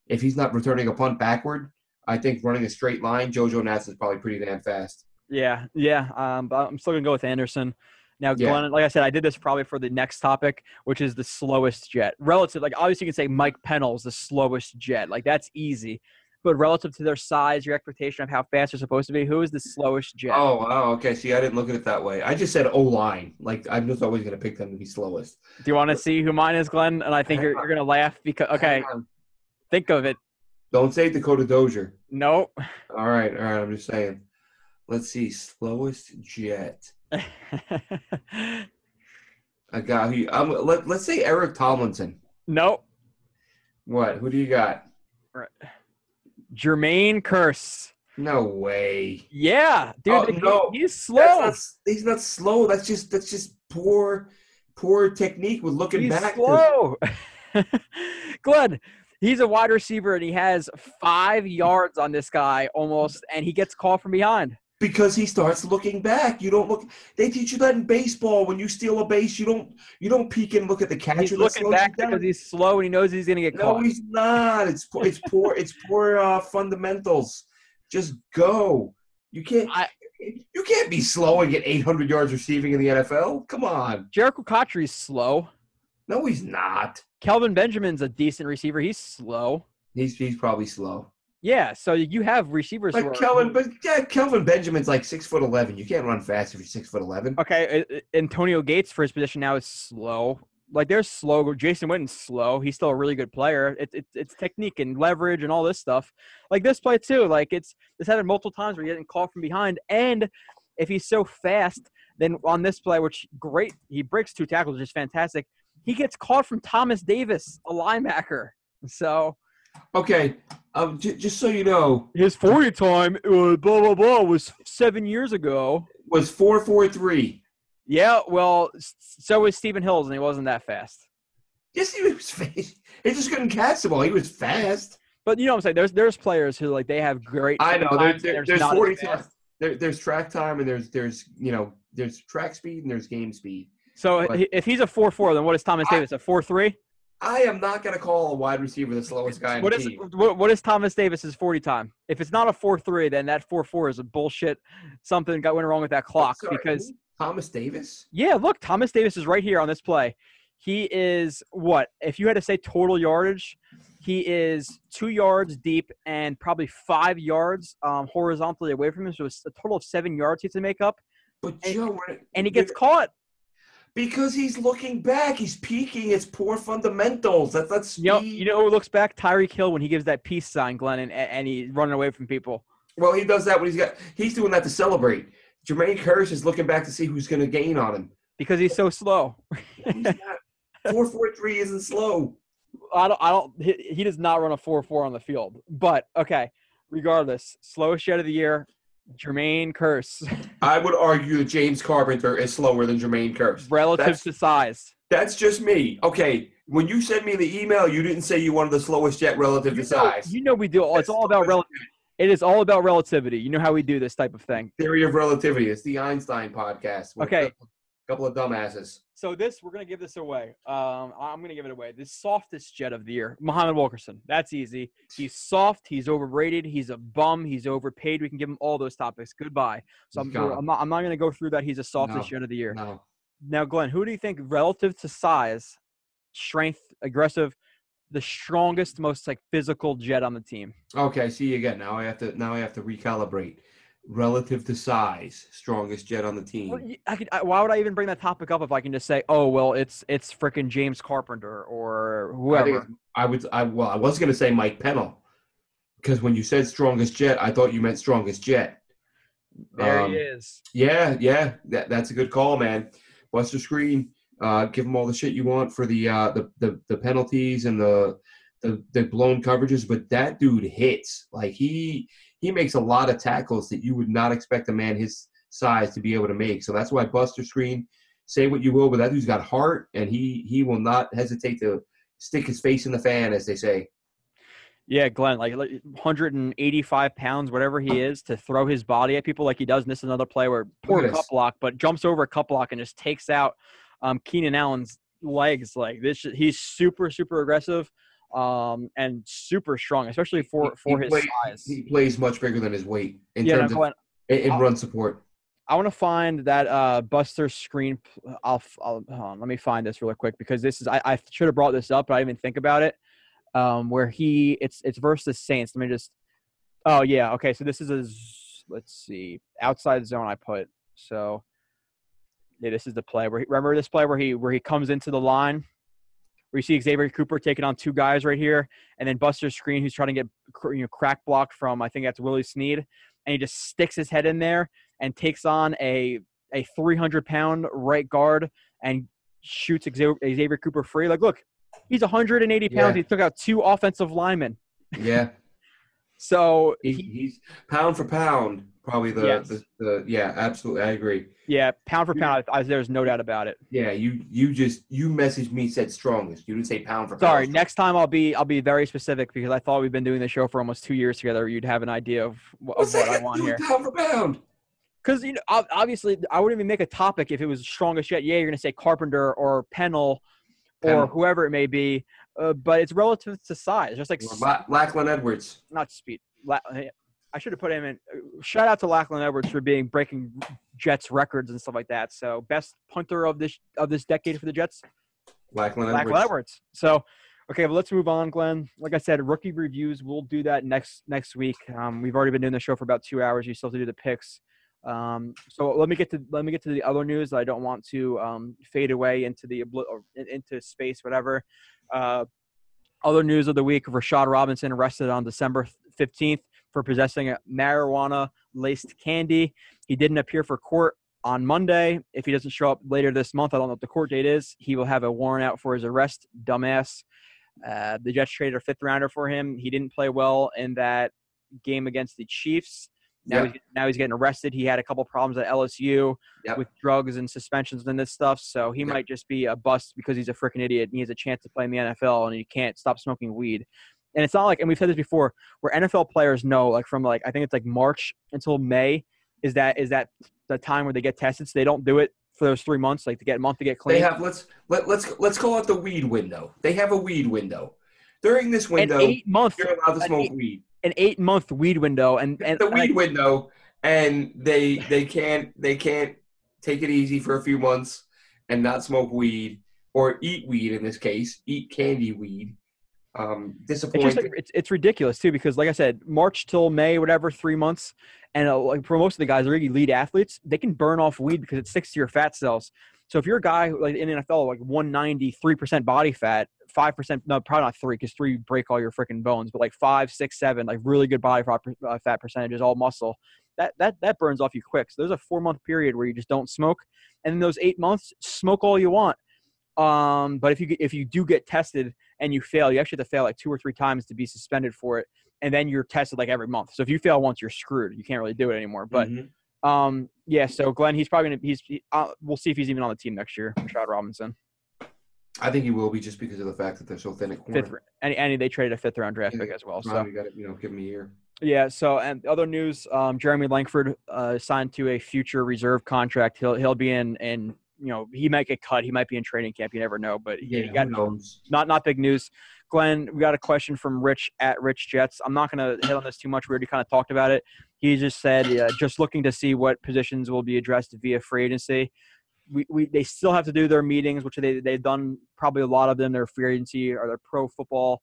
E: returning a punt backward, I think running a straight line, JoJo Natson is probably pretty damn fast. Yeah.
D: But I'm still gonna go with Anderson. Now, Glenn, like I said, I did this probably for the next topic, which is the slowest Jet. Relative, like obviously you can say Mike Pennell is the slowest Jet. Like that's easy. but relative to their size, your expectation of how fast they're supposed to be, who is the slowest jet?
E: Oh, wow. Okay. See, I didn't look at it that way. I just said O-line. Like, I'm just always going to pick them to be slowest.
D: Do you want to see who mine is, Glenn? And I think you're going to laugh because, okay,
E: Hang on.
D: think of it.
E: Don't say Dakota Dozier.
D: No.
E: All right. I'm just saying. Let's see. Slowest jet. I got who. Let's say Eric Tomlinson.
D: No.
E: What? Who do you got?
D: Right. Jermaine Curse.
E: No way.
D: Yeah, dude.
E: Oh, no.
D: He's slow.
E: He's not slow. That's just poor technique with looking
D: He's
E: back.
D: slow. Glenn, he's a wide receiver, and he has 5 yards on this guy almost, and he gets caught from behind.
E: Because he starts looking back. You don't look. They teach you that in baseball. When you steal a base, you don't peek and look at the catcher.
D: He's looking back because he's slow and he knows he's going to get caught.
E: No, he's not. It's poor fundamentals. Just go. You can't be slow and get 800 yards receiving in the NFL. Come on.
D: Jericho Cotchery's slow.
E: No, he's not.
D: Kelvin Benjamin's a decent receiver. He's slow.
E: He's probably slow.
D: Yeah, so you have receivers.
E: Like Kelvin Benjamin's like 6'11". You can't run fast if you're 6'11".
D: Okay, Antonio Gates for his position now is slow. Like they're slow. Jason Witten's slow. He's still a really good player. It's technique and leverage and all this stuff. Like this play too. Like it's happened multiple times where you're getting caught from behind. And if he's so fast, then on this play, which great, he breaks 2 tackles, which is fantastic. He gets caught from Thomas Davis, a linebacker. So.
E: Okay, just so you know,
D: his 40 time, blah blah blah, was 7 years ago.
E: Was 4.43.
D: Yeah, well, so was Stephen Hills, and he wasn't that fast.
E: Yes, he was fast. He just couldn't catch the ball. He was fast.
D: But you know what I'm saying? There's players who like they have great.
E: I know. There's 40
D: time.
E: There's track time, and there's track speed, and there's game speed.
D: So if he's a 4.4, then what is Thomas Davis, a 4.3?
E: I am not going to call a wide receiver the slowest guy in the team.
D: What is Thomas Davis's 40 time? If it's not a 4.3, then that 4.4 is a bullshit. Something went wrong with that clock. Because
E: Thomas Davis?
D: Yeah, look, Thomas Davis is right here on this play. He is what? If you had to say total yardage, he is 2 yards deep and probably 5 yards horizontally away from him. So it's a total of 7 yards he has to make up.
E: But Joe,
D: and he gets caught.
E: Because he's looking back. He's peeking. It's poor fundamentals. That's speed.
D: You know who looks back? Tyreek Hill when he gives that peace sign, Glenn, and he's running away from people.
E: Well, he does that when he's doing that to celebrate. Jermaine Curse is looking back to see who's going to gain on him.
D: Because he's so slow.
E: He's not. 4.43 isn't slow.
D: He does not run a 4.4 on the field. But, okay, regardless, slowest jet of the year, Jermaine Curse.
E: I would argue that James Carpenter is slower than Jermaine Curse.
D: Relative to size.
E: That's just me. Okay, when you sent me the email, you didn't say you wanted the slowest jet relative to size.
D: You know we do. It's all about relativity. It is all about relativity. You know how we do this type of thing.
E: Theory of relativity. It's the Einstein podcast.
D: Okay.
E: A couple of dumbasses.
D: So we're going to give this away. I'm going to give it away. The softest jet of the year, Muhammad Wilkerson. That's easy. He's soft. He's overrated. He's a bum. He's overpaid. We can give him all those topics. Goodbye. So I'm not going to go through that. He's the softest jet of the year.
E: No.
D: Now, Glenn, who do you think relative to size, strength, aggressive, the strongest, most like physical jet on the team?
E: Okay, see again. Now I have to recalibrate. Relative to size, strongest jet on the team.
D: Well, why would I even bring that topic up if I can just say, oh well, it's freaking James Carpenter or whoever?
E: I was going to say Mike Pennell because when you said strongest jet, I thought you meant strongest jet.
D: There he is.
E: Yeah, that's a good call, man. Buster Screen, give him all the shit you want for the penalties and the blown coverages, but that dude hits. Like he makes a lot of tackles that you would not expect a man his size to be able to make. So that's why Buster Screen, say what you will, but that dude's got heart, and he will not hesitate to stick his face in the fan, as they say.
D: Yeah, Glenn, like 185 pounds, whatever he is, to throw his body at people like he does. And this is another play where poor cup block, but jumps over a cup block and just takes out Keenan Allen's legs. Like this, he's super, super aggressive. And super strong, especially for his size.
E: He plays much bigger than his weight in terms of run support.
D: I want to find that Buster Screen. Hold on, let me find this really quick because this is I should have brought this up, but I didn't even think about it. Where it's versus Saints. Let me just Oh yeah, okay. So this is let's see, outside zone. I put so. Yeah, this is the play where remember this play where he comes into the line, where you see Xavier Cooper taking on two guys right here, and then Buster Screen, who's trying to get crack blocked from I think that's Willie Snead, and he just sticks his head in there and takes on a 300-pound right guard and shoots Xavier Cooper free. Like, look, he's 180 pounds.
E: Yeah.
D: He took out two offensive linemen.
E: Yeah.
D: So
E: He's pound for pound, probably the yeah, absolutely. I agree.
D: Yeah, pound for pound, there's no doubt about it.
E: Yeah, you messaged me, said strongest. You didn't say pound for pound.
D: Sorry, next time I'll be very specific because I thought we've been doing the show for almost 2 years together. You'd have an idea of what I want here.
E: Pound for pound.
D: Because obviously, I wouldn't even make a topic if it was strongest yet. Yeah, you're gonna say Carpenter or Pennell or whoever it may be, but it's relative to size. Just like
E: Lachlan Edwards,
D: not speed. I should have put him in. Shout out to Lachlan Edwards for breaking Jets records and stuff like that. So best punter of this decade for the Jets,
E: Lachlan
D: Edwards. So, okay, but let's move on, Glenn. Like I said, rookie reviews. We'll do that next week. We've already been doing the show for about 2 hours. You still have to do the picks. So let me get to the other news. I don't want to fade away into into space, whatever. Other news of the week: Rashad Robinson arrested on December 15th for possessing a marijuana-laced candy. He didn't appear for court on Monday. If he doesn't show up later this month, I don't know what the court date is, he will have a warrant out for his arrest. Dumbass. The Jets traded a fifth-rounder for him. He didn't play well in that game against the Chiefs. Now he's getting arrested. He had a couple problems at LSU with drugs and suspensions and this stuff. So he might just be a bust because he's a freaking idiot and he has a chance to play in the NFL and he can't stop smoking weed. And it's not like, and we've said this before, where NFL players know, like from like I think it's like March until May is that the time where they get tested. So they don't do it for those 3 months, like to get a month to get clean.
E: They have let's call it the weed window. They have a weed window. During this window,
D: 8 months,
E: you're allowed to smoke weed.
D: An 8-month weed window, and
E: the weed window, and they can't take it easy for a few months and not smoke weed or eat weed in this case, eat candy weed. Disappointing.
D: It's ridiculous too because, like I said, March till May, whatever, 3 months, and like for most of the guys, they're elite athletes. They can burn off weed because it sticks to your fat cells. So if you're a guy like in NFL, like 193% body fat, 5%, no, probably not 3 because 3 break all your freaking bones, but like 5, 6, 7, like really good body fat percentages, all muscle. That burns off you quick. So there's a 4-month period where you just don't smoke, and in those 8 months, smoke all you want. But if you do get tested and you fail, you actually have to fail like 2 or 3 times to be suspended for it, and then you're tested like every month. So if you fail once, you're screwed. You can't really do it anymore. But yeah. So Glenn, he's probably gonna we'll see if he's even on the team next year. Rashad Robinson.
E: I think he will be just because of the fact that they're so thin at corner.
D: And they traded a 5th-round draft pick as well. So
E: you got to give him a year.
D: Yeah. So and other news, Jeremy Langford signed to a future reserve contract. He'll be in. He might get cut. He might be in training camp. You never know. But he got not big news. Glenn, we got a question from Rich at Rich Jets. I'm not going to hit on this too much. We already kind of talked about it. He just said, just looking to see what positions will be addressed via free agency. They still have to do their meetings, which they've done probably a lot of them. Their free agency or their pro football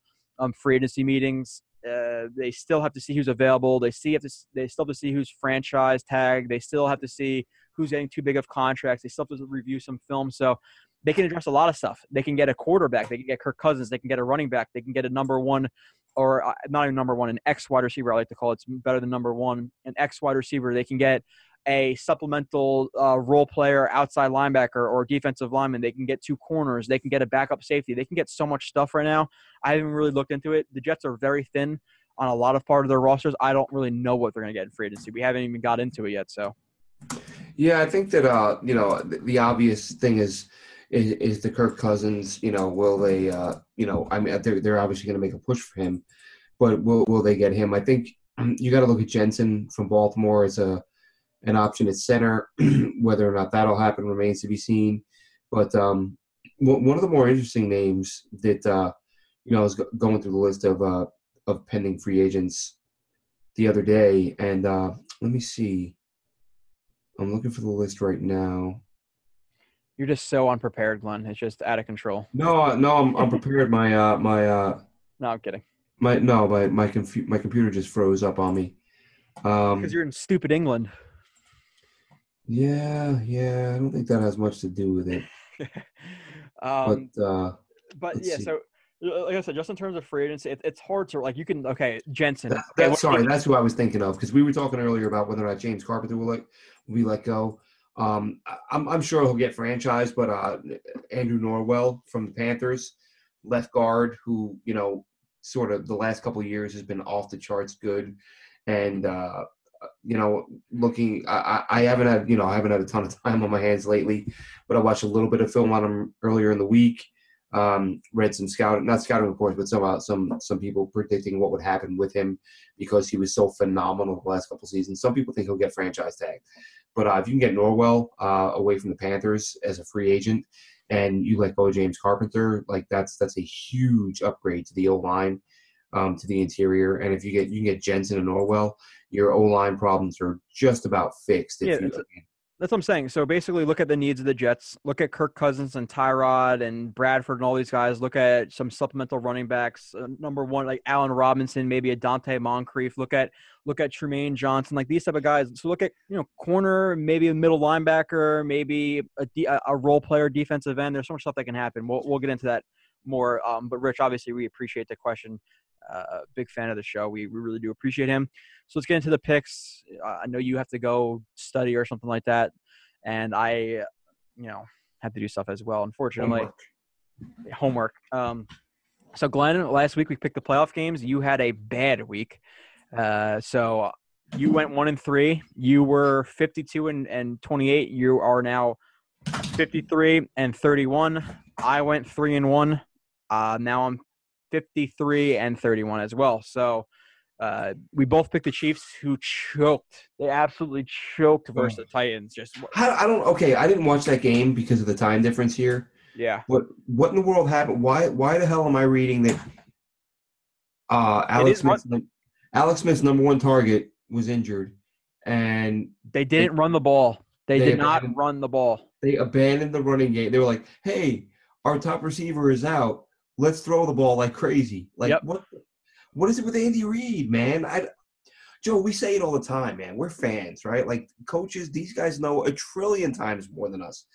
D: free agency meetings. They still have to see who's available. They still have to see who's franchise tagged. They still have to see who's getting too big of contracts. They still have to review some film. So they can address a lot of stuff. They can get a quarterback. They can get Kirk Cousins. They can get a running back. They can get a number one or not even number one, an X wide receiver. I like to call it. It's better than number one, an X wide receiver. They can get a supplemental role player, outside linebacker, or defensive lineman. They can get 2 corners. They can get a backup safety. They can get so much stuff right now. I haven't really looked into it. The Jets are very thin on a lot of part of their rosters. I don't really know what they're going to get in free agency. We haven't even got into it yet. So,
E: yeah, I think that the obvious thing is the Kirk Cousins. Will they? I mean, they're obviously going to make a push for him, but will they get him? I think you got to look at Jensen from Baltimore as an option at center. Whether or not that'll happen remains to be seen. But one of the more interesting names that I was going through the list of pending free agents the other day, and let me see. I'm looking for the list right now.
D: You're just so unprepared, Glenn. It's just out of control.
E: No, I'm prepared. My
D: No, I'm kidding.
E: My computer just froze up on me.
D: Because you're in stupid England.
E: Yeah. I don't think that has much to do with it.
D: But
E: let's
D: yeah,
E: see.
D: so like I said, just in terms of free agency, it's hard to like you can Jensen.
E: That's who I was thinking of because we were talking earlier about whether or not James Carpenter will be let go. I'm sure he'll get franchised, but Andrew Norwell from the Panthers, left guard, who sort of the last couple of years has been off the charts good, and looking. I haven't had a ton of time on my hands lately, but I watched a little bit of film on him earlier in the week. Read some not scouting reports, but some people predicting what would happen with him because he was so phenomenal the last couple of seasons. Some people think he'll get franchise tag, but if you can get Norwell away from the Panthers as a free agent, and you let go of James Carpenter, like that's a huge upgrade to the O-line, to the interior. And if you can get Jensen and Norwell, your O-line problems are just about fixed.
D: That's what I'm saying. So basically, look at the needs of the Jets. Look at Kirk Cousins and Tyrod and Bradford and all these guys. Look at some supplemental running backs. Number one, like Allen Robinson, maybe a Dante Moncrief. Look at Trumaine Johnson, like these type of guys. So look at corner, maybe a middle linebacker, maybe a role player, defensive end. There's so much stuff that can happen. We'll get into that more. But Rich, obviously, we appreciate the question. Big fan of the show. We really do appreciate him. So let's get into the picks. I know you have to go study or something like that, and I, have to do stuff as well. Unfortunately, homework. So Glenn, last week we picked the playoff games. You had a bad week. So you went 1-3. You were 52 and 28. You are now 53 and 31. I went 3-1. Now I'm 53 and 31 as well. So we both picked the Chiefs, who choked. They absolutely choked versus the Titans.
E: I didn't watch that game because of the time difference here.
D: Yeah.
E: What in the world happened? Why the hell am I reading that Alex Smith's number one target was injured, and
D: they didn't run the ball. They did not run the ball.
E: They abandoned the running game. They were like, "Hey, our top receiver is out. Let's throw the ball like crazy." Like,
D: yep.
E: What is it with Andy Reid, man? Joe, we say it all the time, man. We're fans, right? Like, coaches, these guys know a trillion times more than us.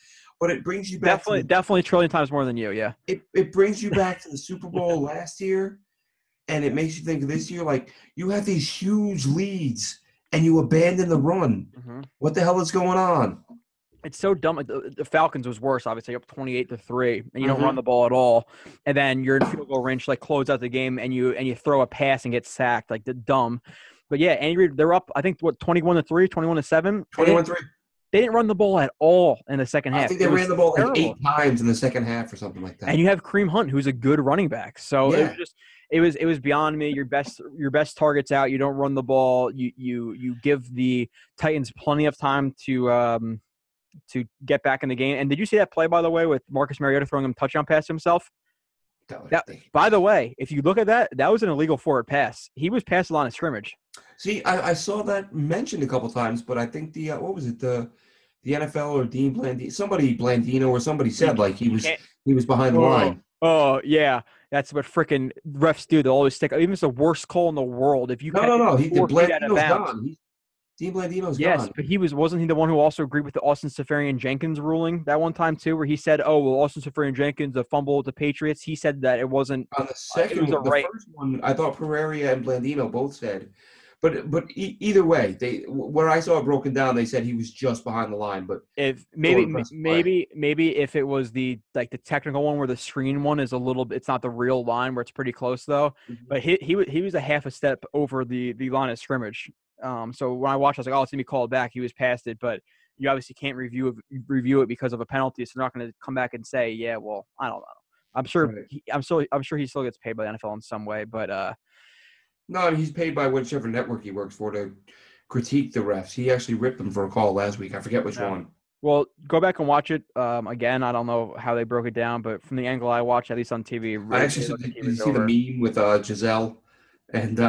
E: But it brings you back
D: definitely a trillion times more than you, yeah.
E: It brings you back to the Super Bowl last year, and it makes you think of this year, like, you have these huge leads, and you abandon the run.
D: Mm-hmm.
E: What the hell is going on?
D: It's so dumb. The Falcons was worse, obviously, up 28-3, and you don't run the ball at all. And then you're in field goal range, like close out the game, and you throw a pass and get sacked, like the dumb. But yeah, Andy Reid, they're up, I think, 21-3, 21-7.
E: 21-3.
D: They didn't run the ball at all in the second half.
E: I think they ran the ball like 8 times in the second half or something like that.
D: And you have Kareem Hunt, who's a good running back. So it was beyond me. Your best target's out. You don't run the ball. You give the Titans plenty of time to get back in the game. And did you see that play, by the way, with Marcus Mariota throwing him a touchdown pass to himself? By the way, if you look at that was an illegal forward pass. He was past the line of scrimmage.
E: See, I saw that mentioned a couple times, but I think the NFL or Dean Blandino, somebody Blandino or somebody said like he was behind the line.
D: Oh yeah, that's what freaking refs do. They always stick. Even if it's the worst call in the world, if you
E: no, Blandino's gone. Dean Blandino's gone.
D: Yes, but wasn't he the one who also agreed with the Austin Seferian-Jenkins ruling that one time too, where he said, "Oh, well, Austin Seferian-Jenkins, the fumble with the Patriots." He said that it wasn't.
E: On the second one, the first one, I thought Pereira and Blandino both said, but either way, where I saw it broken down, they said he was just behind the line. But
D: if maybe if it was the technical one where the screen one is a little bit, it's not the real line where it's pretty close though. Mm-hmm. But he was a half a step over the line of scrimmage. So when I watched, I was like, "Oh, it's gonna be called back." He was past it, but you obviously can't review it because of a penalty. So they're not going to come back and say, "Yeah, well, I don't know." I'm sure. Right. I'm sure he still gets paid by the NFL in some way, but
E: no, I mean, he's paid by whichever network he works for to critique the refs. He actually ripped them for a call last week. I forget which one.
D: Well, go back and watch it again. I don't know how they broke it down, but from the angle I watched, at least on TV,
E: I actually saw, did you see the meme with Giselle and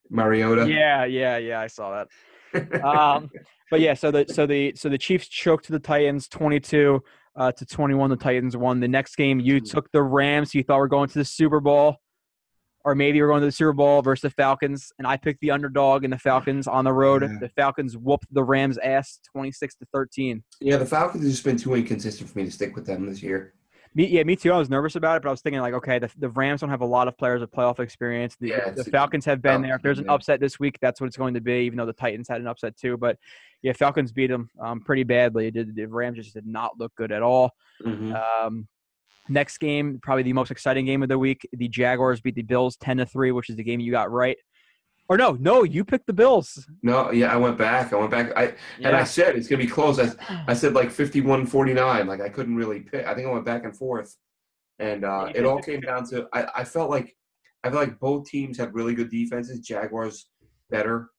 E: Mariota?
D: Yeah, I saw that. But yeah, so the Chiefs choked to the Titans 22-21. The Titans won. The next game, you took the Rams. You thought we're going to the Super Bowl. or maybe we're going to the Super Bowl versus the Falcons, and I picked the underdog and the Falcons on the road.
E: Yeah.
D: The Falcons whooped the Rams' ass 26-13.
E: Yeah, the Falcons have just been too inconsistent for me to stick with them this year.
D: Me too. I was nervous about it, but I was thinking like, okay, the Rams don't have a lot of players with playoff experience. The Falcons have been there. If there's an upset this week, that's what it's going to be. Even though the Titans had an upset too, but yeah, Falcons beat them pretty badly. The Rams just did not look good at all.
E: Mm-hmm.
D: Next game, probably the most exciting game of the week. The Jaguars beat the Bills 10-3, which is the game you got right. Or no, you picked the Bills.
E: No, yeah, I went back. And I said it's gonna be close. I said like 51-49. Like I couldn't really pick. I think I went back and forth, and it all came down to I felt like both teams had really good defenses. Jaguars better,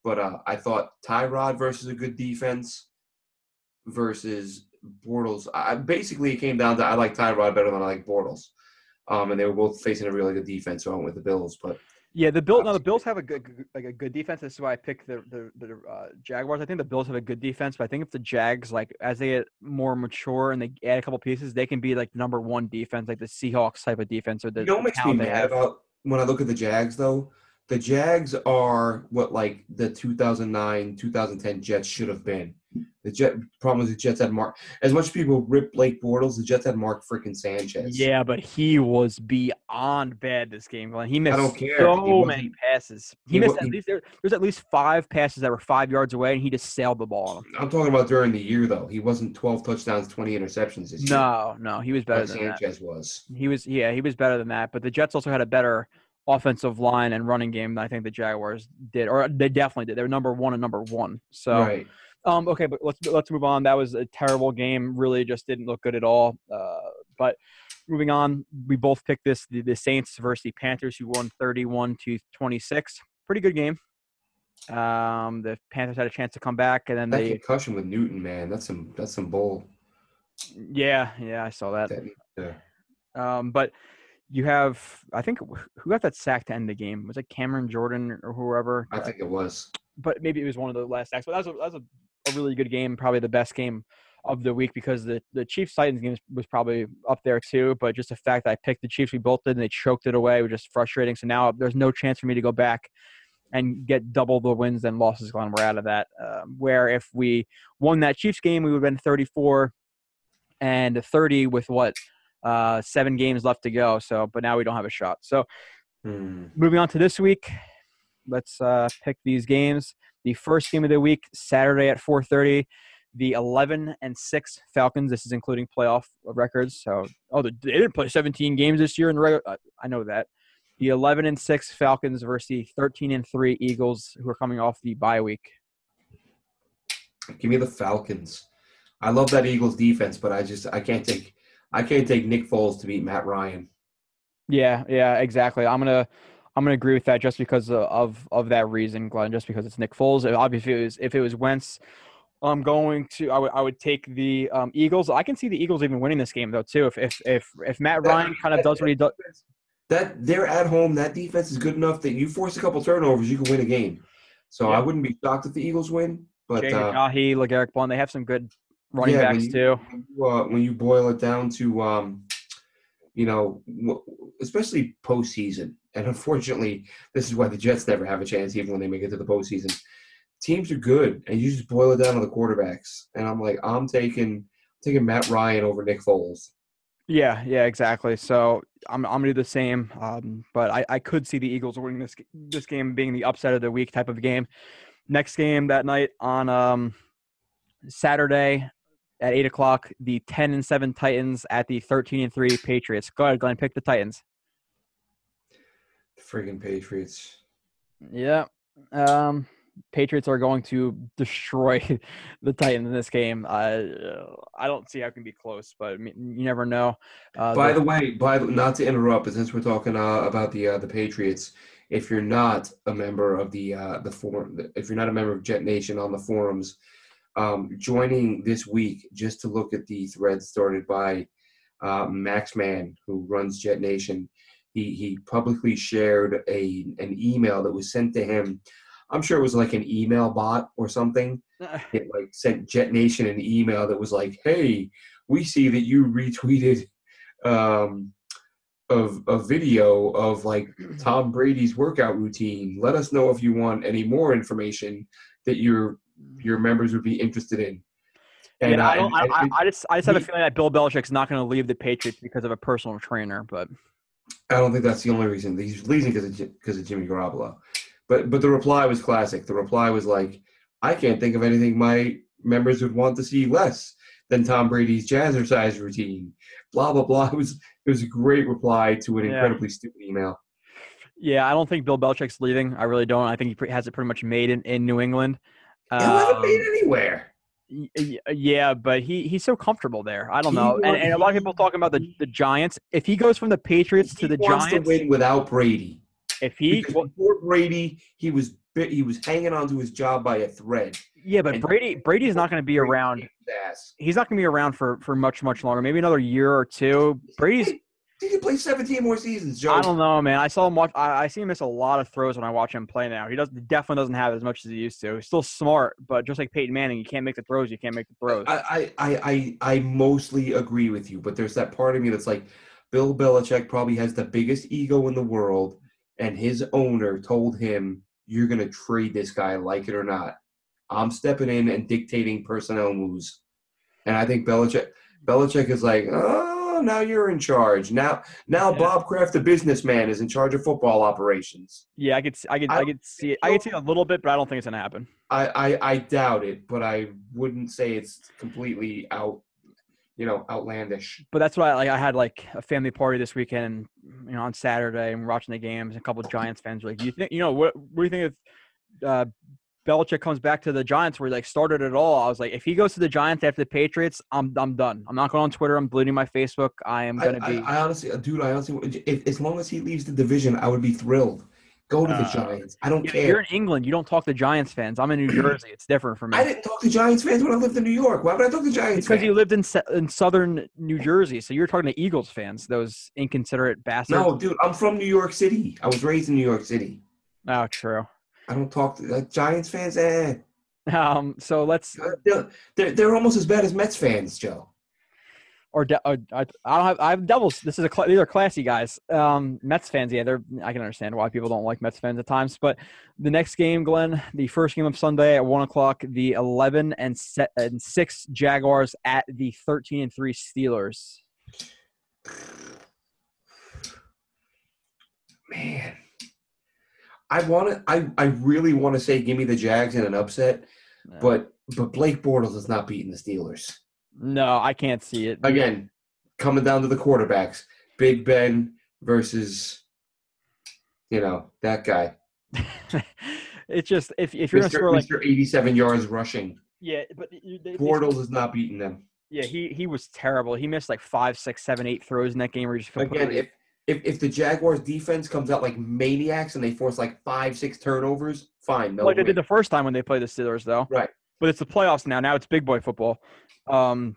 E: but I thought Tyrod versus a good defense versus Bortles. Basically it came down to I like Tyrod better than I like Bortles, and they were both facing a really good defense. So I went with the Bills, but.
D: Yeah, the Bills have a good defense. This is why I picked the Jaguars. I think the Bills have a good defense, but I think if the Jags, like as they get more mature and they add a couple pieces, they can be like the number one defense, like the Seahawks type of defense. Or the
E: what makes me mad about when I look at the Jags though? The Jags are what like the 2009, 2010 Jets should have been. The problem is the Jets had Mark. As much as people rip Blake Bortles, the Jets had Mark freaking Sanchez.
D: Yeah, but he was beyond bad this game. He missed
E: so
D: many passes. There's at least 5 passes that were 5 yards away, and he just sailed the ball on them.
E: I'm talking about during the year though. He wasn't 12 touchdowns, 20 interceptions this year.
D: No, he was better than
E: Sanchez
D: that.
E: was.
D: He was better than that. But the Jets also had a better offensive line and running game than I think the Jaguars did, or they definitely did. They were number one. So.
E: Right.
D: Okay, but let's move on. That was a terrible game. Really, just didn't look good at all. But moving on, we both picked the Saints versus the Panthers, who won 31-26. Pretty good game. The Panthers had a chance to come back, and then
E: that concussion with Newton, man, that's some bull.
D: Yeah, I saw that.
E: Yeah.
D: But you have, I think, who got that sack to end the game? Was it Cameron Jordan or whoever?
E: I think it was.
D: But maybe it was one of the last sacks. But that was a really good game, probably the best game of the week, because the Chiefs-Titans game was probably up there too. But just the fact that I picked the Chiefs, we both did, and they choked it away was just frustrating. So now there's no chance for me to go back and get double the wins and losses when we're out of that. Where if we won that Chiefs game, we would have been 34-30 with 7 games left to go. So, but now we don't have a shot. So moving on to this week, let's pick these games. The first game of the week, Saturday at 4:30, the 11-6 Falcons. This is including playoff records. So, they didn't play 17 games this year in the regular. I know that. The 11-6 Falcons versus the 13-3 Eagles, who are coming off the bye week.
E: Give me the Falcons. I love that Eagles defense, but I can't take Nick Foles to beat Matt Ryan. Yeah,
D: exactly. I'm gonna agree with that just because of that reason, Glenn. Just because it's Nick Foles. Obviously, if it was Wentz, I would take the Eagles. I can see the Eagles even winning this game though too. If Matt Ryan kind of does what he does.
E: That they're at home, that defense is good enough that you force a couple turnovers, you can win a game. So I wouldn't be shocked if the Eagles win. But
D: Jahi, LeGarrette Blount, they have some good running backs too.
E: When you boil it down to especially postseason. And unfortunately, this is why the Jets never have a chance even when they make it to the postseason. Teams are good, and you just boil it down to the quarterbacks. And I'm like, I'm taking Matt Ryan over Nick Foles.
D: Yeah, exactly. So I'm going to do the same. But I could see the Eagles winning this game being the upset of the week type of game. Next game that night on Saturday at 8 o'clock, the 10-7 Titans at the 13-3 Patriots. Go ahead, Glenn. Pick the Titans.
E: Friggin' Patriots.
D: Yeah. Patriots are going to destroy the Titans in this game. I don't see how it can be close, but you never know.
E: By the way, not to interrupt, but since we're talking about the Patriots, if you're not a member of the forum, if you're not a member of JetNation on the forums, joining this week just to look at the thread started by Max Mann, who runs JetNation. He publicly shared an email that was sent to him. I'm sure it was like an email bot or something. It sent JetNation an email that was like, "Hey, we see that you retweeted a video of like Tom Brady's workout routine. Let us know if you want any more information that your members would be interested in. And,
D: yeah, I just have a feeling that Bill Belichick's not going to leave the Patriots because of a personal trainer, but
E: I don't think that's the only reason. He's leaving because of Jimmy Garoppolo. But the reply was classic. The reply was like, I can't think of anything my members would want to see less than Tom Brady's jazzercise routine. Blah, blah, blah. It was a great reply to an incredibly stupid email.
D: Yeah, I don't think Bill Belichick's leaving. I really don't. I think he has it pretty much made in New England.
E: He'll have it made anywhere.
D: Yeah, but he's so comfortable there. I don't know. And a lot of people talking about the Giants. If he goes from the Patriots to the Giants,
E: he wants to win without Brady.
D: Before
E: Brady, he was hanging onto his job by a thread.
D: Yeah, but Brady's not going to be around. He's not going to be around for much longer. Maybe another year or two.
E: He can play 17 more seasons, Joe.
D: I don't know, man. I saw him watch. I see him miss a lot of throws when I watch him play now. He definitely doesn't have as much as he used to. He's still smart, but just like Peyton Manning, you can't make the throws. You can't make the throws.
E: I mostly agree with you, but there's that part of me that's like, Bill Belichick probably has the biggest ego in the world, and his owner told him, "You're gonna trade this guy, like it or not. I'm stepping in and dictating personnel moves." And I think Belichick is like, oh, now you're in charge. Now Bob Kraft, the businessman, is in charge of football operations.
D: Yeah, I could see it. I could see it a little bit, but I don't think it's gonna happen.
E: I doubt it, but I wouldn't say it's completely outlandish.
D: But that's why I had like a family party this weekend, on Saturday, and we're watching the games. And a couple of Giants fans were like, "You think, what do you think if Belichick comes back to the Giants where he like started it all?" I was like, if he goes to the Giants after the Patriots, I'm done. I'm not going on Twitter. I'm deleting my Facebook. I am going to be.
E: I honestly, as long as he leaves the division, I would be thrilled. Go to the Giants. I don't care.
D: You're in England. You don't talk to Giants fans. I'm in New Jersey. It's different for me.
E: I didn't talk to Giants fans when I lived in New York. Why would I talk to Giants
D: because
E: fans?
D: you lived in southern New Jersey, so you're talking to Eagles fans, those inconsiderate bastards.
E: No, dude, I'm from New York City. I was raised in New York City.
D: Oh, true. I
E: don't talk to Giants fans.
D: So let's.
E: They're almost as bad as Mets fans, Joe.
D: I have doubles. These are classy guys. Mets fans, yeah, I can understand why people don't like Mets fans at times. But the next game, Glenn, the first game of Sunday at 1:00, the 11-6 Jaguars at the 13-3 Steelers.
E: Man, I really want to say give me the Jags in an upset, but Blake Bortles is not beating the Steelers.
D: No, I can't see it.
E: Again, coming down to the quarterbacks, Big Ben versus, that guy.
D: It's just if you're going to score like
E: 87 yards rushing.
D: Yeah, but
E: Bortles is not beating them.
D: Yeah, he was terrible. He missed like 5, 6, 7, 8 throws in that game where he just completely.
E: Again, if the Jaguars defense comes out like maniacs and they force like 5, 6 turnovers, fine.
D: Like they did the first time when they played the Steelers, though.
E: Right.
D: But it's the playoffs now. Now it's big boy football. I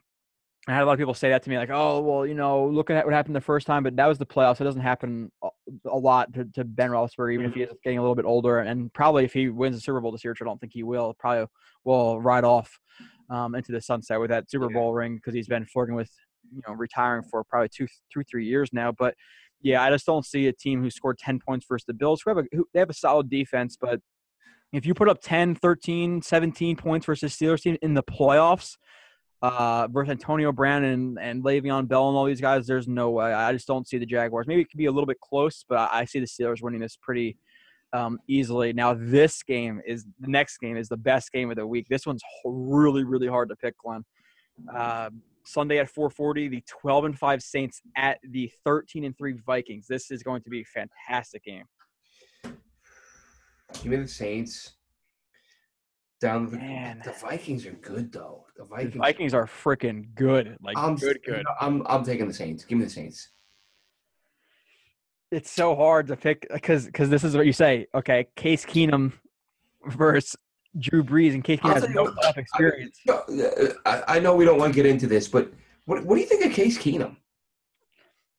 D: had a lot of people say that to me, like, "Oh, well, look at what happened the first time." But that was the playoffs. It doesn't happen a lot to Ben Roethlisberger, even if he is getting a little bit older. And probably if he wins the Super Bowl this year, which I don't think he will, probably will ride off into the sunset with that Super Bowl ring because he's been flirting with, retiring for probably 2-3 years now. But yeah, I just don't see a team who scored 10 points versus the Bills. They have a solid defense, but if you put up 10, 13, 17 points versus Steelers team in the playoffs versus Antonio Brown and Le'Veon Bell and all these guys, there's no way. I just don't see the Jaguars. Maybe it could be a little bit close, but I see the Steelers winning this pretty easily. Now, the next game is the best game of the week. This one's really, really hard to pick, Glenn. Sunday at 4:40, the 12-5 Saints at the 13-3 Vikings. This is going to be a fantastic game.
E: Give me the Saints. The Vikings are good though. The
D: Vikings are freaking good. Like good.
E: I'm taking the Saints. Give me the Saints.
D: It's so hard to pick because this is what you say. Okay, Case Keenum versus Drew Brees, and Case Keenum has no playoff experience.
E: I know we don't want to get into this, but what do you think of Case Keenum?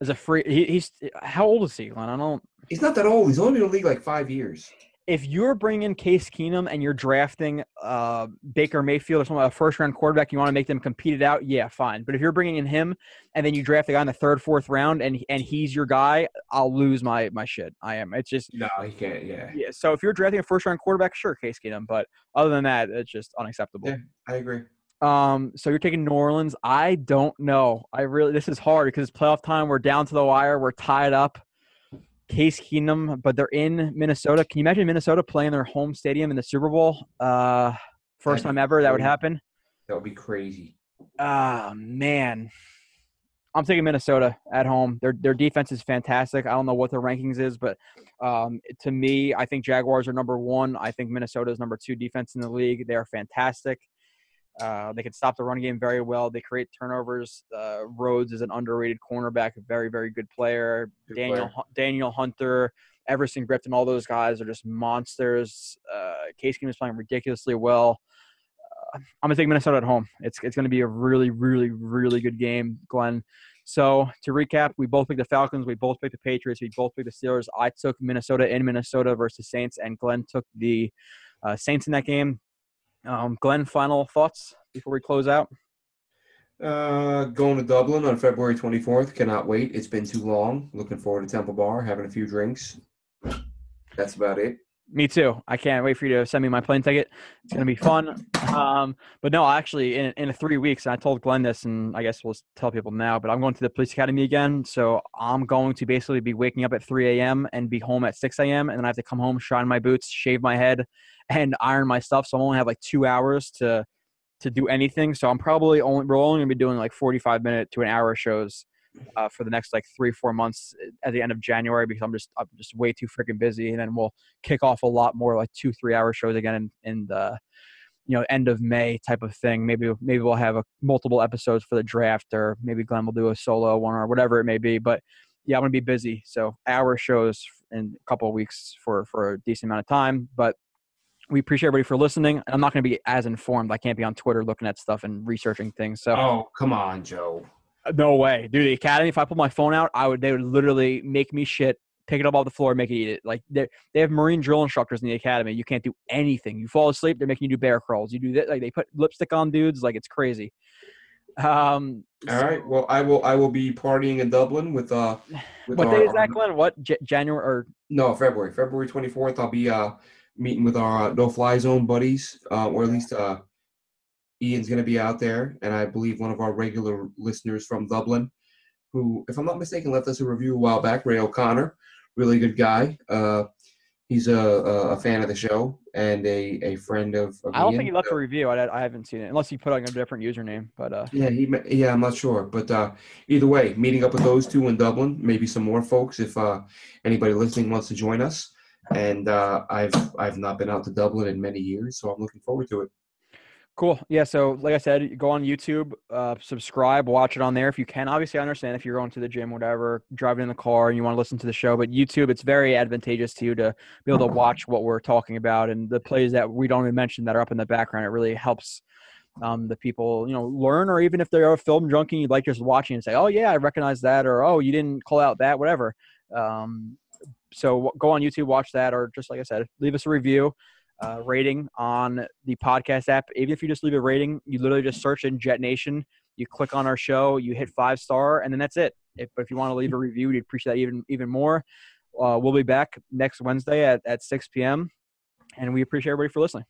D: As a free, he's how old is he, Glenn? I don't.
E: He's not that old. He's only been in the league like 5 years.
D: if you're bringing Case Keenum and you're drafting Baker Mayfield or someone, a first-round quarterback, you want to make them compete it out, yeah, fine. But if you're bringing in him and then you draft a guy in the third, fourth round and he's your guy, I'll lose my shit. I am. It's just
E: No, he can't. Yeah.
D: yeah. So if you're drafting a first-round quarterback, sure, Case Keenum. But other than that, it's just unacceptable.
E: Yeah, I agree.
D: So you're taking New Orleans. I don't know. This is hard because it's playoff time. We're down to the wire. We're tied up. Case Keenum, but they're in Minnesota. Can you imagine Minnesota playing their home stadium in the Super Bowl? First time ever that would happen.
E: That would be crazy.
D: Man. I'm taking Minnesota at home. Their defense is fantastic. I don't know what their rankings is, but to me, I think Jaguars are number 1. I think Minnesota is number 2 defense in the league. They are fantastic. They can stop the run game very well. They create turnovers. Rhodes is an underrated cornerback, a very, very good player. Daniel Hunter, Everson Griffin, all those guys are just monsters. Case Keenum is playing ridiculously well. I'm going to take Minnesota at home. It's going to be a really, really, really good game, Glenn. So to recap, we both picked the Falcons. We both picked the Patriots. We both picked the Steelers. I took Minnesota in Minnesota versus Saints, and Glenn took the Saints in that game. Glenn, final thoughts before we close out?
E: Going to Dublin on February 24th. Cannot wait. It's been too long. Looking forward to Temple Bar, having a few drinks. That's about it.
D: Me too. I can't wait for you to send me my plane ticket. It's going to be fun. But no, actually, in 3 weeks, and I told Glenn this, and I guess we'll tell people now, but I'm going to the police academy again. So I'm going to basically be waking up at 3 a.m. and be home at 6 a.m. And then I have to come home, shine my boots, shave my head, and iron my stuff. So I only have like 2 hours to do anything. So we're only going to be doing like 45-minute to an hour shows for the next like 3-4 months at the end of January, because I'm just way too freaking busy. And then we'll kick off a lot more like 2-3 hour shows again in the end of May type of thing. Maybe we'll have multiple episodes for the draft, or maybe Glenn will do a solo one or whatever it may be. But yeah, I'm going to be busy. So hour shows in a couple of weeks for a decent amount of time. But we appreciate everybody for listening. I'm not going to be as informed. I can't be on Twitter looking at stuff and researching things. So
E: oh, come on, Joe.
D: No way. Dude, the academy, if I pull my phone out, they would literally make me shit, pick it up off the floor, and make it eat it. Like they have marine drill instructors in the academy. You can't do anything. You fall asleep, they're making you do bear crawls. You do that, like they put lipstick on dudes, like it's crazy. All
E: right. Well, I will be partying in Dublin with
D: what day is that, Glenn? What January or
E: no, February 24th. I'll be meeting with our no fly zone buddies, or at least Ian's going to be out there, and I believe one of our regular listeners from Dublin, who, if I'm not mistaken, left us a review a while back, Ray O'Connor, really good guy. He's a fan of the show and a friend of
D: I don't
E: Ian.
D: think he left a review. I haven't seen it, unless he put on a different username. But
E: yeah, I'm not sure. But either way, meeting up with those two in Dublin, maybe some more folks if anybody listening wants to join us. And I've not been out to Dublin in many years, so I'm looking forward to it.
D: Cool. Yeah, so like I said, go on YouTube, subscribe, watch it on there if you can. Obviously, I understand if you're going to the gym, whatever, driving in the car and you want to listen to the show. But YouTube, it's very advantageous to you to be able to watch what we're talking about, and the plays that we don't even mention that are up in the background. It really helps the people, learn, or even if they're a film junkie, you'd like just watching and say, oh, yeah, I recognize that, or, oh, you didn't call out that, whatever. So go on YouTube, watch that, or just like I said, leave us a review. Rating on the podcast app. Even if you just leave a rating, you literally just search in JetNation, you click on our show, you hit 5-star, and then that's it. But if you want to leave a review, we'd appreciate that even more. We'll be back next Wednesday at 6 p.m. and we appreciate everybody for listening.